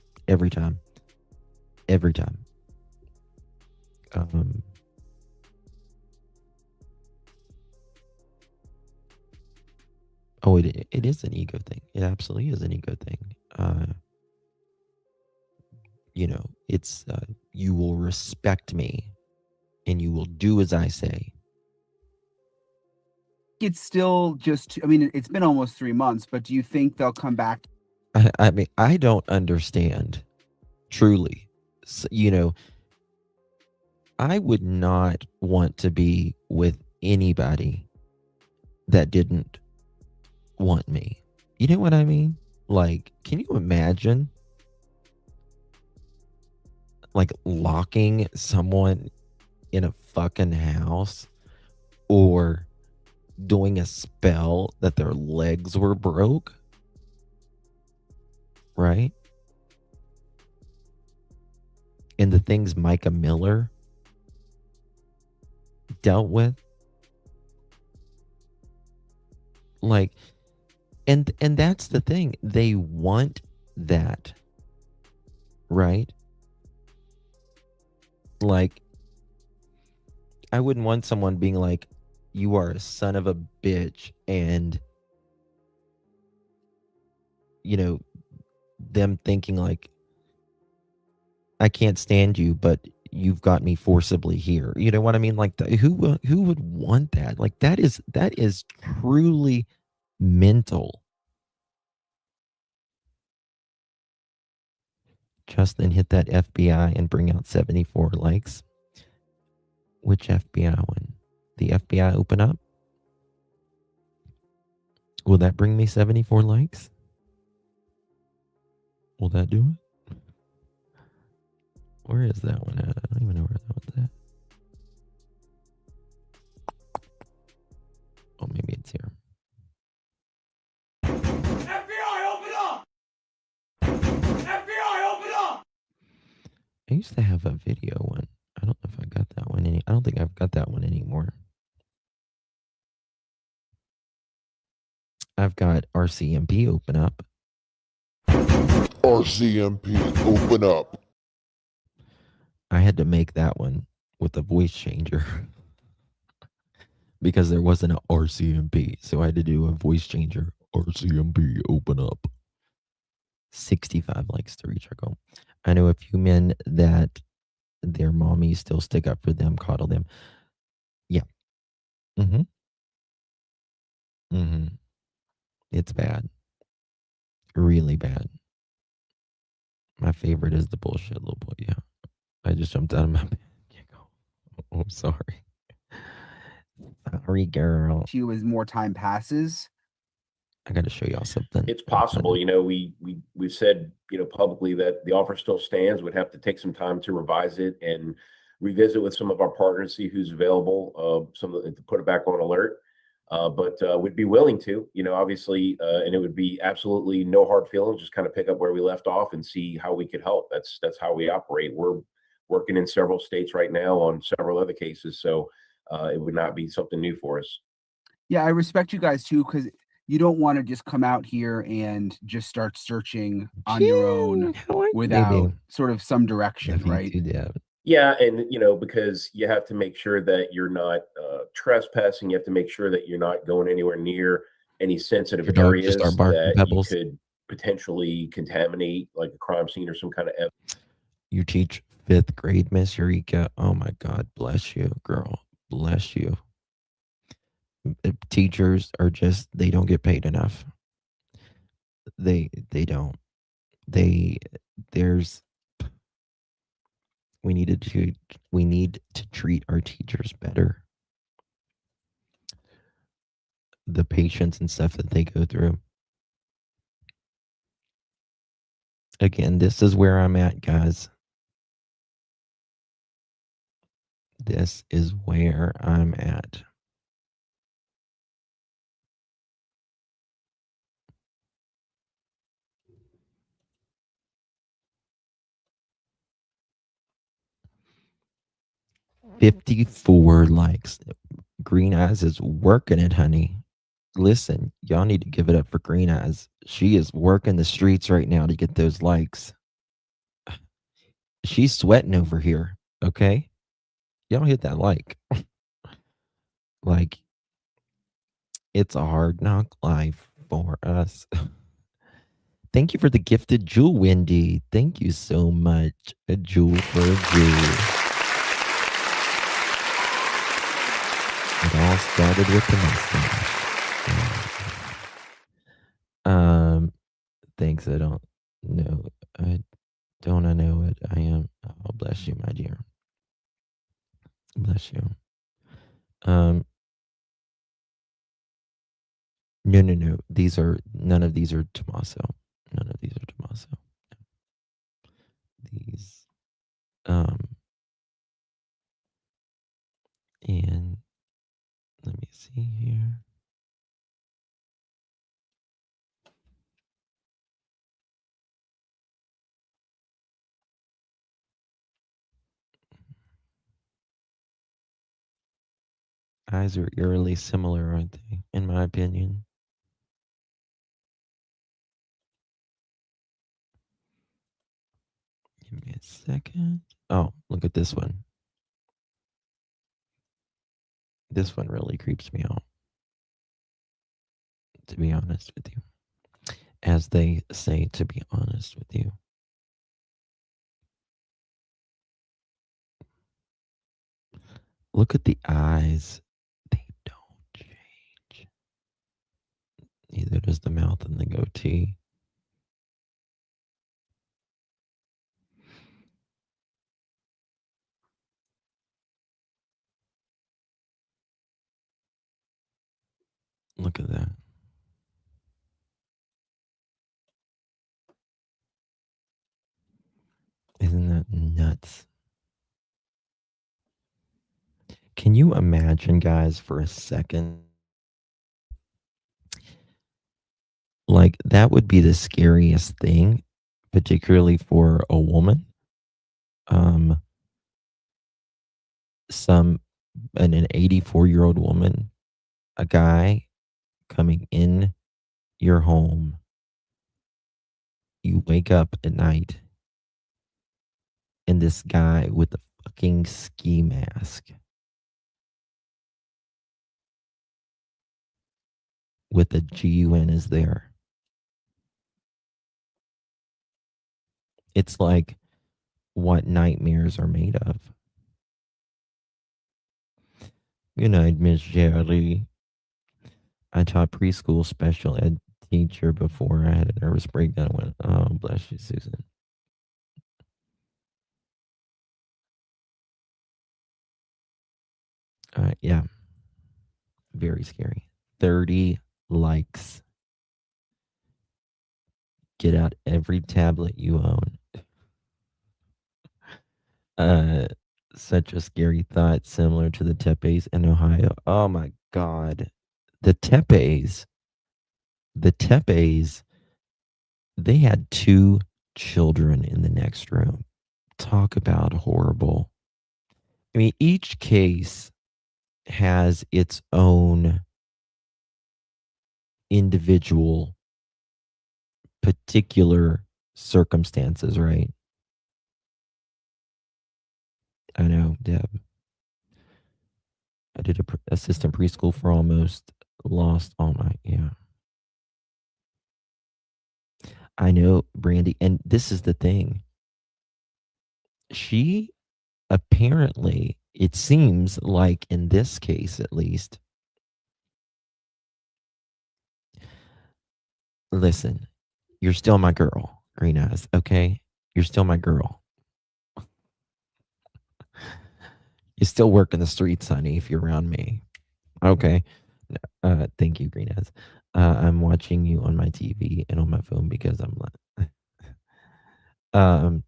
Oh, it is an ego thing. It absolutely is an ego thing. It's you will respect me and you will do as I say. It's still just, I mean, it's been almost 3 months, but do you think they'll come back? I mean, I don't understand, truly. So, I would not want to be with anybody that didn't want me. You know what I mean? Like, can you imagine like locking someone in a fucking house or doing a spell that their legs were broke? Right? And the things Micah Miller dealt with, like, and that's the thing, they want that, right? Like, I wouldn't want someone being like, you are a son of a bitch, and them thinking like, I can't stand you, but you've got me forcibly here. You know what I mean? Like, who would want that? Like, that is truly mental. Justin, hit that FBI and bring out 74 likes. Which FBI one? The FBI open up? Will that bring me 74 likes? Will that do it? Where is that one at? I don't even know where that one's at. Oh, maybe it's here. FBI, open up! FBI, open up! I used to have a video one. I don't know if I got that one I don't think I've got that one anymore. I've got RCMP open up. RCMP, open up. I had to make that one with a voice changer because there wasn't an RCMP. So I had to do a voice changer. RCMP, open up. 65 likes to reach our goal. I know a few men that their mommies still stick up for them, coddle them. Yeah. It's bad. Really bad. My favorite is the bullshit little boy. Yeah. I just jumped out of my bed. Oh, sorry. Sorry, girl. You as more time passes? I got to show y'all something. It's possible. We've said, publicly that the offer still stands. We'd have to take some time to revise it and revisit with some of our partners, see who's available, to put it back on alert. But we'd be willing to, obviously, and it would be absolutely no hard feelings, just kind of pick up where we left off and see how we could help. That's how we operate. We're working in several states right now on several other cases. So it would not be something new for us. Yeah, I respect you guys too, because you don't want to just come out here and just start searching on your own without sort of some direction, right? Yeah, and because you have to make sure that you're not trespassing. You have to make sure that you're not going anywhere near any sensitive areas that you could potentially contaminate, like a crime scene or some kind of. You teach 5th grade, Miss Eureka. Oh my God, bless you, girl. Bless you. Teachers are they don't get paid enough. They don't. There's we need to treat our teachers better. The patients and stuff that they go through. Again, this is where I'm at, guys. This is where I'm at. $54 likes. Green Eyes is working it, honey. Listen, y'all need to give it up for Green Eyes. She is working the streets right now to get those likes. She's sweating over here, okay? Y'all hit that like. Like, it's a hard knock life for us. Thank you for the gifted jewel, Wendy. Thank you so much. A jewel for a jewel. It all started with the mustache. Thanks. I don't know. I know it. I am. Oh, bless you, my dear. Bless you. No. None of these are Tommaso. None of these are Tommaso. These, and let me see here. Eyes are eerily similar, aren't they? In my opinion. Give me a second. Oh, look at this one. This one really creeps me out, to be honest with you. As they say, to be honest with you. Look at the eyes. They don't change. Neither does the mouth and the goatee. Look at that. Isn't that nuts? Can you imagine, guys, for a second? Like, that would be the scariest thing, particularly for a woman. An 84-year-old woman, a guy coming in your home. You wake up at night and this guy with a fucking ski mask with a GUN is there. It's like what nightmares are made of. Good night, Miss Shirley. I taught preschool special ed teacher before I had a nervous breakdown. I went, oh, bless you, Susan. Yeah. Very scary. 30 likes. Get out every tablet you own. Such a scary thought, similar to the Tepes in Ohio. Oh my God. The Tepes, they had 2 children in the next room. Talk about horrible. I mean, each case has its own individual particular circumstances, right? I know, Deb. I did assistant preschool for almost lost all my, yeah. I know, Brandy. And this is the thing. She apparently, it seems like in this case at least, listen, You're still my girl, Green Eyes. Okay, you're still my girl. You still work in the streets, honey. If you're around me, okay. Thank you, Green Eyes. I'm watching you on my TV and on my phone because I'm like,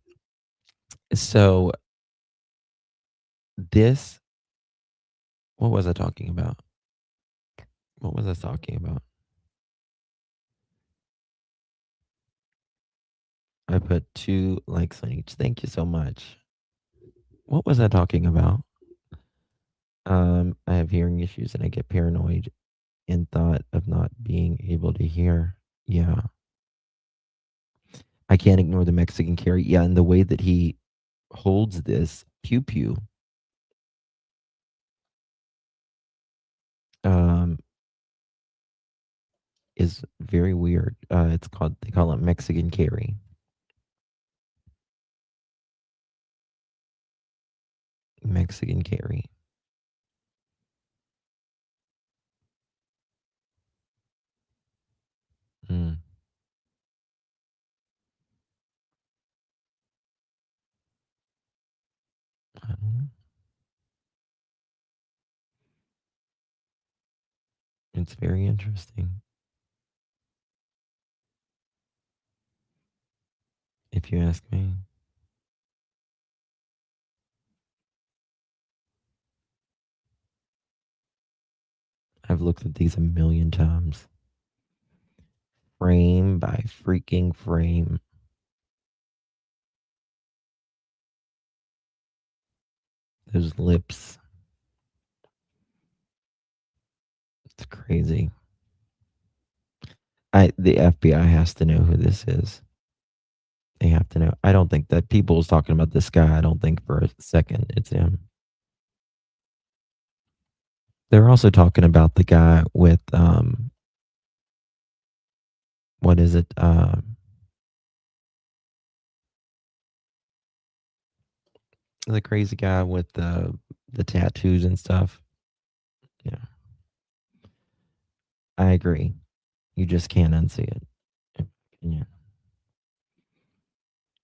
so this. What was I talking about? What was I talking about? I put 2 likes on each. Thank you so much. What was I talking about? I have hearing issues and I get paranoid in thought of not being able to hear. Yeah. I can't ignore the Mexican carry. Yeah, and the way that he holds this pew pew. Is very weird. They call it Mexican carry. Mexican carry. Mm. I don't know. It's very interesting. If you ask me. I've looked at these a million times. Frame by freaking frame. Those lips. It's crazy. The FBI has to know who this is. They have to know. I don't think that people's talking about this guy. I don't think for a second it's him. They're also talking about the guy with what is it? The crazy guy with the tattoos and stuff. Yeah. I agree. You just can't unsee it. Yeah.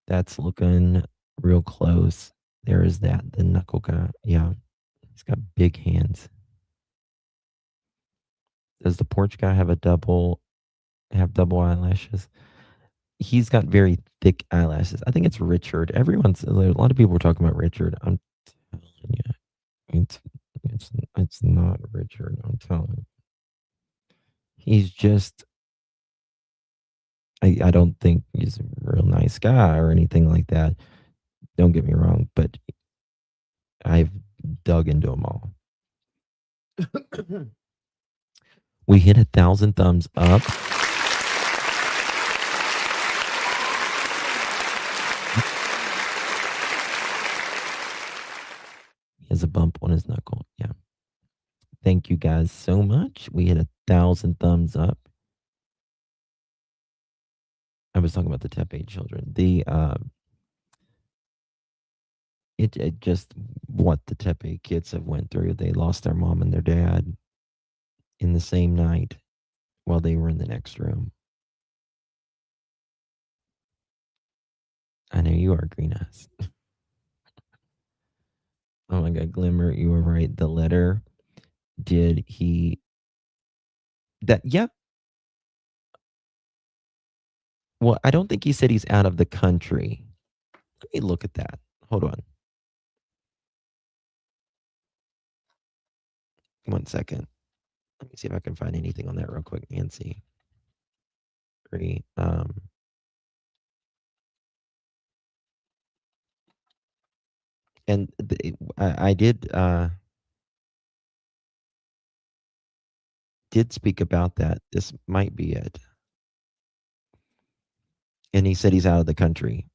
That's looking real close. There is that, the knuckle guy. Yeah. He's got big hands. Does the porch guy have double eyelashes? He's got very thick eyelashes. I think it's Richard. A lot of people were talking about Richard. I'm telling you, it's not Richard. I'm telling you. He's just I don't think he's a real nice guy or anything like that. Don't get me wrong, but I've dug into them all. We hit 1,000 thumbs up. He has a bump on his knuckle. Yeah. Thank you guys so much. We hit 1,000 thumbs up. I was talking about the Tepe children. It just what the Tepe kids have went through. They lost their mom and their dad in the same night while they were in the next room. I know you are, Green Eyes. Oh my God, Glimmer, you were right. The letter, did he that? Yep. Well, I don't think he said he's out of the country. Let me look at that. Hold on. 1 second. Let me see if I can find anything on that real quick, Nancy. Agree. And I did speak about that. This might be it. And he said he's out of the country.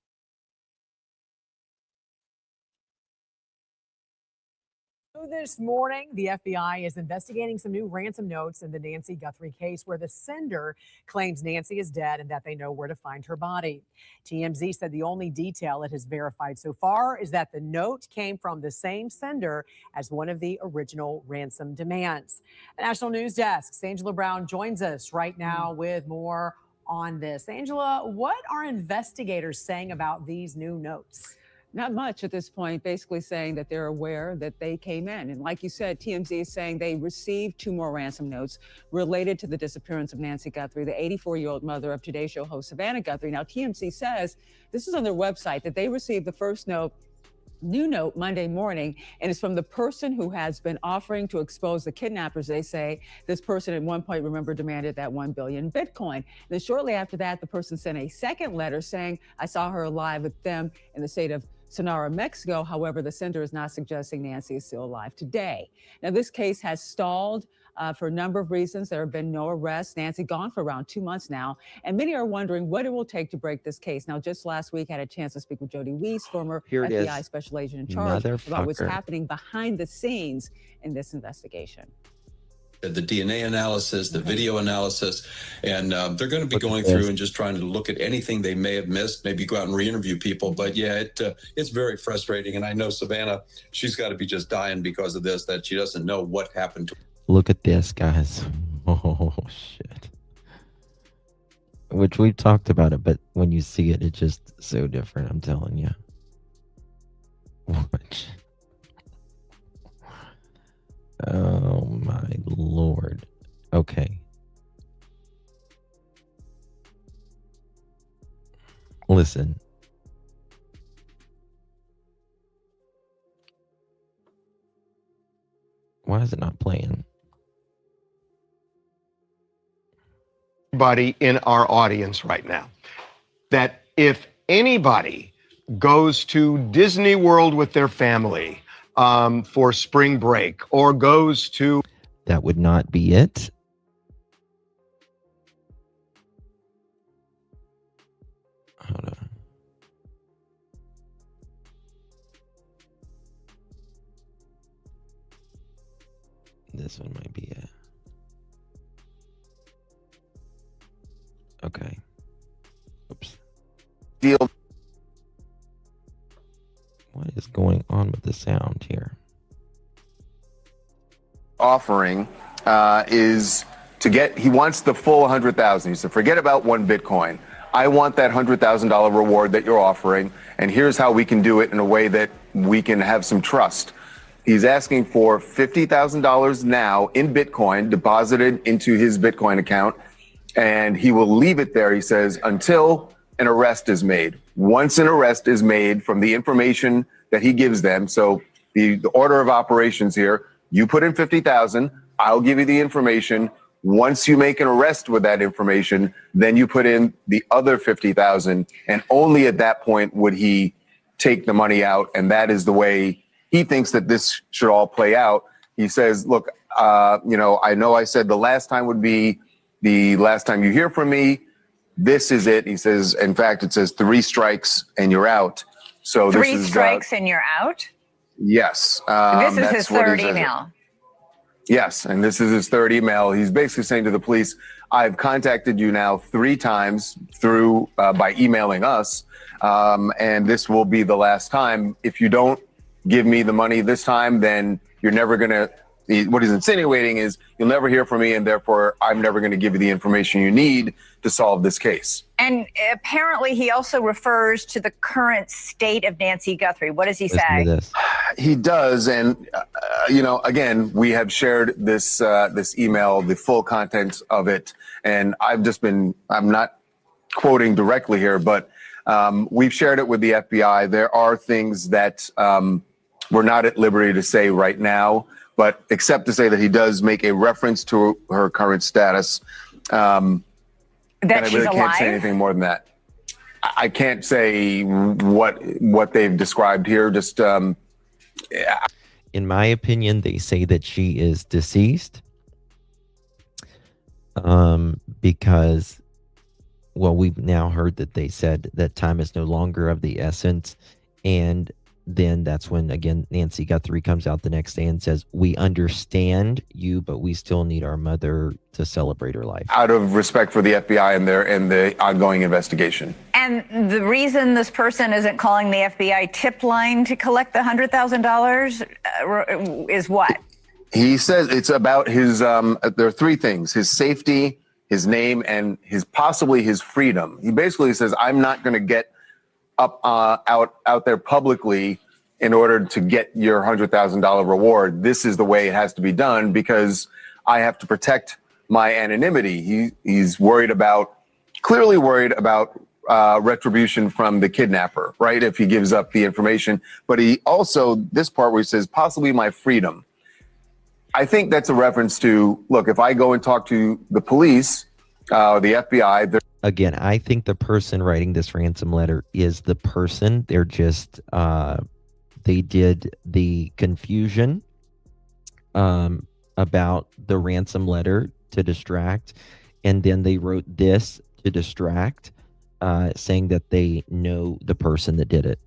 This morning, the FBI is investigating some new ransom notes in the Nancy Guthrie case where the sender claims Nancy is dead and that they know where to find her body. TMZ said the only detail it has verified so far is that the note came from the same sender as one of the original ransom demands. The National News Desk's Angela Brown joins us right now with more on this. Angela, what are investigators saying about these new notes? Not much at this point, basically saying that they're aware that they came in. And like you said, TMZ is saying they received 2 more ransom notes related to the disappearance of Nancy Guthrie, the 84-year-old mother of Today Show host Savannah Guthrie. Now, TMZ says, this is on their website, that they received the first new note Monday morning, and it's from the person who has been offering to expose the kidnappers. They say this person at one point, remember, demanded that 1 billion Bitcoin. And then shortly after that, the person sent a second letter saying, I saw her alive with them in the state of Sonora, Mexico. However, the sender is not suggesting Nancy is still alive today. Now, this case has stalled for a number of reasons. There have been no arrests. Nancy gone for around 2 months now, and many are wondering what it will take to break this case. Now, just last week, I had a chance to speak with Jody Weiss, former FBI special agent in charge, about what's happening behind the scenes in this investigation. The DNA analysis, the video analysis, and they're going to be going through and just trying to look at anything they may have missed, maybe go out and re-interview people. But yeah, it's very frustrating. And I know Savannah, she's got to be just dying because of this, that she doesn't know what happened to her. Look at this, guys. Oh, shit. Which we've talked about it, but when you see it, it's just so different, I'm telling you. What? Oh my Lord. Okay. Listen. Why is it not playing? Everybody in our audience right now, that if anybody goes to Disney World with their family for spring break, or goes to... That would not be it. Hold on. This one might be it. Okay. Oops. Deal. What is going on with the sound here? Offering is to get, he wants the full 100,000. He said, forget about 1 Bitcoin. I want that $100,000 reward that you're offering, and here's how we can do it in a way that we can have some trust. He's asking for $50,000 now in Bitcoin deposited into his Bitcoin account, and he will leave it there, he says, until an arrest is made. Once an arrest is made from the information that he gives them, so the order of operations here, you put in 50,000, I'll give you the information. Once you make an arrest with that information, then you put in the other 50,000, and only at that point would he take the money out. And that is the way he thinks that this should all play out. He says, look, I know I said the last time would be the last time you hear from me. This is it. He says, in fact, it says 3 strikes and you're out. So 3 strikes and you're out? Yes. This is his third email. Yes, and this is his third email. He's basically saying to the police, I've contacted you now 3 times through by emailing us, and this will be the last time. If you don't give me the money this time, then you're never going to, what he's insinuating is you'll never hear from me, and therefore I'm never going to give you the information you need to solve this case. And apparently he also refers to the current state of Nancy Guthrie. What does he say? He does, and again, we have shared this this email, the full contents of it, and I'm not quoting directly here, but we've shared it with the FBI. There are things that we're not at liberty to say right now, but except to say that he does make a reference to her current status. That I she's really alive? can't say anything more than that. I can't say what they've described here. Just in my opinion, they say that she is deceased. Because, well, we've now heard that they said that time is no longer of the essence, and then that's when, again, Nancy Guthrie comes out the next day and says, we understand you, but we still need our mother to celebrate her life. Out of respect for the FBI and the ongoing investigation. And the reason this person isn't calling the FBI tip line to collect the $100,000 is what? He says it's about his, there are 3 things, his safety, his name and possibly his freedom. He basically says, I'm not going to get out there publicly in order to get your $100,000 reward. This is the way it has to be done because I have to protect my anonymity. He's clearly worried about retribution from the kidnapper, right? If he gives up the information. But he also, this part where he says, possibly my freedom. I think that's a reference to, look, if I go and talk to the police, the FBI, Again, I think the person writing this ransom letter is the person. They're just, they did the confusion about the ransom letter to distract. And then they wrote this to distract, saying that they know the person that did it.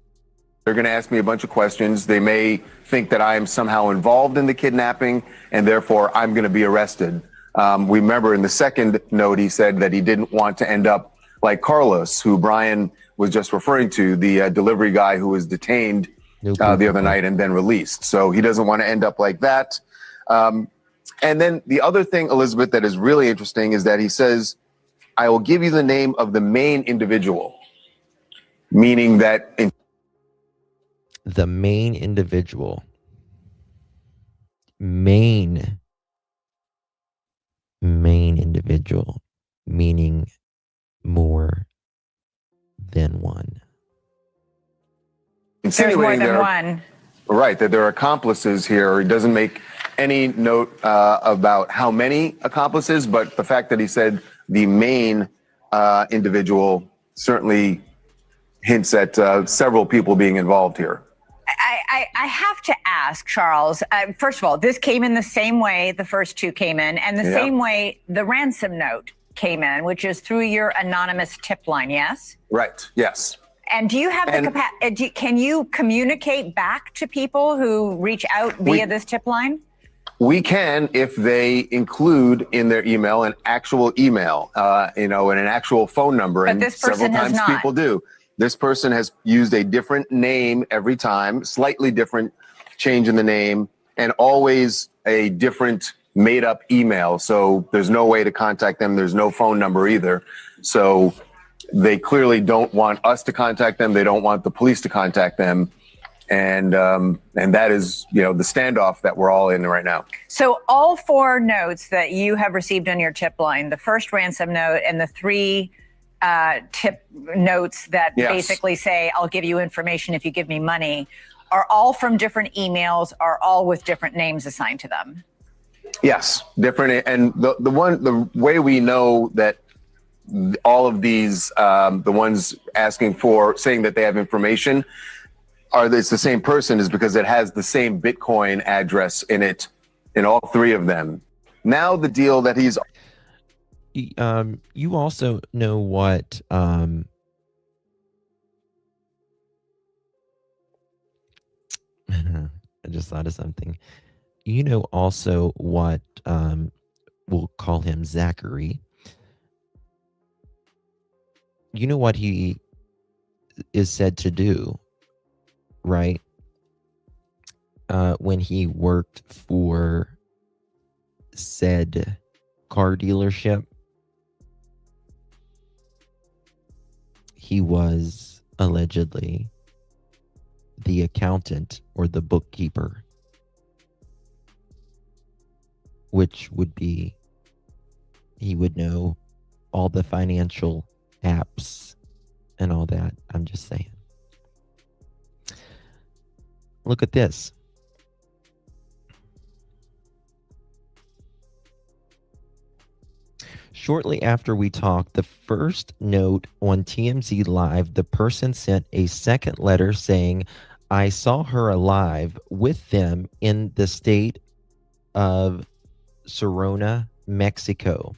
They're going to ask me a bunch of questions. They may think that I am somehow involved in the kidnapping, and therefore I'm going to be arrested. We remember in the second note, he said that he didn't want to end up like Carlos, who Brian was just referring to, the delivery guy who was detained the other night and then released. So he doesn't want to end up like that. And then the other thing, Elizabeth, that is really interesting is that he says, I will give you the name of the main individual, meaning that The main individual. Main individual, meaning more than one. There's more insinuating than there, one. right, that there are accomplices here. He doesn't make any note about how many accomplices, but the fact that he said the main individual certainly hints at several people being involved here. I have to ask, Charles, first of all, this came in the same way the first two came in, and the same way the ransom note came in, which is through your anonymous tip line, yes? Right, yes. And do you have the capacity, can you communicate back to people who reach out via this tip line? We can if they include in their email an actual email, and an actual phone number. But and this person several has times not. people do. This person has used a different name every time, slightly different change in the name, and always a different made up email. So there's no way to contact them. There's no phone number either. So they clearly don't want us to contact them. They don't want the police to contact them. And that is, the standoff that we're all in right now. So all four notes that you have received on your tip line, the first ransom note and the three tip notes that basically say, I'll give you information if you give me money, are all from different emails, are all with different names assigned to them. Yes, different. And the way we know that all of these, the ones saying that they have information, it's the same person is because it has the same Bitcoin address in it, in all three of them. Now the deal that he's... You also know what I just thought of something. You know also what we'll call him Zachary. You know what he is said to do, right? When he worked for said car dealership, he was allegedly the accountant or the bookkeeper, which would be, he would know all the financial apps and all that. I'm just saying. Look at this. Shortly after we talked, the first note on TMZ Live, the person sent a second letter saying, I saw her alive with them in the state of Sonora, Mexico.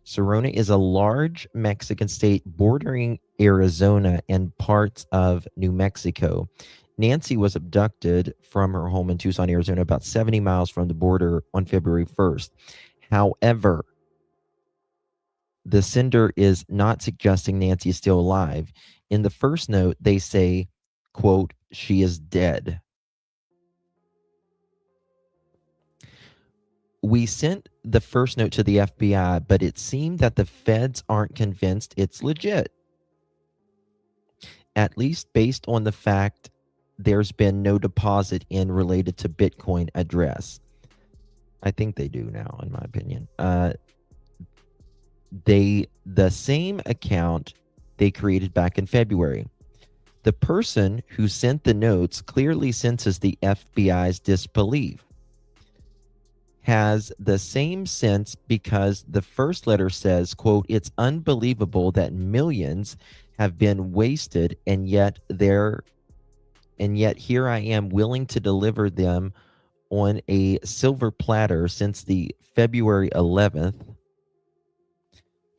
Sonora is a large Mexican state bordering Arizona and parts of New Mexico. Nancy was abducted from her home in Tucson, Arizona, about 70 miles from the border on February 1st. However, the sender is not suggesting Nancy is still alive. In the first note, they say, quote, she is dead. We sent the first note to the FBI, but it seemed that the feds aren't convinced it's legit. At least based on the fact there's been no deposit in related to Bitcoin address. I think they do now, in my opinion. The same account they created back in February. The person who sent the notes clearly senses the FBI's disbelief. Has the same sense because the first letter says, quote, "It's unbelievable that millions have been wasted, and yet here I am willing to deliver them on a silver platter since the February 11th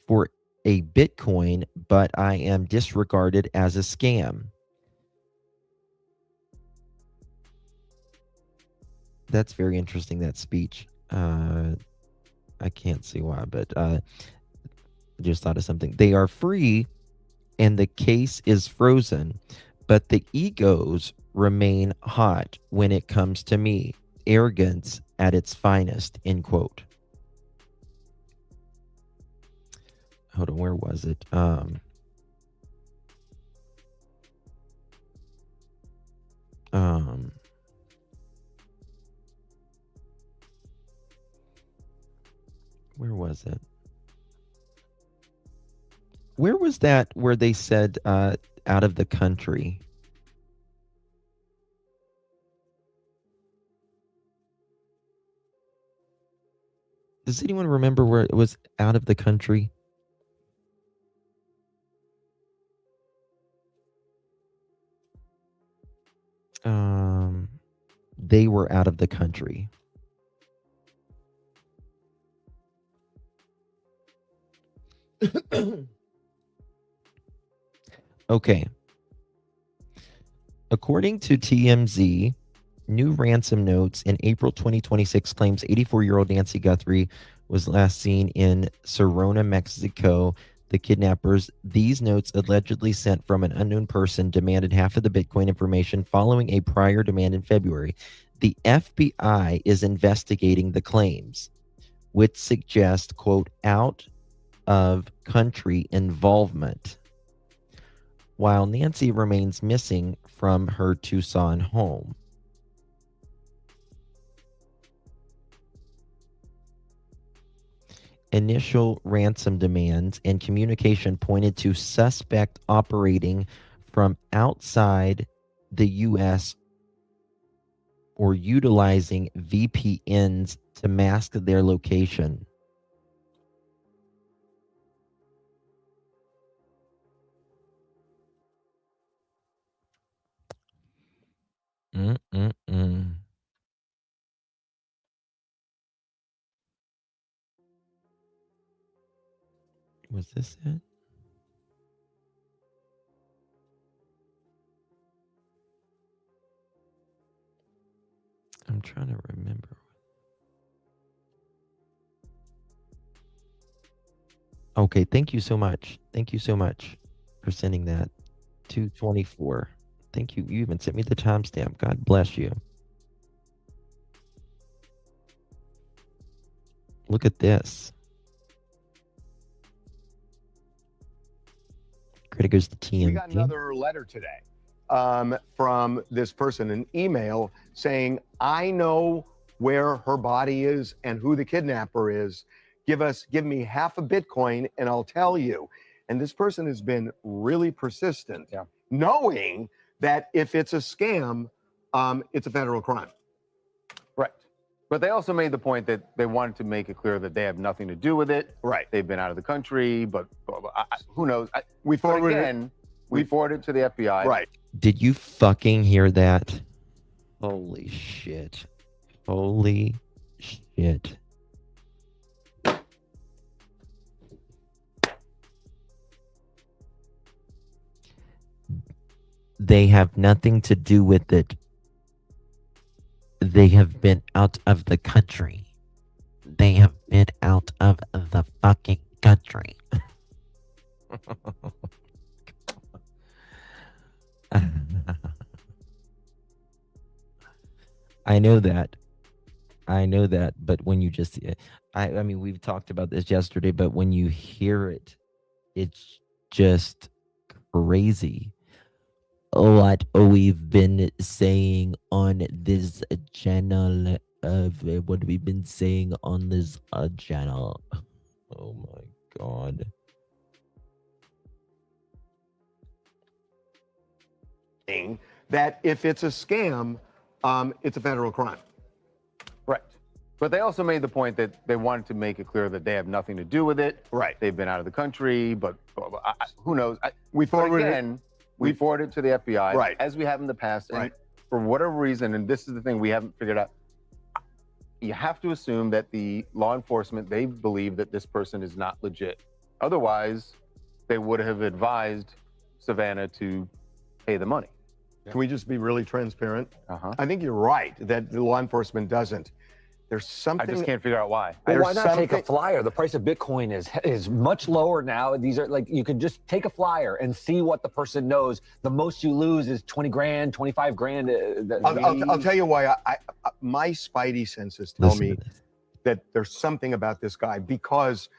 for a Bitcoin, but I am disregarded as a scam." That's very interesting, that speech. I can't see why, but I just thought of something. They are free and the case is frozen, but the egos remain hot when it comes to me. Arrogance at its finest, end quote. Hold on, where was it? Where was it? Where was that where they said out of the country? Does anyone remember where it was out of the country? They were out of the country. Okay. According to TMZ, new ransom notes in April 2026 claims 84-year-old Nancy Guthrie was last seen in Serona, Mexico. The kidnappers, these notes allegedly sent from an unknown person, demanded half of the Bitcoin information following a prior demand in February. The FBI is investigating the claims, which suggest, quote, out of country involvement, while Nancy remains missing from her Tucson home. Initial ransom demands and communication pointed to suspect operating from outside the U.S. or utilizing VPNs to mask their location. Was this it? I'm trying to remember. Okay, thank you so much. Thank you so much for sending that. 224. Thank you. You even sent me the timestamp. God bless you. Look at this. Credit goes to TMZ. We got another letter today from this person, an email saying, "I know where her body is and who the kidnapper is. Give me half a Bitcoin and I'll tell you." And this person has been really persistent, knowing that if it's a scam, it's a federal crime. Right. But they also made the point that they wanted to make it clear that they have nothing to do with it. Right. They've been out of the country, but who knows? We forwarded it to the FBI. Right. Did you fucking hear that? Holy shit. Holy shit. They have nothing to do with it. They have been out of the country. They have been out of the fucking country. I know that. I know that, but when you just, I mean, we've talked about this yesterday, but when you hear it, it's just crazy. What we've been saying on this channel of what we've been saying on this channel. Oh my God. That if it's a scam, it's a federal crime. Right. But they also made the point that they wanted to make it clear that they have nothing to do with it. Right. They've been out of the country, but who knows? We forwarded it. Again, we forwarded it to the FBI, Right. as we have in the past. And Right. for whatever reason, and this is the thing we haven't figured out, you have to assume that the law enforcement, they believe that this person is not legit. Otherwise, they would have advised Savannah to pay the money. Can we just be really transparent? Uh-huh. I think you're right that the law enforcement doesn't. There's I something. just can't figure out why. Well, why There's not take a something- flyer? The price of Bitcoin is much lower now. These are like, you could just take a flyer and see what the person knows. The most you lose is 20 grand, 25 grand. I'll tell you why. My spidey senses tell Listen me to this. that there's something about this guy because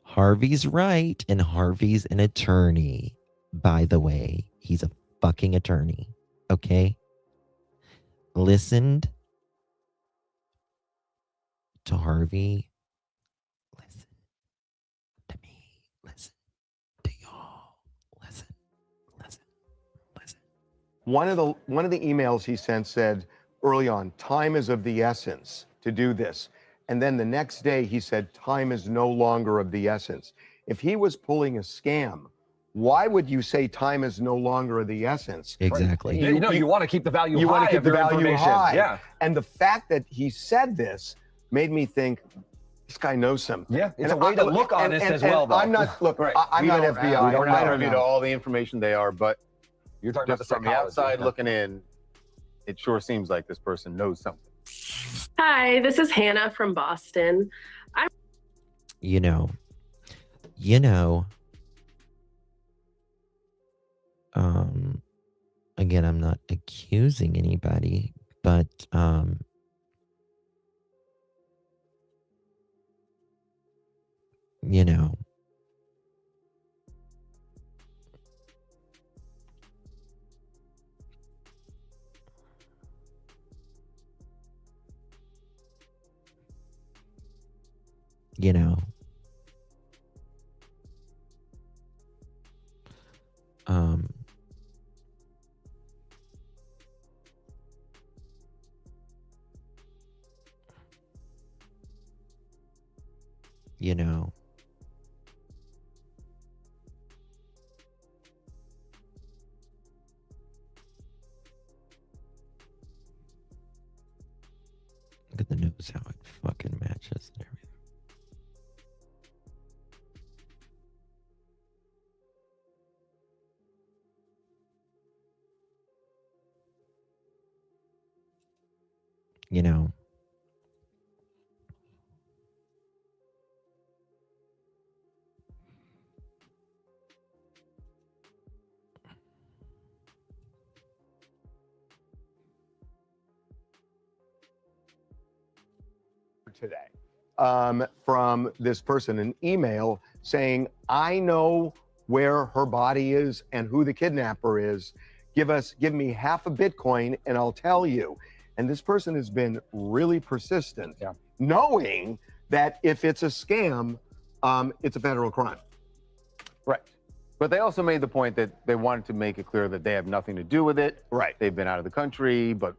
Harvey's right, and Harvey's an attorney. By the way, he's a fucking attorney. Okay? Listened to Harvey. Listen to me. Listen to y'all. Listen. one of the emails he sent said early on, time is of the essence to do this. And then the next day he said, time is no longer of the essence. If he was pulling a scam, why would you say time is no longer of the essence? Exactly. You want to keep the value You high. want to keep of the your value information. high. Yeah. And the fact that he said this made me think, this guy knows something. Yeah, it's a way to look honest as well, though. I'm not, look, Right. I'm We not don't FBI. have- We don't I have don't to know. all the information they are, but You're talking about just the from the psychology. outside Yeah. looking in, it sure seems like this person knows something. Hi, this is Hannah from Boston. You know, again, I'm not accusing anybody, but, you know, you know, you know, look at the nose, how it fucking matches and everything. You know, Today from this person, an email saying, I know where her body is and who the kidnapper is. Give me half a Bitcoin and I'll tell you. And this person has been really persistent, knowing that if it's a scam, it's a federal crime. Right. But they also made the point that they wanted to make it clear that they have nothing to do with it. Right. They've been out of the country, but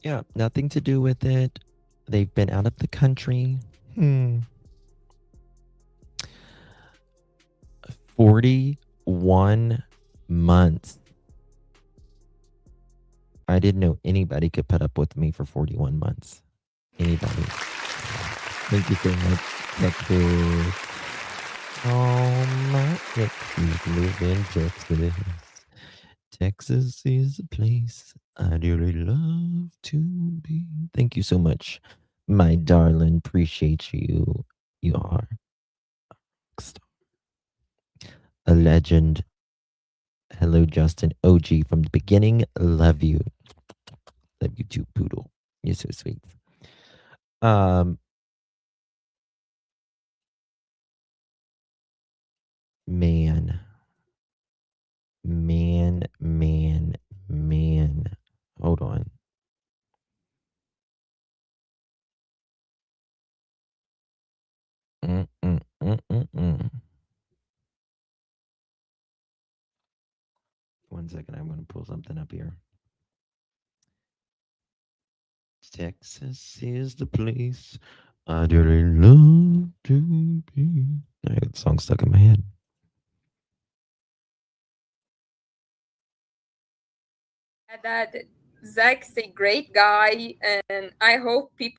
yeah, nothing to do with it. They've been out of the country. 41 months. I didn't know anybody could put up with me for 41 months. Anybody. Thank you so much, Texas. Oh, my Texas, live in Texas. Texas is a place I dearly love to be. Thank you so much, my darling. Appreciate you. You are a legend. Hello, Justin. OG from the beginning. Love you. Love you too, Poodle. You're so sweet. Um, man. Hold on. One second, I'm going to pull something up here. Texas is the place I really love to be. I got the song stuck in my head. That Zach's a great guy, and I hope people.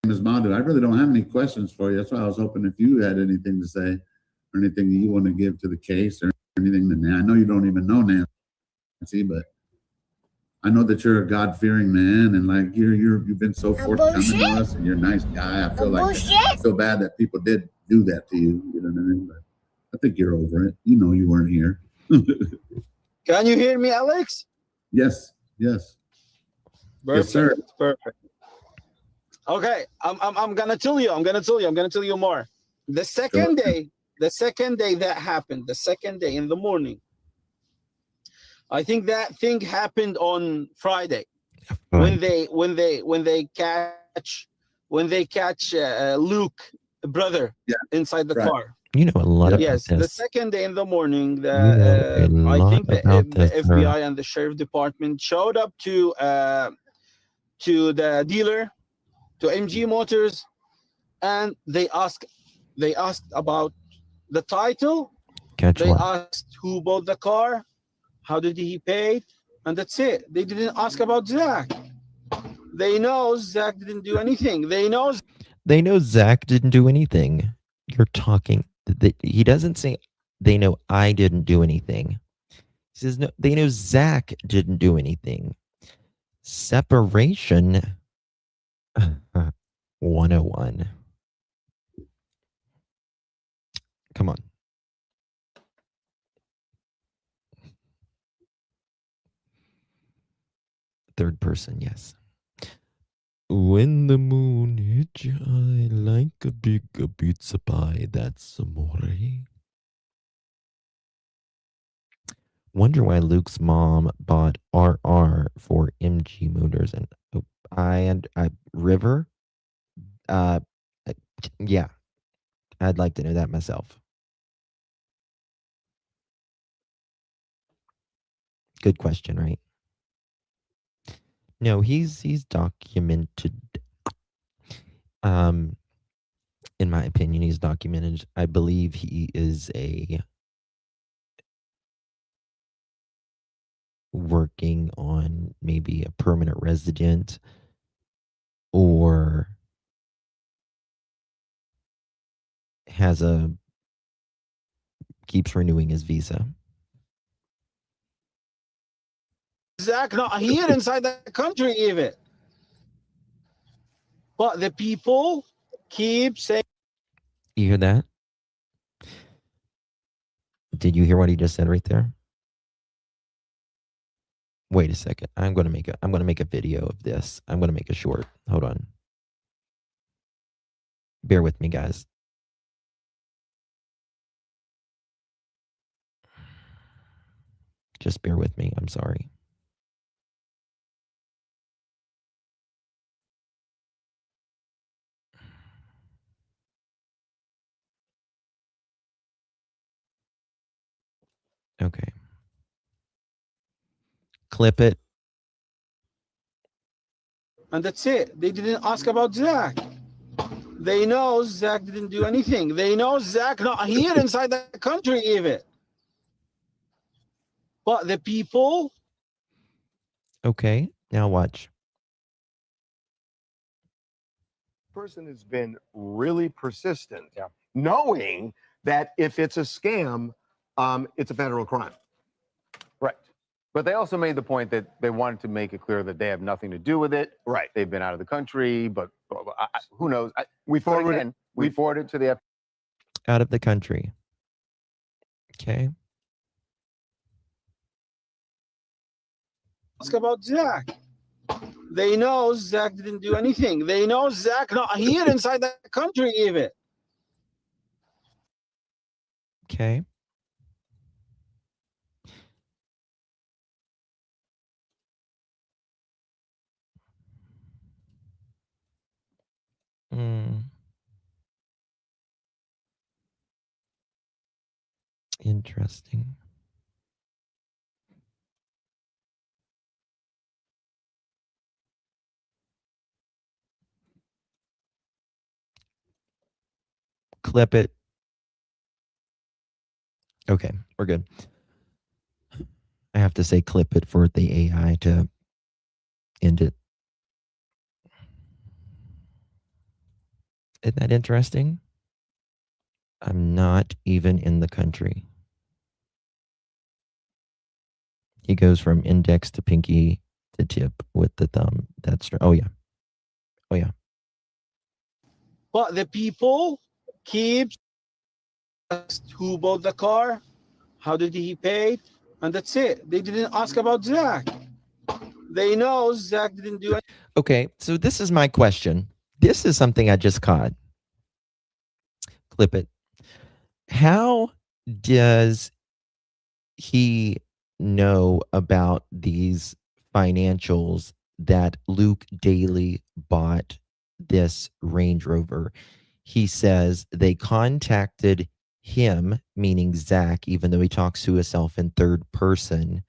Ms. Madu, I really don't have any questions for you. That's why I was hoping if you had anything to say or anything that you want to give to the case or anything. I know you don't even know Nancy, but I know that you're a God-fearing man, and like you've been so forthcoming to us, and you're a nice guy. I feel bad that people did do that to you. You know what I mean? But I think you're over it. You know you weren't here. Can you hear me, Alex? Yes. Perfect, yes, sir. Perfect. Okay, I'm gonna tell you more. The second day that happened, the second day in the morning, I think that thing happened on Friday when they catch Luke, brother, inside the car. You know a lot about Yes, this. the second day in the morning, I think the FBI and the sheriff department showed up to the dealer, to MG Motors, and they asked about the title. They asked who bought the car, how did he pay, and that's it. They didn't ask about Zach. They know Zach didn't do anything. They know Zach didn't do anything. You're talking. He doesn't say they know I didn't do anything. He says no. They know Zach didn't do anything. Separation 101. Come on. Third person, yes. When the moon hits your eye like a big pizza pie, that's amore. Wonder why Luke's mom bought RR for MG Motors and River. Yeah, I'd like to know that myself. Good question, right? No, he's documented. In my opinion, he's documented. I believe he is working on maybe a permanent resident or keeps renewing his visa. Zach not here inside the country even. But the people keep saying. You hear that? Did you hear what he just said right there? Wait a second. I'm going to make a video of this. I'm going to make a short. Hold on. Bear with me, guys. Just bear with me. I'm sorry. Okay. Clip it. And that's it. They didn't ask about Zach. They know Zach didn't do anything. They know Zach not here inside the country even. But the people. Okay. Now watch. Person has been really persistent, knowing that if it's a scam, it's a federal crime. Right. But they also made the point that they wanted to make it clear that they have nothing to do with it. Right. They've been out of the country, but who knows? We forwarded it to the FBI. Out of the country. Okay. Ask about Zach. They know Zach didn't do anything. They know Zach not here inside the country even. Okay. Interesting. Clip it. Okay, we're good. I have to say clip it for the AI to end it. Isn't that interesting? I'm not even in the country. He goes from index to pinky to tip with the thumb. That's oh yeah. Oh yeah. But the people keep who bought the car, how did he pay, and that's it. They didn't ask about Zach. They know Zach didn't do it. Okay, so this is my question. This is something I just caught. Clip it. How does he know about these financials that Luke Daly bought this Range Rover? He says they contacted him, meaning Zach, even though he talks to himself in third person.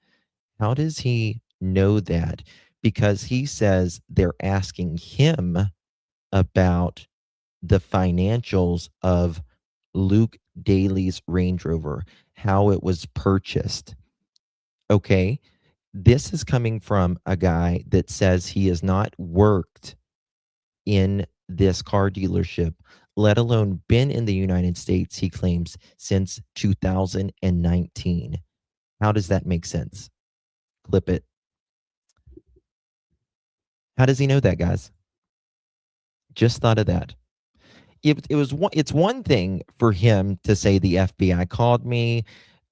How does he know that? Because he says they're asking him about the financials of Luke Daly's Range Rover, how it was purchased. Okay, this is coming from a guy that says he has not worked in this car dealership, let alone been in the United States, he claims, since 2019. How does that make sense? Clip it. How does he know that, guys? Just thought of that. It's one thing for him to say the FBI called me,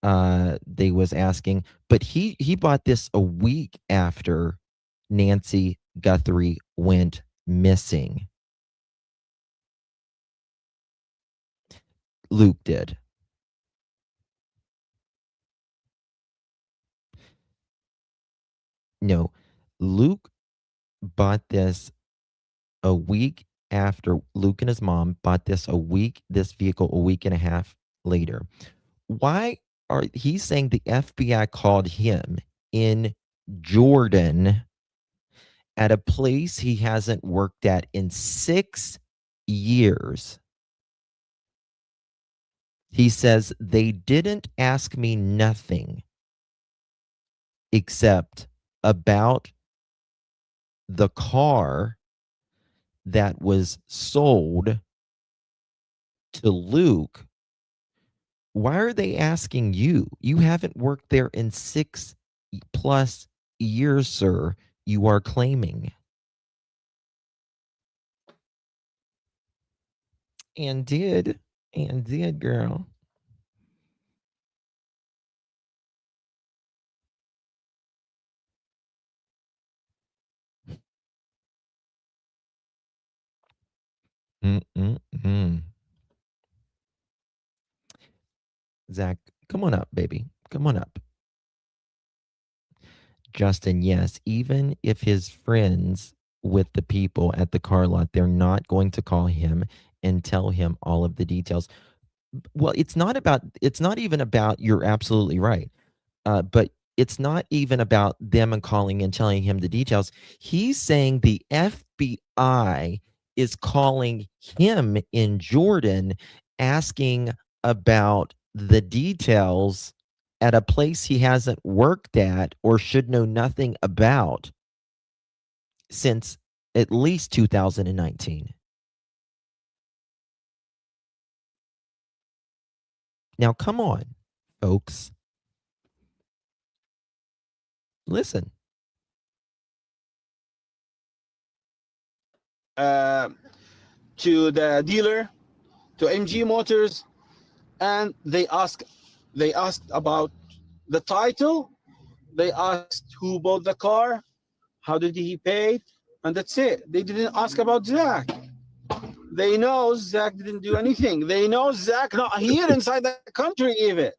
they was asking, but he bought this a week after Nancy Guthrie went missing. Luke did. No, Luke bought this a week after Luke and his mom bought this vehicle a week and a half later. Why are he's saying the FBI called him in Jordan at a place he hasn't worked at in 6 years? He says they didn't ask me nothing except about the car that was sold to Luke. Why are they asking you? You haven't worked there in 6+ years, sir. You are claiming. And did, girl. Zach, come on up, baby. Come on up. Justin, yes, even if his friends with the people at the car lot, they're not going to call him and tell him all of the details. Well, it's not even about, you're absolutely right. But it's not even about them and calling and telling him the details. He's saying the FBI is calling him in Jordan, asking about the details at a place he hasn't worked at or should know nothing about since at least 2019. Now, come on, folks. Listen. To the dealer, to MG Motors, and they asked about the title. They asked who bought the car, how did he pay, and that's it. They didn't ask about Zach. They know Zach didn't do anything. They know Zach not here inside the country even.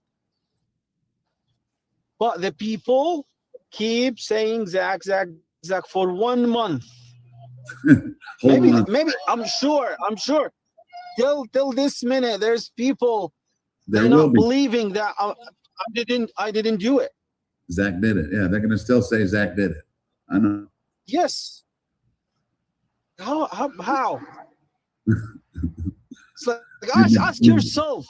But the people keep saying Zach for 1 month. maybe I'm sure. Till this minute, there's people they're not believing that I didn't do it. Zach did it. Yeah, they're gonna still say Zach did it. I know. Yes. How? It's like, ask yourself.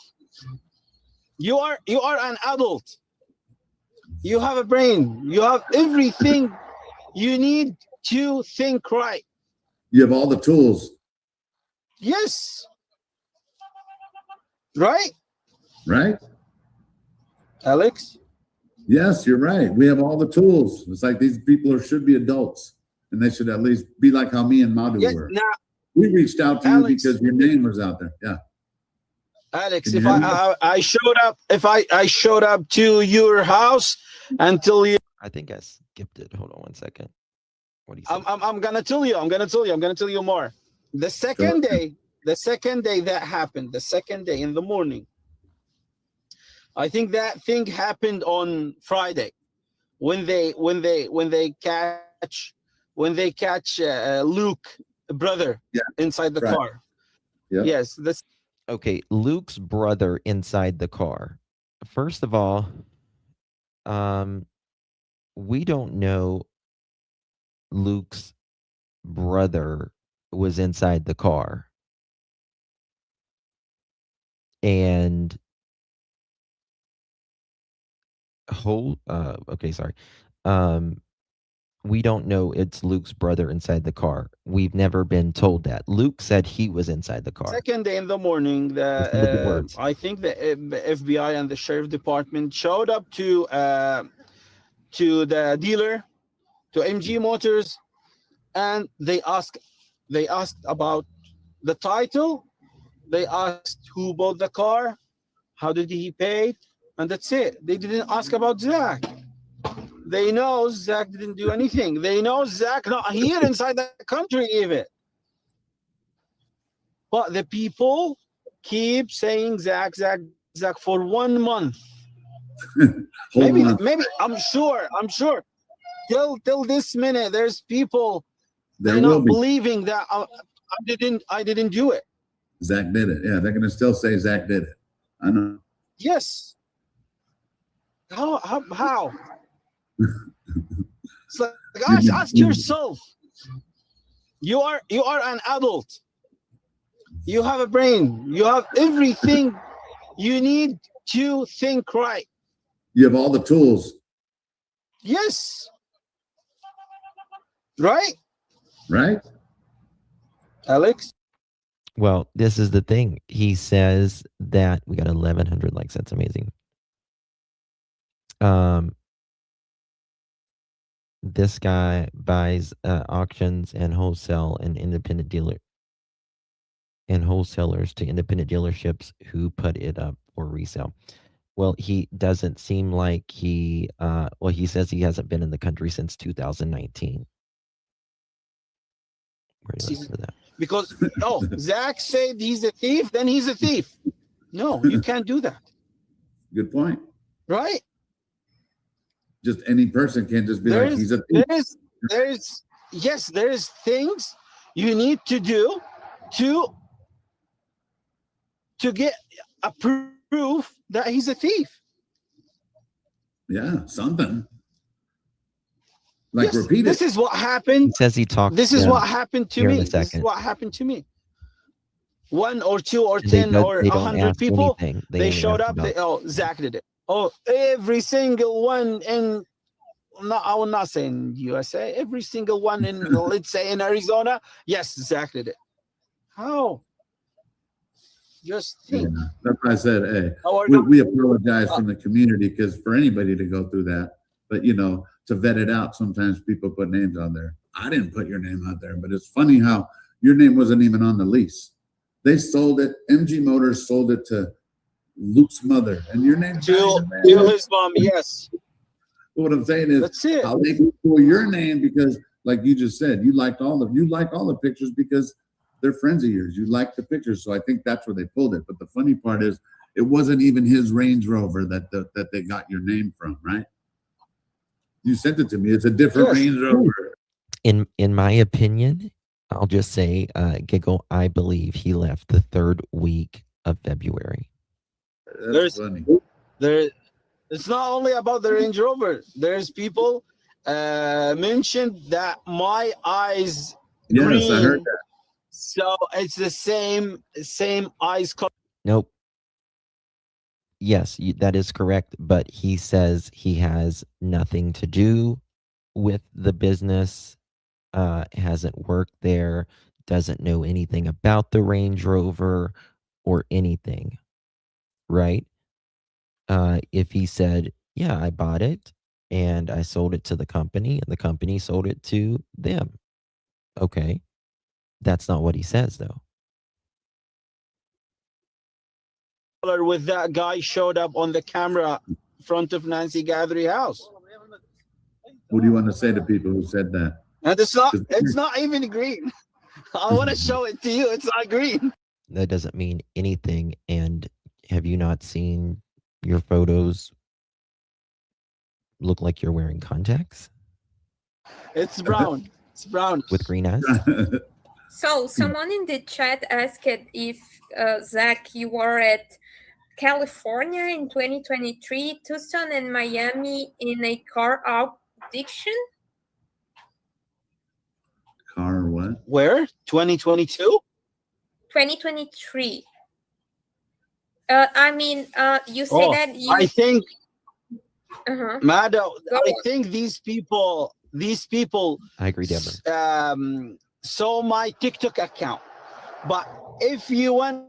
You are an adult. You have a brain. You have everything you need to think right. You have all the tools. Yes. Right? Right? Alex? Yes, you're right. We have all the tools. It's like these people should be adults, and they should at least be like how me and Madhu were. Now, we reached out to you because your name was out there. Yeah. Alex, if I showed up to your house until you, I think I skipped it. Hold on 1 second. What do you say? I'm gonna tell you more. The second day that happened, the second day in the morning, I think that thing happened on Friday when they catch Luke brother inside the car. Yeah. Yes. Okay, Luke's brother inside the car. First of all, we don't know Luke's brother was inside the car. And okay, sorry. We don't know it's Luke's brother inside the car. We've never been told that. Luke said he was inside the car. Second day in the morning, I think the FBI and the sheriff department showed up to the dealer, to MG Motors, and they asked about the title. They asked who bought the car, how did he pay, and that's it. They didn't ask about Zach. They know Zach didn't do anything. They know Zach not here inside the country even. But the people keep saying Zach for 1 month. maybe I'm sure. Till this minute, there's people they're not believing that I didn't do it. Zach did it. Yeah, they're gonna still say Zach did it. I know. Yes. How? It's like, ask yourself. You are an adult. You have a brain. You have everything you need to think right. You have all the tools. Yes. Right? Right? Alex? Well, this is the thing. He says that we got 1,100 likes. That's amazing. This guy buys auctions and wholesale and independent dealer and wholesalers to independent dealerships who put it up for resale. Well, he doesn't seem like he says he hasn't been in the country since 2019. Where do I see that? Because Zach said he's a thief, then he's a thief. No, you can't do that. Good point. Right? Just any person can't just be like he's a thief. There is things you need to do to get a proof that he's a thief. Yeah, something. Like repeat it. This is what happened. He says he talked. This is what happened to me. This is what happened to me. 1 or 2 or 10 or 100 people, they showed up. Zach did it. Oh, every single one in, I will not say in USA, every single one in, let's say in Arizona, yes, Zach did it. How? Just think. Yeah, that's why I said, hey, we apologize from the community because for anybody to go through that, but to vet it out, sometimes people put names on there. I didn't put your name out there, but it's funny how your name wasn't even on the lease. They sold it. MG Motors sold it to Luke's mother, and your name to his mom. Yes. What I'm saying is, how they can pull your name because like you just said, you like all the pictures because they're friends of yours. You like the pictures, so I think that's where they pulled it. But the funny part is, it wasn't even his Range Rover that they got your name from, right? You sent it to me. It's a different Range Rover. In my opinion, I'll just say, Giggle, I believe he left the 3rd week of February. That's funny. It's not only about the Range Rover. There's people mentioned that my eyes green. Yes, I heard that. So it's the same eyes color. Nope. Yes, that is correct. But he says he has nothing to do with the business, hasn't worked there, doesn't know anything about the Range Rover or anything, right? If he said, yeah, I bought it and I sold it to the company and the company sold it to them. Okay. That's not what he says, though. With that guy showed up on the camera in front of Nancy Guthrie house. What do you want to say to people who said that? And it's not even green. I want to show it to you. It's not green. That doesn't mean anything. And have you not seen your photos look like you're wearing contacts? It's brown. It's brown. With green eyes? So someone in the chat asked if, Zach, you were at California in 2023, Tucson and Miami in a car addiction? Car what? Where? 2022? 2023. I mean, you say that you... I think, Uh-huh. Mado, I think these people, I agree, Deborah. saw my TikTok account. But if you want...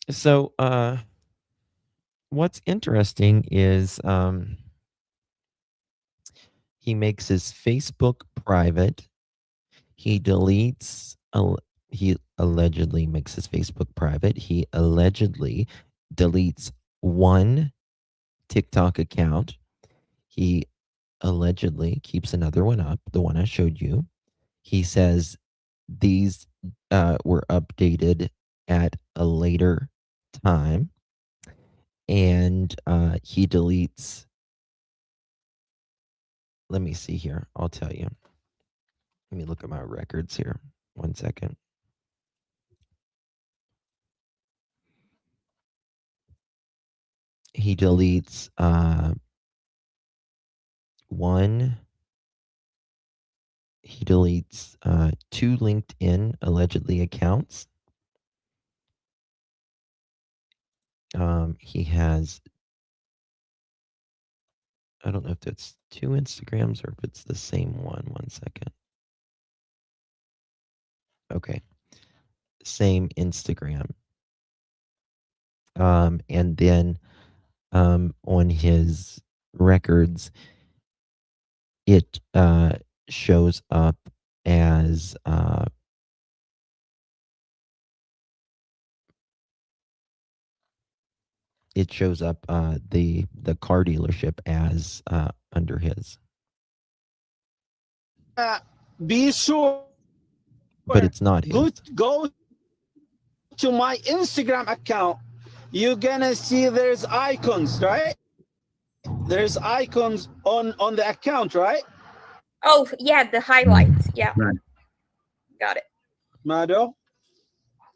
So, what's interesting is he makes his Facebook private. He deletes, he allegedly makes his Facebook private. He allegedly deletes one TikTok account. He allegedly keeps another one up, the one I showed you. He says these were updated at a later time, and he deletes, let me see here, I'll tell you. Let me look at my records here. 1 second. He deletes he deletes 2 LinkedIn allegedly accounts. He has, I don't know if that's 2 Instagrams or if it's the same one. 1 second. Okay. Same Instagram. And then on his records, it shows up as the car dealership as under his. Be sure. But it's not his. Go to my Instagram account. You're gonna see there's icons, right? There's icons on the account, right? Oh, yeah, the highlights. Yeah. Right. Got it. Mado?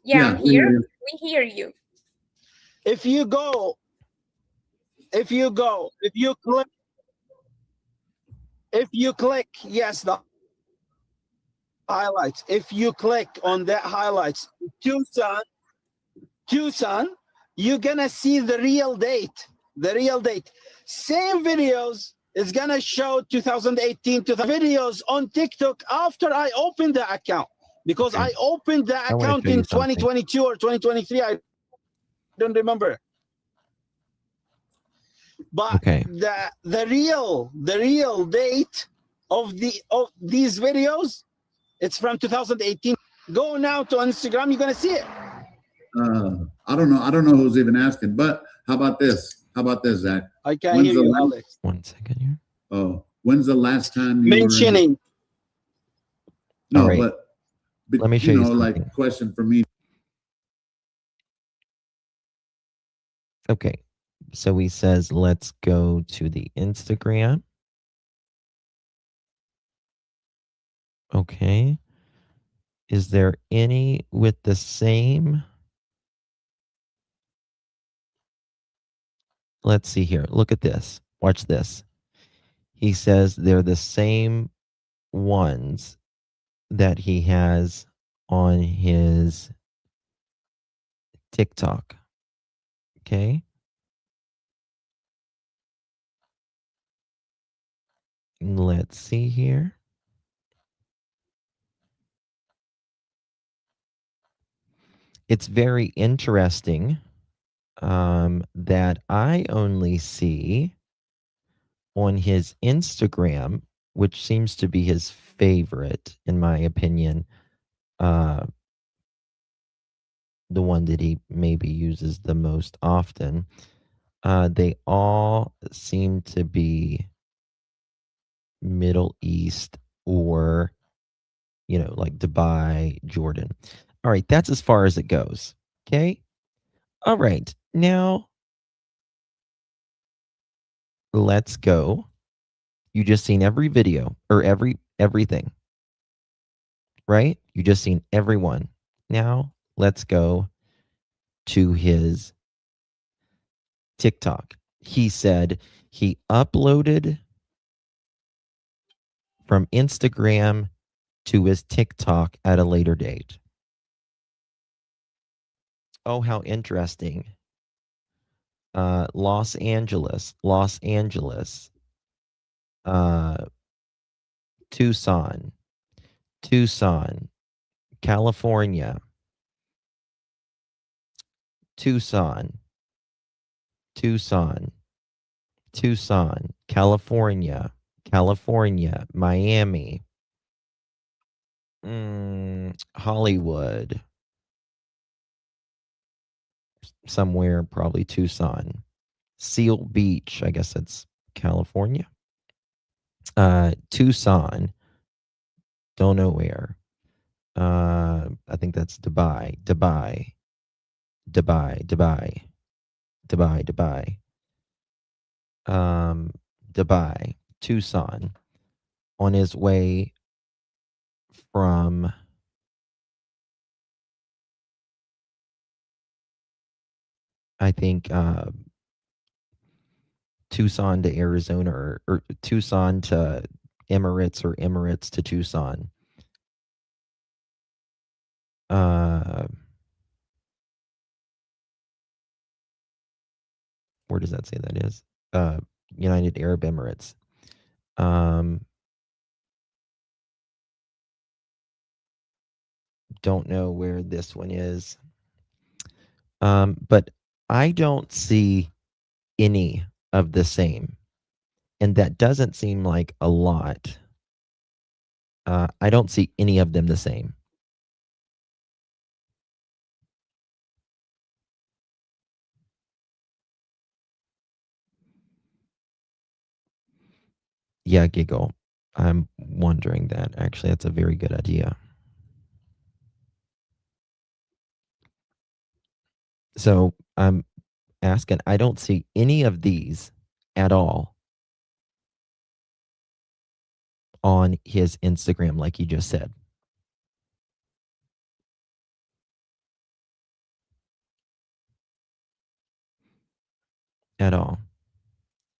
Yeah, I'm here. We hear you. If you click, yes, the highlights. If you click on that highlights, Tucson, you're gonna see the real date. Same videos is gonna show 2018 to the videos on TikTok after I opened the account, because I opened the account in 2022 or 2023. I don't remember. But the real date of these videos, it's from 2018. Go now to Instagram, you're gonna see it. I don't know who's even asking, but how about this, Zach? I can't hear you, Alex. 1 second here. Oh, When's the last time you mentioning? No, All right. but Let me show you you know, something. like question for me. Okay. So he says, let's go to the Instagram. Okay. Is there any with the same? Let's see here. Look at this. Watch this. He says they're the same ones that he has on his TikTok. Okay. Let's see here. It's very interesting that I only see on his Instagram, which seems to be his favorite, in my opinion, the one that he maybe uses the most often. They all seem to be Middle East or, you know, like Dubai, Jordan. All right, that's as far as it goes. Okay. All right. Now let's go. You just seen every video or everything, right? You just seen everyone. Now let's go to his TikTok. He said he uploaded from Instagram to his TikTok at a later date. Oh, how interesting. Los Angeles, Tucson, California, Tucson, California, Miami, Hollywood, somewhere probably Tucson, Seal Beach, I guess that's California, Tucson, don't know where. I think that's Dubai, Dubai, Tucson, on his way from I think Tucson to Arizona or Tucson to Emirates or Emirates to Tucson. Where does that say that is? United Arab Emirates. Don't know where this one is. But I don't see any of the same. And that doesn't seem like a lot. I don't see any of them the same. Yeah, giggle. I'm wondering that. Actually, that's a very good idea. So I'm asking, I don't see any of these at all on his Instagram, like you just said. At all.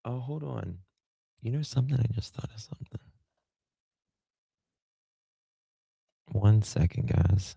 Oh, hold on. You know something? I just thought of something. 1 second, guys.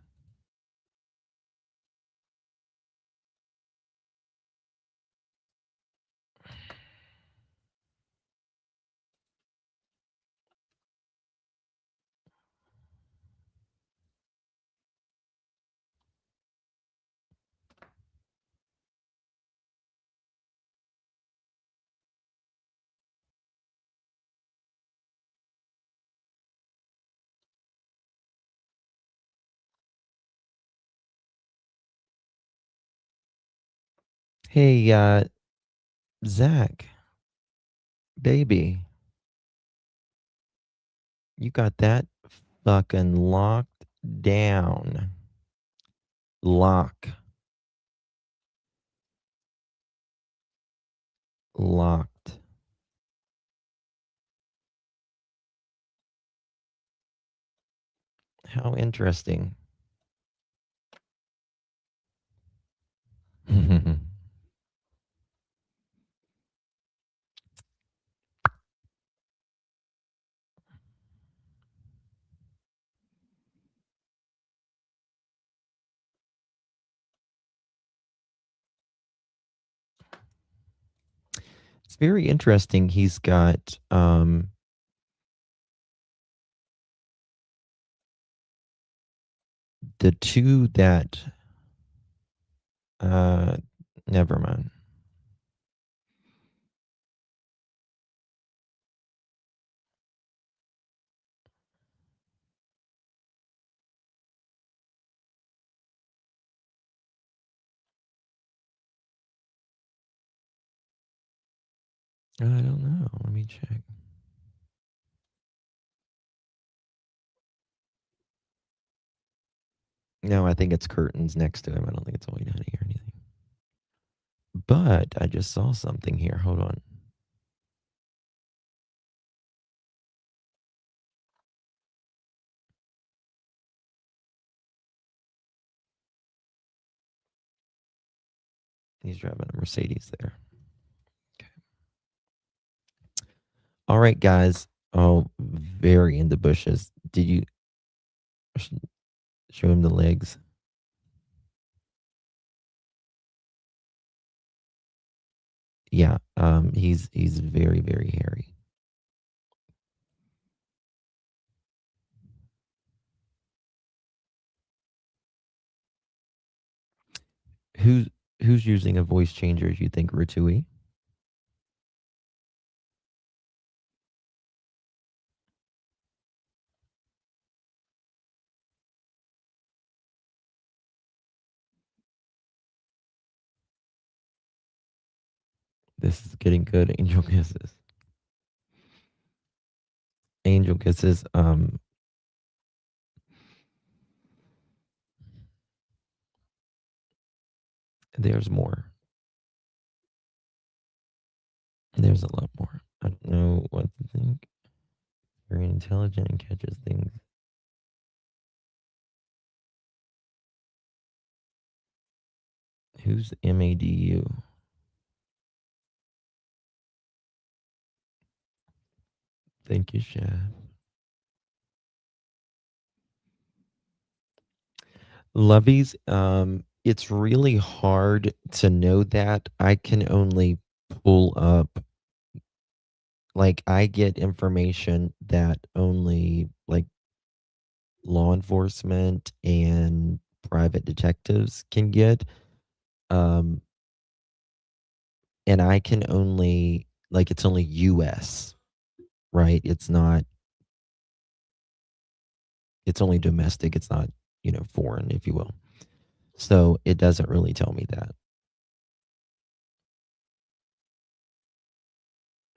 Hey, Zach, baby, You got that fucking locked down. Locked. How interesting. It's very interesting. He's got the two that never mind. I don't know. Let me check. No, I think it's curtains next to him. I don't think it's white honey or anything. But I just saw something here. Hold on. He's driving a Mercedes there. Okay. All right, guys. Oh, very in the bushes. Did you show him the legs? Yeah. He's very, very hairy. Who's using a voice changer? You think Rutui? This is getting good. Angel kisses. Angel kisses. There's more. There's a lot more. I don't know what to think. Very intelligent and catches things. Who's MADU? Thank you, Chef. Lovies, it's really hard to know that. I can only pull up, like, I get information that only, like, law enforcement and private detectives can get. And I can only, like, it's only US, right? It's only domestic. It's not, foreign, if you will. So it doesn't really tell me that.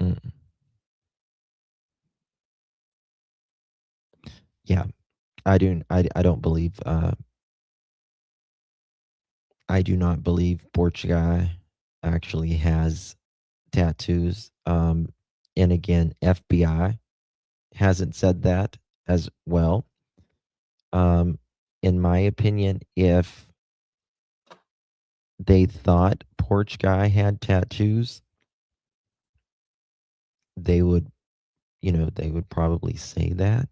Mm. Yeah, I don't believe. I do not believe Portugal actually has tattoos. And again, FBI hasn't said that as well. In my opinion, if they thought Portugal had tattoos, they would, they would probably say that.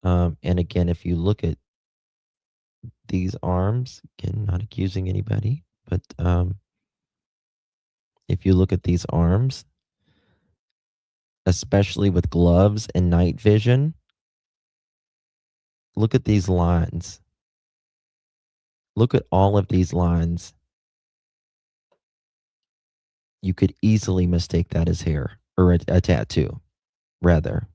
And again, if you look at these arms, again, not accusing anybody, but if you look at these arms, especially with gloves and night vision, look at these lines. Look at all of these lines. You could easily mistake that as hair or a tattoo, rather.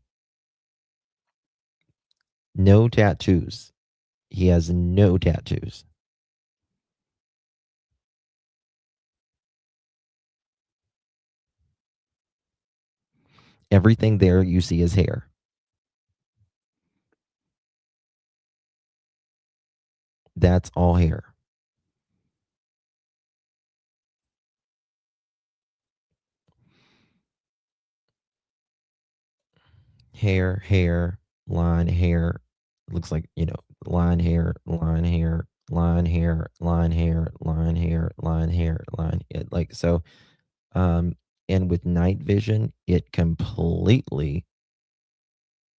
No tattoos. He has no tattoos. Everything there you see is hair. That's all hair. Hair, line, hair. Looks like, line, hair, line, hair, line, hair, line, hair, line, hair, line, hair, line. Like, so, and with night vision, it completely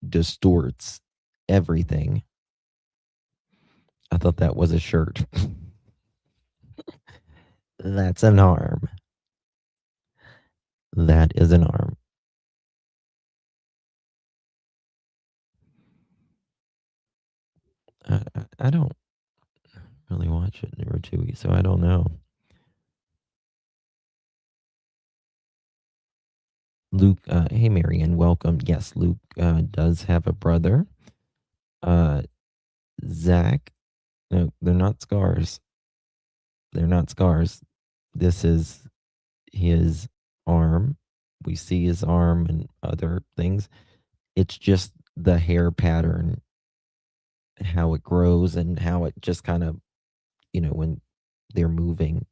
distorts everything. I thought that was a shirt. That's an arm. That is an arm. I don't really watch it or two, so I don't know. Luke, hey Marion, welcome. Yes, Luke does have a brother. Zach, no, they're not scars. They're not scars. This is his arm. We see his arm and other things. It's just the hair pattern, how it grows and how it just kind of, when they're moving.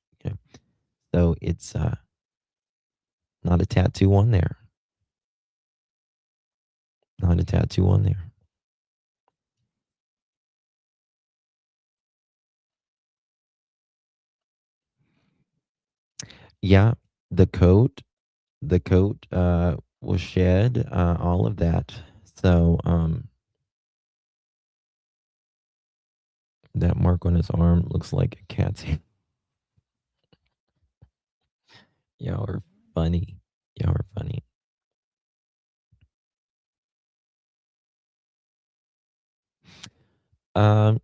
So it's not a tattoo on there. Not a tattoo on there. Yeah, the coat was shed, all of that. So that mark on his arm looks like a cat's hair. Y'all are funny. Y'all are funny.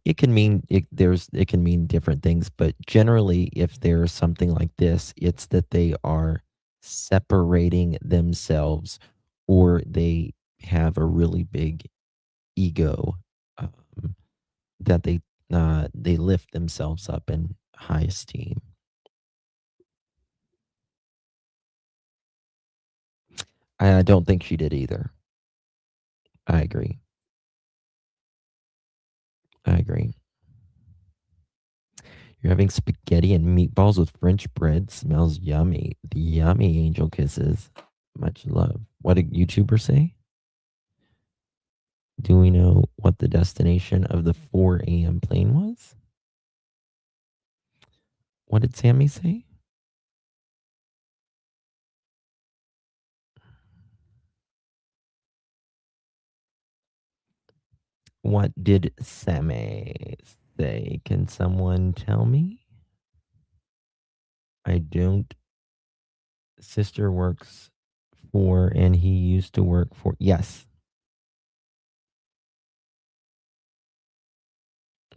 It can mean it can mean different things, but generally, if there's something like this, it's that they are separating themselves, or they have a really big ego, that they lift themselves up in high esteem. I don't think she did either. I agree. I agree. You're having spaghetti and meatballs with French bread. Smells yummy. The yummy angel kisses. Much love. What did YouTuber say? Do we know what the destination of the 4 a.m. plane was? What did Sammy say? What did Sammy say? Can someone tell me? I don't. Sister works for, and he used to work for. Yes.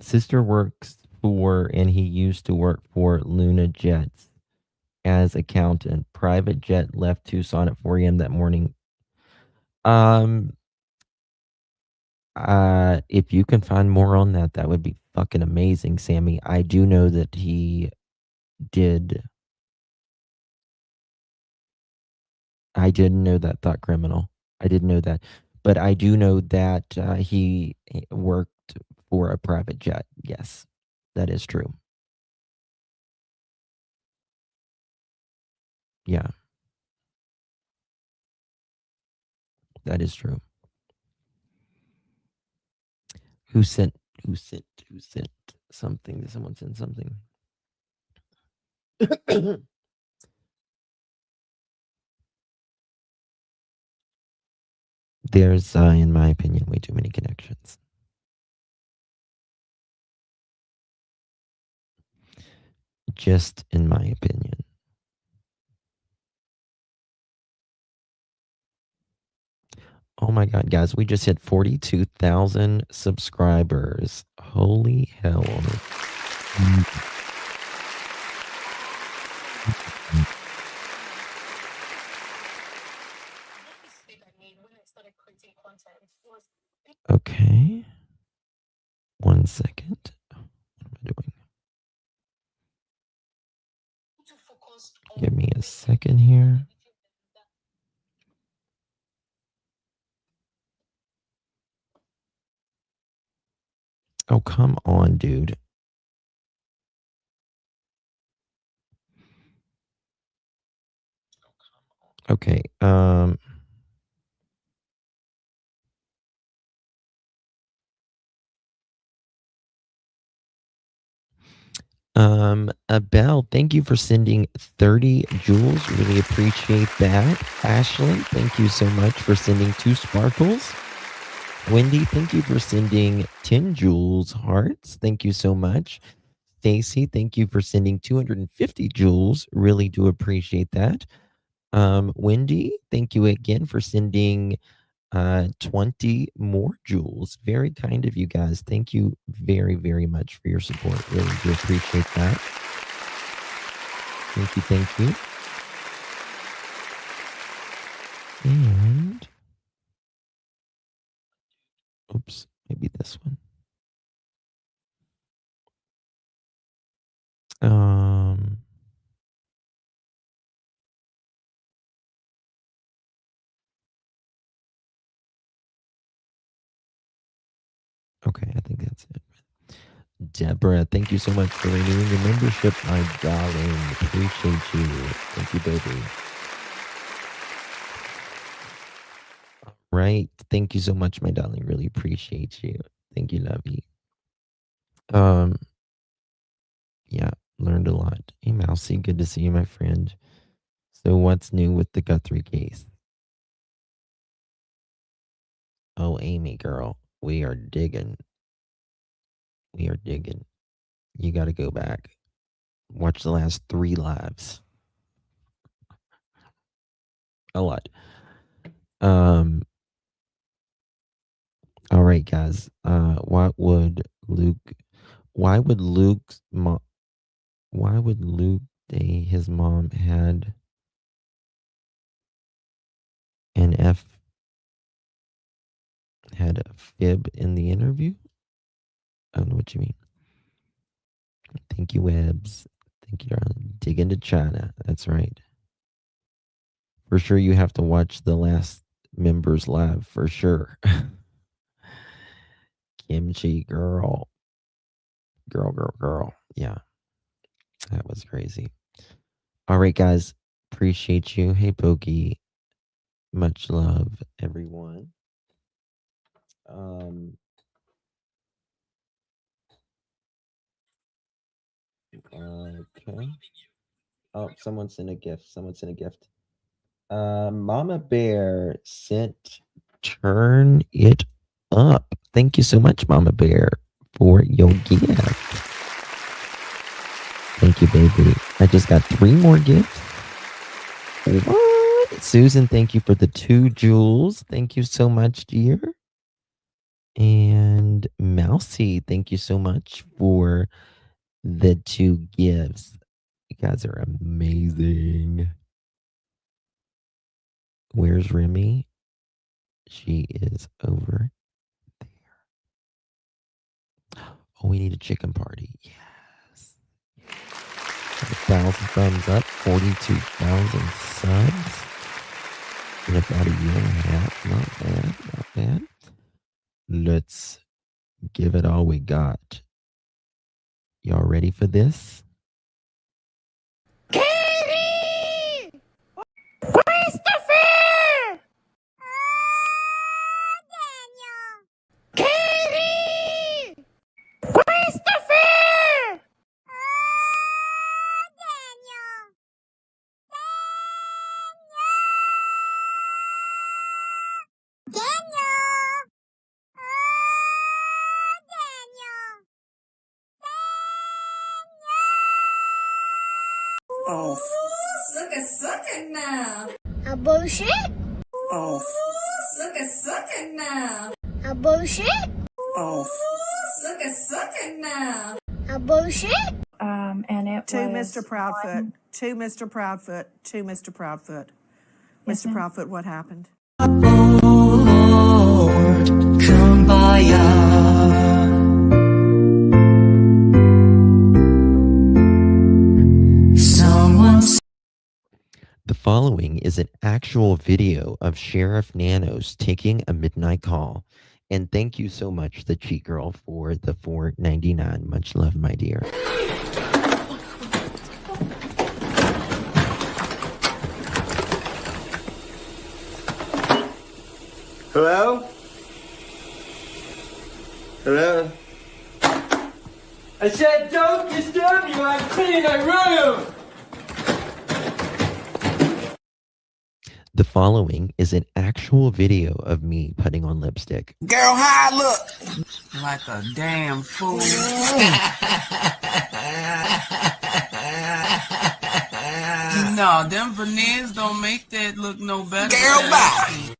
Sister works for, and he used to work for Luna Jets as accountant. Private jet left Tucson at 4 a.m. that morning. If you can find more on that, that would be fucking amazing, Sammy. I do know that he did. I didn't know that, Thought Criminal. I didn't know that. But I do know that he worked for a private jet. Yes, that is true. Yeah. That is true. Who sent something? Did someone send something? There's, in my opinion, way too many connections. Just in my opinion. Oh my God, guys, we just hit 42,000 subscribers. Holy hell. Okay. 1 second. What am I doing? Give me a second here. Oh, come on, dude. Okay. Belle, thank you for sending 30 jewels. Really appreciate that. Ashley, thank you so much for sending 2 sparkles. Wendy, thank you for sending 10 jewels hearts. Thank you so much. Stacy, thank you for sending 250 jewels. Really do appreciate that. Wendy, thank you again for sending 20 more jewels. Very kind of you guys. Thank you very, very much for your support. Really do appreciate that. Thank you, thank you. And oops, maybe this one. Okay, I think that's it. Deborah, thank you so much for renewing your membership, my darling. Appreciate you. Thank you, baby. Right. Thank you so much, my darling. Really appreciate you. Thank you, lovey. Yeah, learned a lot. Hey, Mousy, good to see you, my friend. So what's new with the Guthrie case? Oh, Amy, girl, we are digging. We are digging. You got to go back. Watch the last 3 lives. A lot. All right, guys. Why would Luke say his mom had had a fib in the interview? I don't know what you mean. Thank you, Webbs. Thank you, darling. Dig into China. That's right. For sure, you have to watch the last members live for sure. Kimchi girl. Girl. Yeah. That was crazy. All right, guys. Appreciate you. Hey, Pokey. Much love, everyone. Okay. Oh, someone sent a gift. Mama Bear sent Turn It Up. Thank you so much, Mama Bear, for your gift. Thank you, baby. I just got 3 more gifts. What? Susan, thank you for the 2 jewels. Thank you so much, dear. And Mousy, thank you so much for the 2 gifts. You guys are amazing. Where's Remy? She is over there. Oh, we need a chicken party. Yes. 1,000 thumbs up, 42,000 subs in about a year and a half. Not bad. Let's give it all we got. Y'all ready for this? Katie! Christopher! Daniel! Katie! Christopher! Daniel! Daniel! Oh. Suck it now. A bullshit? Oh. Suck it now. A bullshit? Oh. Suck it now. A bullshit? And it To was Mr. Proudfoot. To Mr. Proudfoot. To Mr. Proudfoot. Yes, Mr. ma'am. Proudfoot, what happened? The following is an actual video of Sheriff Nanos taking a midnight call. And thank you so much, the Cheat Girl, for the $4.99. Much love, my dear. Hello? Hello? I said don't disturb you, I'm cleaning my room! The following is an actual video of me putting on lipstick. Girl, how I look? Like a damn fool. No, them veneers don't make that look no better. Girl, bye.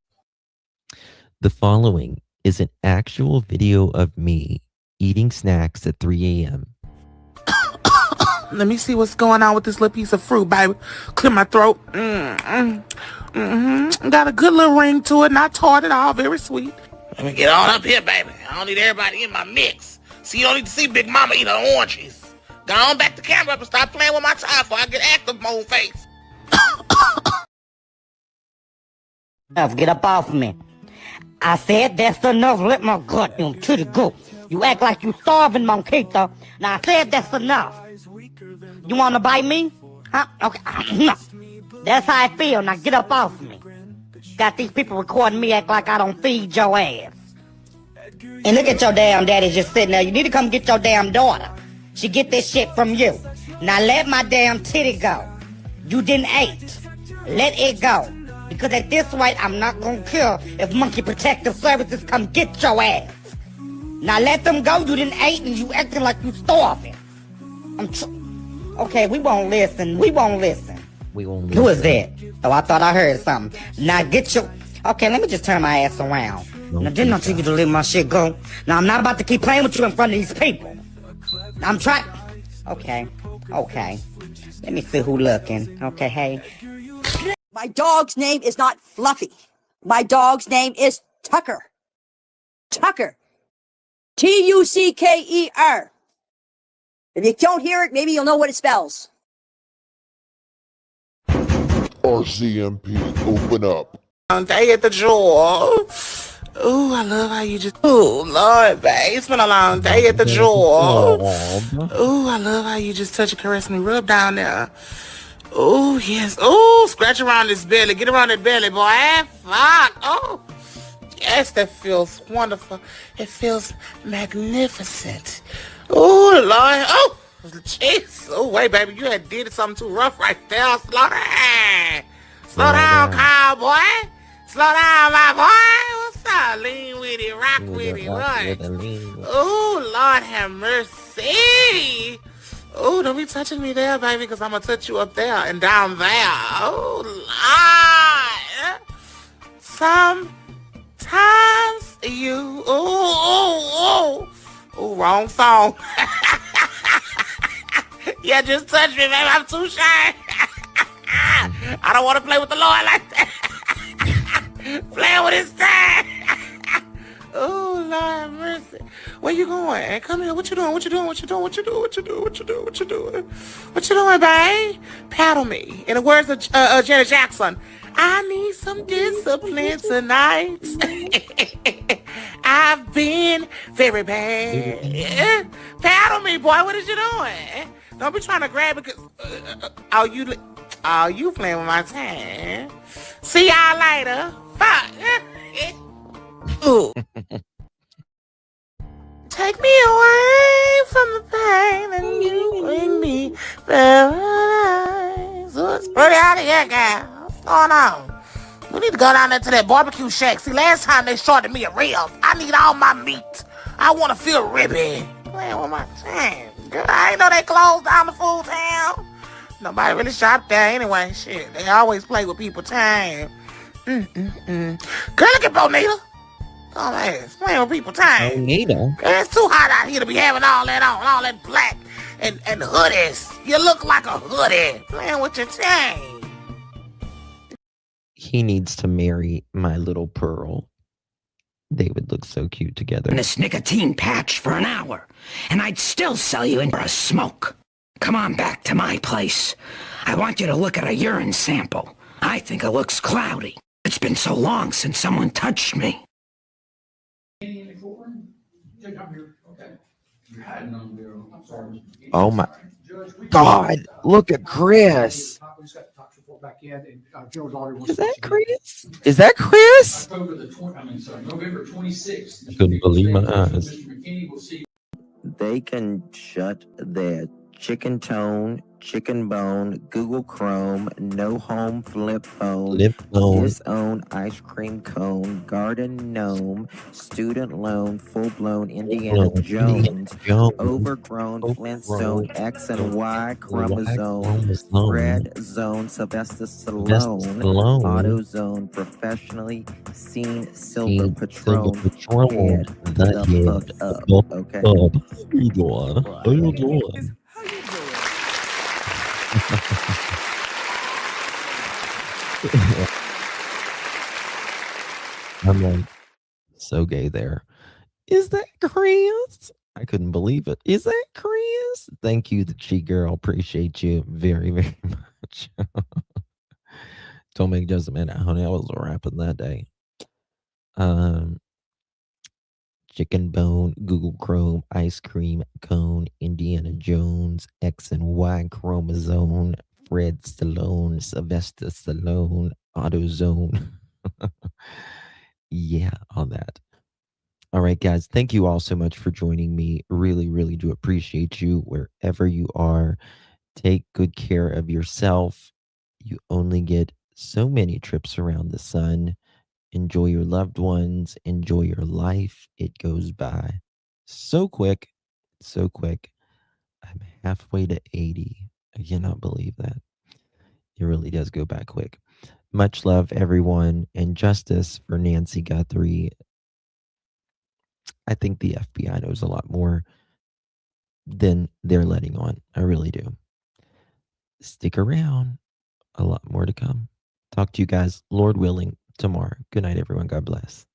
The following is an actual video of me eating snacks at 3 a.m. Let me see what's going on with this little piece of fruit, baby. Clear my throat. Got a good little ring to it, not tart at all, very sweet. Let me get on up here, baby. I don't need everybody in my mix. See, you don't need to see Big Mama eat her oranges. Go on back the camera up and stop playing with my time before I get active mode face. Get up off me. I said that's enough. Let my gut to the go. You act like you starving, Monquito. Now I said that's enough. You want to bite me? Huh? Okay. That's how I feel. Now get up off me. Got these people recording me act like I don't feed your ass. And look at your damn daddy just sitting there. You need to come get your damn daughter. She get this shit from you. Now let my damn titty go. You didn't eat. Let it go. Because at this rate, I'm not gonna care if Monkey Protective Services come get your ass. Now let them go. You didn't eat and you acting like you starving. Okay, we won't listen. We won't listen. Who is that? Oh, I thought I heard something. Now get your... Okay, let me just turn my ass around. Now, didn't I tell you to let my shit go? Now, I'm not about to keep playing with you in front of these people. I'm trying... Okay. Let me see who looking. Okay, hey. My dog's name is not Fluffy. My dog's name is Tucker. Tucker. Tucker. If you don't hear it, maybe you'll know what it spells. RCMP, open up. Day at the drawer. Ooh, I love how you just... Ooh, Lord, babe. It's been a long day at the drawer. Ooh, I love how you just touch and caress me. Rub down there. Ooh, yes. Ooh, scratch around this belly. Get around that belly, boy. Fuck. Oh, yes, that feels wonderful. It feels magnificent. Ooh, Lord. Oh, jeez. Oh, wait, baby. You had did something too rough right there. Slow down. Slow down, cowboy. Slow down, my boy. What's up? Lean with it, rock with it, right? Oh, Lord have mercy. Oh, don't be touching me there, baby, because I'm going to touch you up there and down there. Oh, Lord. Sometimes you... Oh, wrong song. Yeah, just touch me, baby. I'm too shy. I don't want to play with the Lord like that. Playing with his time. Oh, Lord mercy. Where you going? Come here. What you doing? What you doing? What you doing? What you doing? What you doing? What you doing? What you doing? What you doing, babe? Paddle me. In the words of Janet Jackson, I need some discipline tonight. I've been very bad. Paddle me, boy. What is you doing? Don't be trying to grab it. You playing with my time. See y'all later. Fuck. Ooh. Take me away from the pain and you bring me paradise. So it's pretty out of here, girl. What's going on? We need to go down there to that barbecue shack. See, last time they shorted me a rib. I need all my meat. I want to feel ribby. Playing with my time. Girl, I ain't know they closed down the full town. Nobody really shopped there anyway. Shit, they always play with people's time. Girl, look at Bonita. Oh, man, playing with people's time. Bonita? Girl, it's too hot out here to be having all that on, all that black and hoodies. You look like a hoodie. Playing with your time. He needs to marry my little Pearl. They would look so cute together. This nicotine patch for an hour, and I'd still sell you in for a smoke. Come on back to my place. I want you to look at a urine sample. I think it looks cloudy. It's been so long since someone touched me. Oh my God, look at Chris. Is that Chris? Is that Chris? November 26th. I couldn't believe my eyes. They can shut their chicken tone, chicken bone, Google Chrome, no home flip phone, his own ice cream cone, garden gnome, student loan, full blown Indiana Jones, overgrown Flintstone, X and Y chromosome, red zone, Sylvester Stallone, AutoZone, professionally seen Silver Patrol, head the fuck up, okay? How you doing? How you doing? I'm like, so gay there. Is that Chris? I couldn't believe it. Is that Chris? Thank you, the Chi girl. Appreciate you very, very much. Don't make judgment, honey. I was rapping that day. Chicken bone, Google Chrome, ice cream cone, Indiana Jones, X and Y chromosome, Fred Stallone, Sylvester Stallone, AutoZone. Yeah, all that. All right, guys. Thank you all so much for joining me. Really, really do appreciate you wherever you are. Take good care of yourself. You only get so many trips around the sun. Enjoy your loved ones. Enjoy your life. It goes by so quick. So quick. I'm halfway to 80. I cannot believe that. It really does go by quick. Much love, everyone, and justice for Nancy Guthrie. I think the FBI knows a lot more than they're letting on. I really do. Stick around. A lot more to come. Talk to you guys, Lord willing, tomorrow. Good night, everyone. God bless.